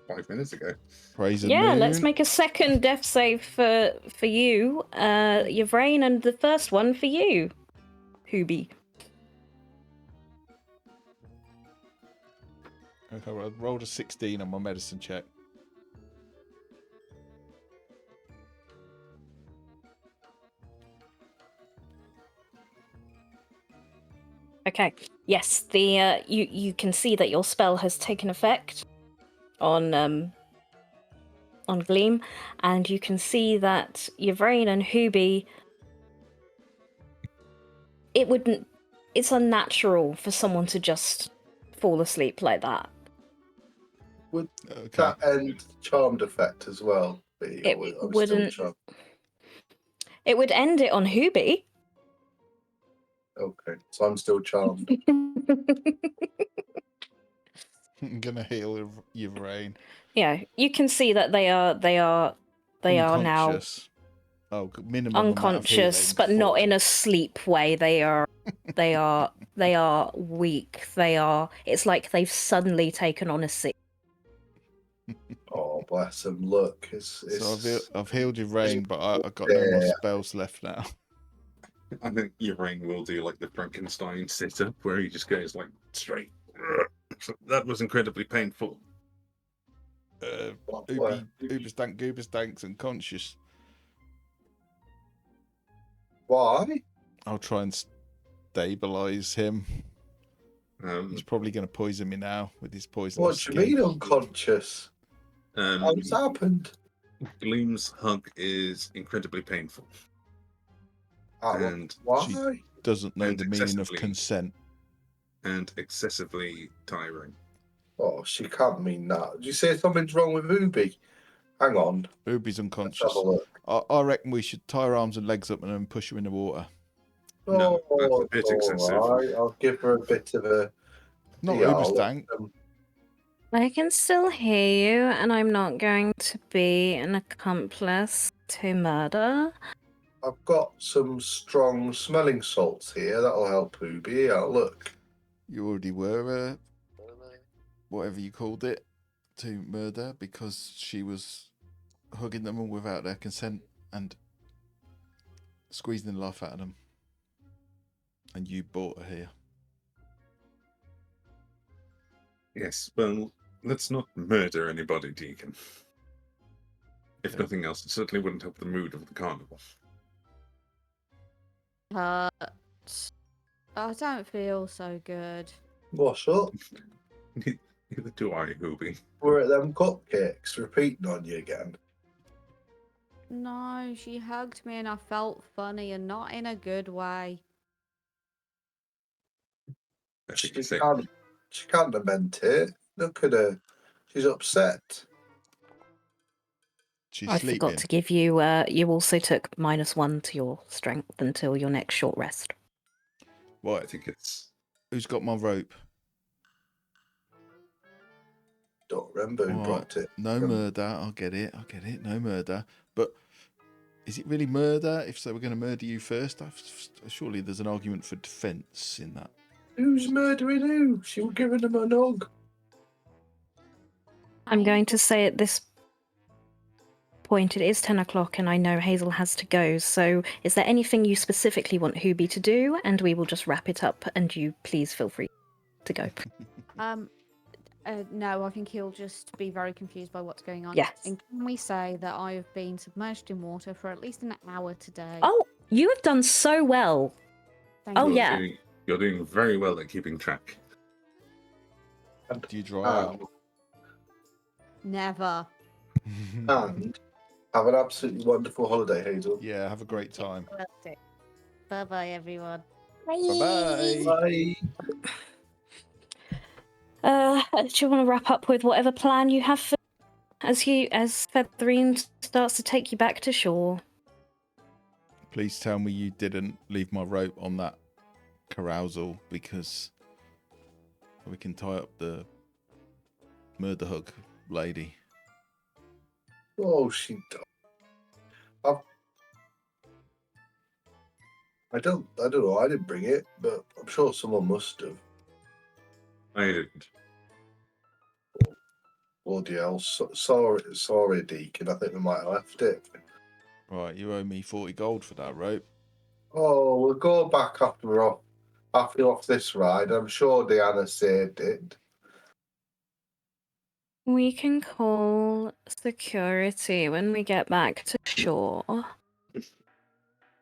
5 minutes ago.
Praise the
Yeah,
moon.
let's make a second death save for you, Yvraine, and the first one for you, Hooby.
Okay, well, I rolled a 16 on my medicine check.
Okay. Yes, the you can see that your spell has taken effect on Gleam, and you can see that Yvraine and Hooby. It's unnatural for someone to just fall asleep like that.
Would
Okay.
that end charmed effect as well?
It wouldn't. It would end it on Hooby.
Okay, so I'm still charmed.
I'm gonna heal your brain.
Yeah, you can see that they are now
Unconscious. Oh, minimum amount of
unconscious,
healing,
but not
4.
in a sleep way. They are weak. It's like they've suddenly taken on a sick.
Oh, bless them. Look,
So I've healed your brain, but I've got no more spells left now.
I think your brain will do like the Frankenstein sit-up, where he just goes like straight. So that was incredibly painful.
Uberstank, Gooberstank's unconscious.
Why?
I'll try and stabilize him. He's probably going to poison me now with his poisonous
What do you
skin.
mean unconscious? What's happened?
Gloom's hug is incredibly painful. And
Why?
Doesn't know
And
the meaning of
excessively-
consent.
and excessively tiring.
Oh, she can't mean that. Did you say something's wrong with Ubi? Hang on.
Ubi's
Let's have
unconscious.
a look.
I reckon we should tie her arms and legs up and then push her in the water.
No, that's a
Oh,
bit
it's
excessive.
all right. I'll give her a bit of a.
Not
Yeah, I'll
Uberstank.
let them-
I can still hear you, and I'm not going to be an accomplice to murder.
I've got some strong smelling salts here. That'll help Ubi. Yeah, look.
You already were, whatever you called it, to murder because she was hugging them without their consent and squeezing the life out of them. And you brought her here.
Yes, well, let's not murder anybody, Deacon. If
Yeah.
nothing else, it certainly wouldn't help the mood of the carnival.
I don't feel so good.
What's up?
Neither do I, Hooby.
We're at them cupcakes repeating on you again.
No, she hugged me and I felt funny and not in a good way.
I
She
think you say,
can't have meant it. Look at her. She's upset.
She's
I
sleeping.
forgot to give you. You also took -1 to your strength until your next short rest.
well, I think it's
Who's got my rope?
Don't remember who
Alright,
dropped it.
No murder. I'll get it. No murder. But is it really murder if they were going to murder you first? Surely there's an argument for defence in that.
Who's murdering who? She was giving him a hug.
I'm going to say at this point it is 10 o'clock and I know Hazel has to go, so is there anything you specifically want Hooby to do? And we will just wrap it up and you please feel free to go.
No, I think he'll just be very confused by what's going on.
Yes.
And can we say that I have been submerged in water for at least an hour today?
Oh, you have done so well.
Thank
oh,
you.
yeah.
You're doing very well at keeping track.
Do you dry
And,
out?
Never.
and have an absolutely wonderful holiday, Hazel.
Yeah, have a great time.
Bye bye, everyone.
Bye-bye.
Bye.
Do you want to wrap up with whatever plan you have for as Featherine starts to take you back to shore?
Please tell me you didn't leave my rope on that carousel because we can tie up the murder hug lady.
Oh, she. I don't know. I didn't bring it, but I'm sure someone must have.
I didn't.
Bloody hell. Sorry, Deacon. I think we might have left it.
Right, you owe me 40 gold for that rope.
Oh, we'll go back after we're off this ride. I'm sure Diana saved it.
We can call security when we get back to shore.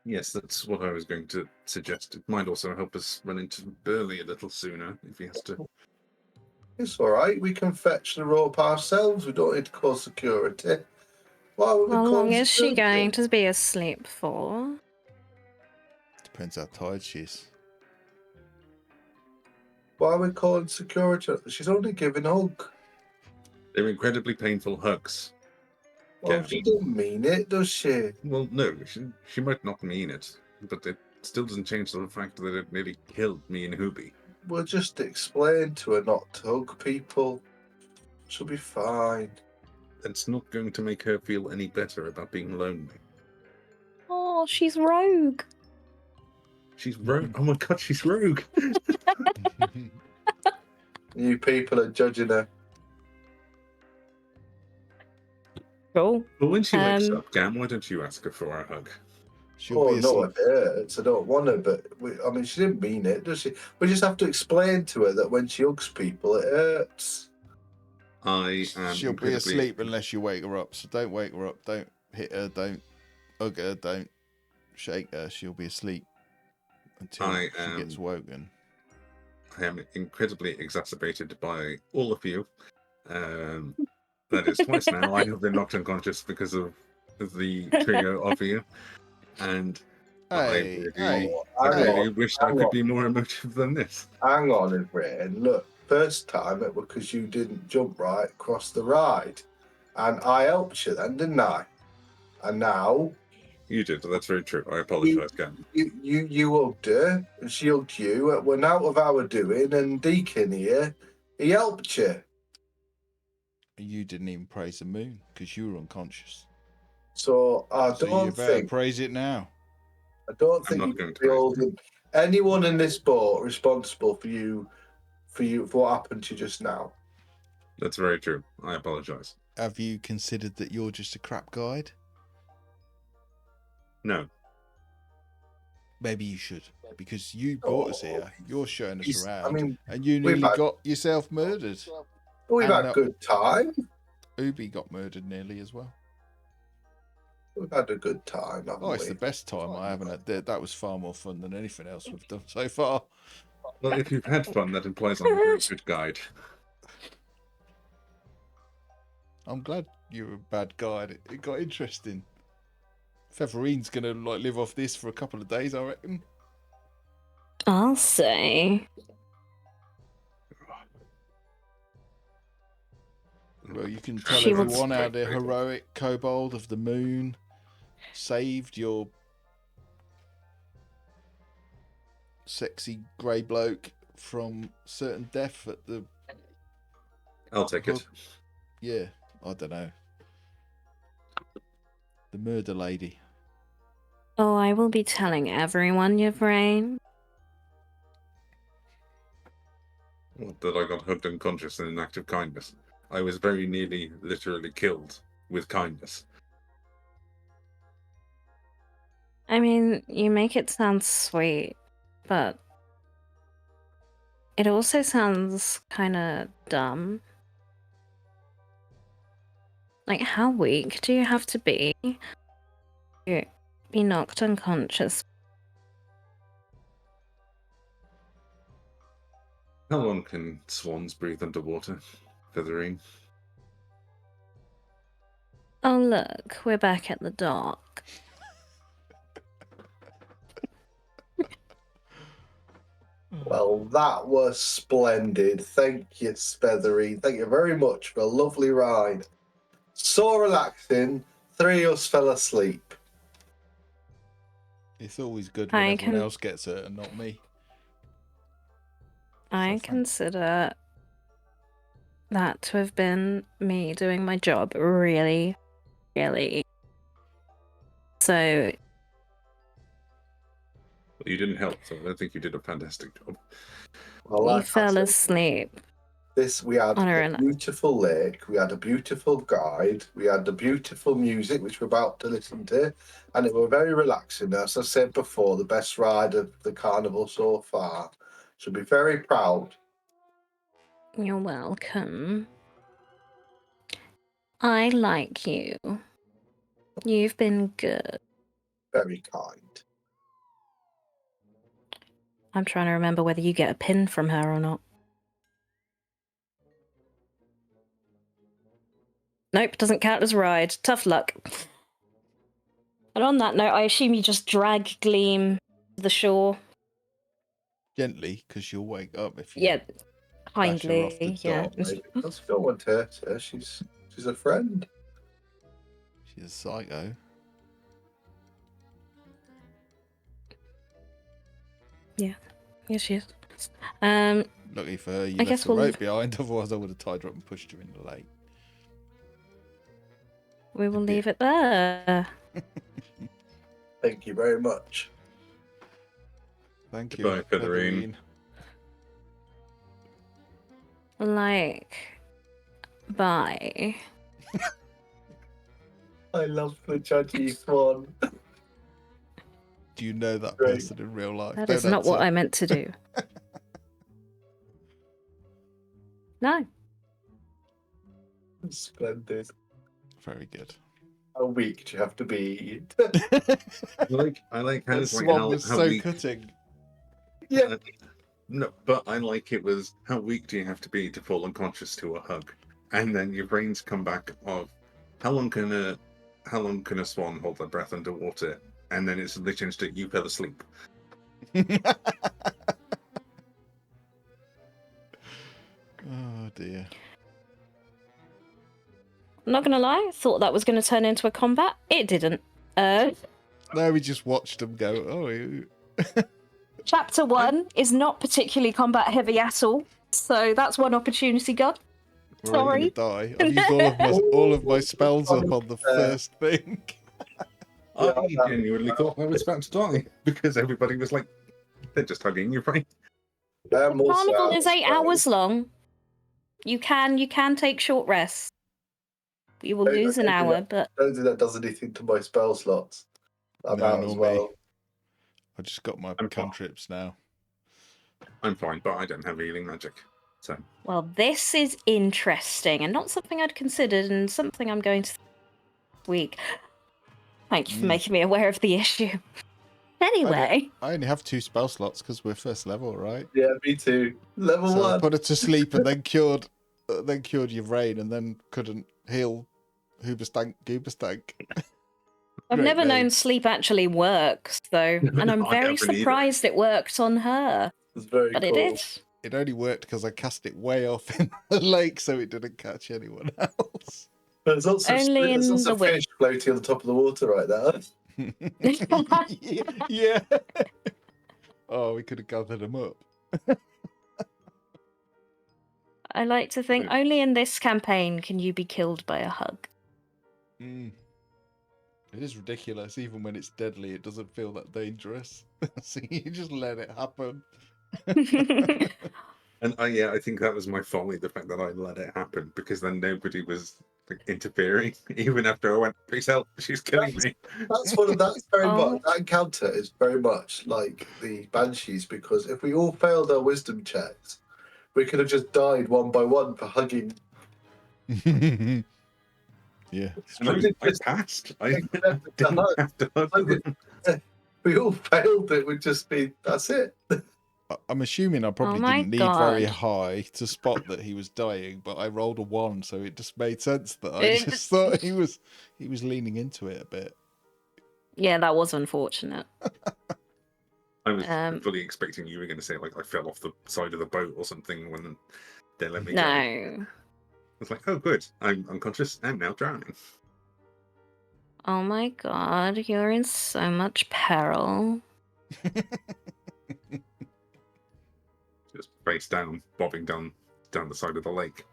Yes, that's what I was going to suggest. It might also help us run into Burley a little sooner if he has to.
It's all right. We can fetch the rope ourselves. We don't need to call security. Why would we
How
call
long is she
security?
going to be asleep for?
Depends how tired she is.
Why are we calling security? She's only giving a hug.
They're incredibly painful hugs.
Well,
Gavin.
she didn't mean it, does she?
Well, no, she might not mean it, but it still doesn't change the fact that it nearly killed me and Hooby.
We'll just explain to her not to hug people. She'll be fine.
It's not going to make her feel any better about being lonely.
Oh, she's rogue.
She's rogue. Oh my god, she's rogue.
You people are judging her.
Cool.
But when she wakes
Um,
up, Gam, why don't you ask her for a hug?
She'll
Oh,
be
no,
asleep.
it hurts. I don't want her, but I mean, she didn't mean it, does she? We just have to explain to her that when she hugs people, it hurts.
I am
She'll be
incredibly...
asleep unless you wake her up. So don't wake her up. Don't hit her. Don't hug her. Don't shake her. She'll be asleep until she gets woken.
I am incredibly exacerbated by all of you. That is twice now. I have been knocked unconscious because of the trio of you. And
Hey, hey.
I really
on,
wished I
hang
could
on.
be more emotive than this.
Hang on, Ibrahim. Look, first time it was because you didn't jump right across the ride. And I helped you then, didn't I? And now
You did, that's very true. I apologise, Gam.
you hugged her and she hugged you. It went out of our doing, and Deacon here, he helped you.
You didn't even praise the moon because you were unconscious.
So I
So you
don't
better
think
praise it now.
you
not
can
going to
be
praise
holding anyone in this boat responsible for what happened to you just now.
That's very true. I apologise.
Have you considered that you're just a crap guide?
No.
Maybe you should, because you brought us here. You're showing us around,
I mean,
and you
we've
nearly
had-
got yourself murdered.
we've
And
had
no-
good time.
Ubi got murdered nearly as well.
We've had a good time, haven't
Oh, it's
we?
the best time I haven't had. That was far more fun than anything else we've done so far.
Well, if you've had fun, that implies I'm a very good guide.
I'm glad you're a bad guide. It got interesting. Feverine's gonna live off this for a couple of days, I reckon.
I'll say.
Well, you can tell
She wants-
everyone how the heroic kobold of the moon saved your sexy grey bloke from certain death at the...
I'll take it.
Yeah, I don't know. The murder lady.
Oh, I will be telling everyone, your brain.
That I got hugged unconscious in an act of kindness. I was very nearly literally killed with kindness.
I mean, you make it sound sweet, but it also sounds kind of dumb. Like, how weak do you have to be to be knocked unconscious?
How long can swans breathe underwater, Featherine?
Oh, look, we're back at the dock.
Well, that was splendid. Thank you, Feathery. Thank you very much for a lovely ride. So relaxing. Three of us fell asleep.
It's always good when
I
everyone
can-
else gets hurt and not me.
I
thanks.
consider that to have been me doing my job really, really. So,
Well, you didn't help, so I don't think you did a fantastic job.
Well,
you
like I
fell
said,
asleep.
we had
on our
a
own.
beautiful lake, we had a beautiful guide, we had the beautiful music which we're about to listen to, and it was very relaxing. As I said before, the best ride of the carnival so far. Should be very proud.
You're welcome. I like you. You've been good.
Very kind.
I'm trying to remember whether you get a pin from her or not. Nope, doesn't count as a ride. Tough luck. And on that note, I assume you just drag Gleam to the shore.
Gently, because you'll wake up if you...
Yeah,
Bash her off the
kindly. Yeah.
dock.
Let's go and hurt her. She's a friend.
She's a psycho.
Yes, she is.
Lucky for her, you
I
left
guess
the
we'll
rope behind. Otherwise, I would have tied her up and pushed her in the lake.
we will
Indeed.
leave it there.
Thank you very much.
Thank you,
Goodbye, Featherine.
Like, bye.
I love the judgy swan.
Do you know that
Great.
person in real life?
That
Don't
is not what
answer.
I meant to do. No.
Splendid.
Very good.
How weak do you have to be?
I like how
That
it's like
swan
how,
was
how
so
weak.
cutting.
Yeah.
No, but I like it was how weak do you have to be to fall unconscious to a hug, and then your brains come back of how long can a swan hold their breath underwater, and then it's literally instant you fell asleep.
Oh dear.
I'm not gonna lie, I thought that was gonna turn into a combat. It didn't.
No, we just watched them go. Oh,
Chapter 1 is not particularly combat heavy at all, so that's one opportunity gone.
we're all gonna
Sorry.
die. I've used all of my spells up on the first thing.
I genuinely thought I was about to die because everybody was like, they're just hugging your brain.
I'm
The
also
carnival
out
is
of
8
spells.
hours long. You can take short rests. You will
Hey,
lose an
I don't do
hour, but
I don't think that does anything to my spell slots. I'm
No,
out
nor
as
me.
well.
I just got my
I'm fine.
cantrips now.
I'm fine, but I don't have healing magic. So
well, this is interesting and not something I'd considered, and something I'm going to this week. Thank you for making me aware of the issue. Anyway,
I only have 2 spell slots because we're first level, right?
Yeah, me too. Level
So I
1.
put her to sleep and then cured your brain and then couldn't heal Hoobastank Goobastank.
I've
Great
never
name.
known sleep actually works, though, and I'm
I
very
haven't either.
surprised it worked on her.
It's very
But
cool.
it did.
It only worked because I cast it way off in the lake so it didn't catch anyone else.
There's also,
Only
there's
in
also
the wi-
fish floating on the top of the water right now.
yeah. Oh, we could have gathered them up.
I like to think only in this campaign can you be killed by a hug.
Mm. It is ridiculous. Even when it's deadly, it doesn't feel that dangerous. So you just let it happen.
and I think that was my folly, the fact that I let it happen, because then nobody was like interfering, even after I went, peace out, she's killing me.
That's very
Oh.
much, that encounter is very much like the Banshees, because if we all failed our wisdom checks, we could have just died one by one for hugging.
Yeah, it's
And
true.
I passed. I
Accepted the
didn't
hug.
have to hug them.
We all failed, it would just be, that's it.
I'm assuming I probably
my
didn't need very
God.
high to spot that he was dying, but I rolled a 1, so it just made sense that I
It-
just thought he was leaning into it a bit.
Yeah, that was unfortunate.
I was
Um,
fully expecting you were going to say, like, I fell off the side of the boat or something when they let me go.
No.
It's like, oh, good. I'm unconscious and now drowning.
Oh my god, you're in so much peril.
Just face down, bobbing down the side of the lake.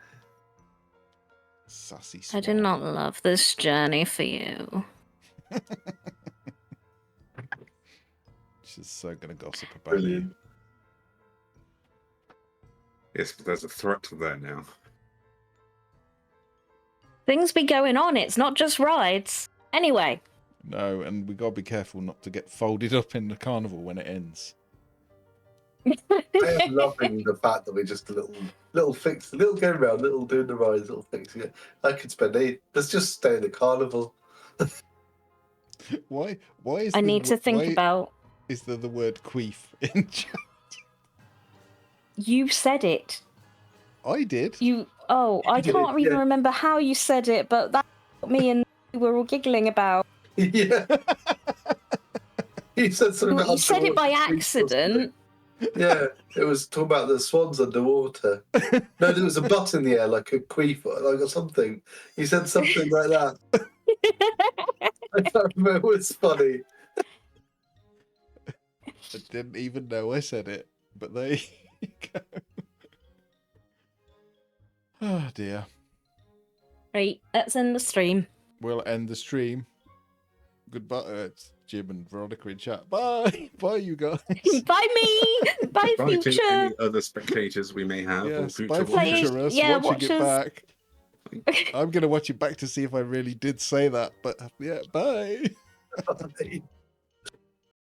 Sassy
I do
swan.
not love this journey for you.
She's so gonna gossip about
Brilliant.
Yes, but there's a threat there now.
Things be going on, it's not just rides. Anyway,
you. No, and we gotta be careful not to get folded up in the carnival when it ends.
I am loving the fact that we just a little fix, little go round, little doing the rides, little fixing it. I could spend let's just stay in the carnival.
Why is
I
the
need to
w-
think
why
about.
is there the word queef in chat?
You said it.
I did.
I
did,
can't even
yeah.
remember how you said it, but that's what me and we were all giggling about.
Yeah. He said something about
You said it by
underwater trees, wasn't it?
accident.
Yeah, it was talking about the swans underwater. No, there was a butt in the air, like a queef, or something. He said something like that. I don't remember. It was funny.
I didn't even know I said it, but there you go. Oh dear.
Right, let's end the stream.
We'll end the stream. Goodbye. It's Jim and Veronica in chat. Bye. Bye, you guys.
Bye me. Bye
Bye to
future.
any other spectators we may have. Or
Yes,
future
bye,
Please,
future us
yeah,
watching it
watchers.
back. I'm going to watch it back to see if I really did say that, but yeah, bye.
Funny.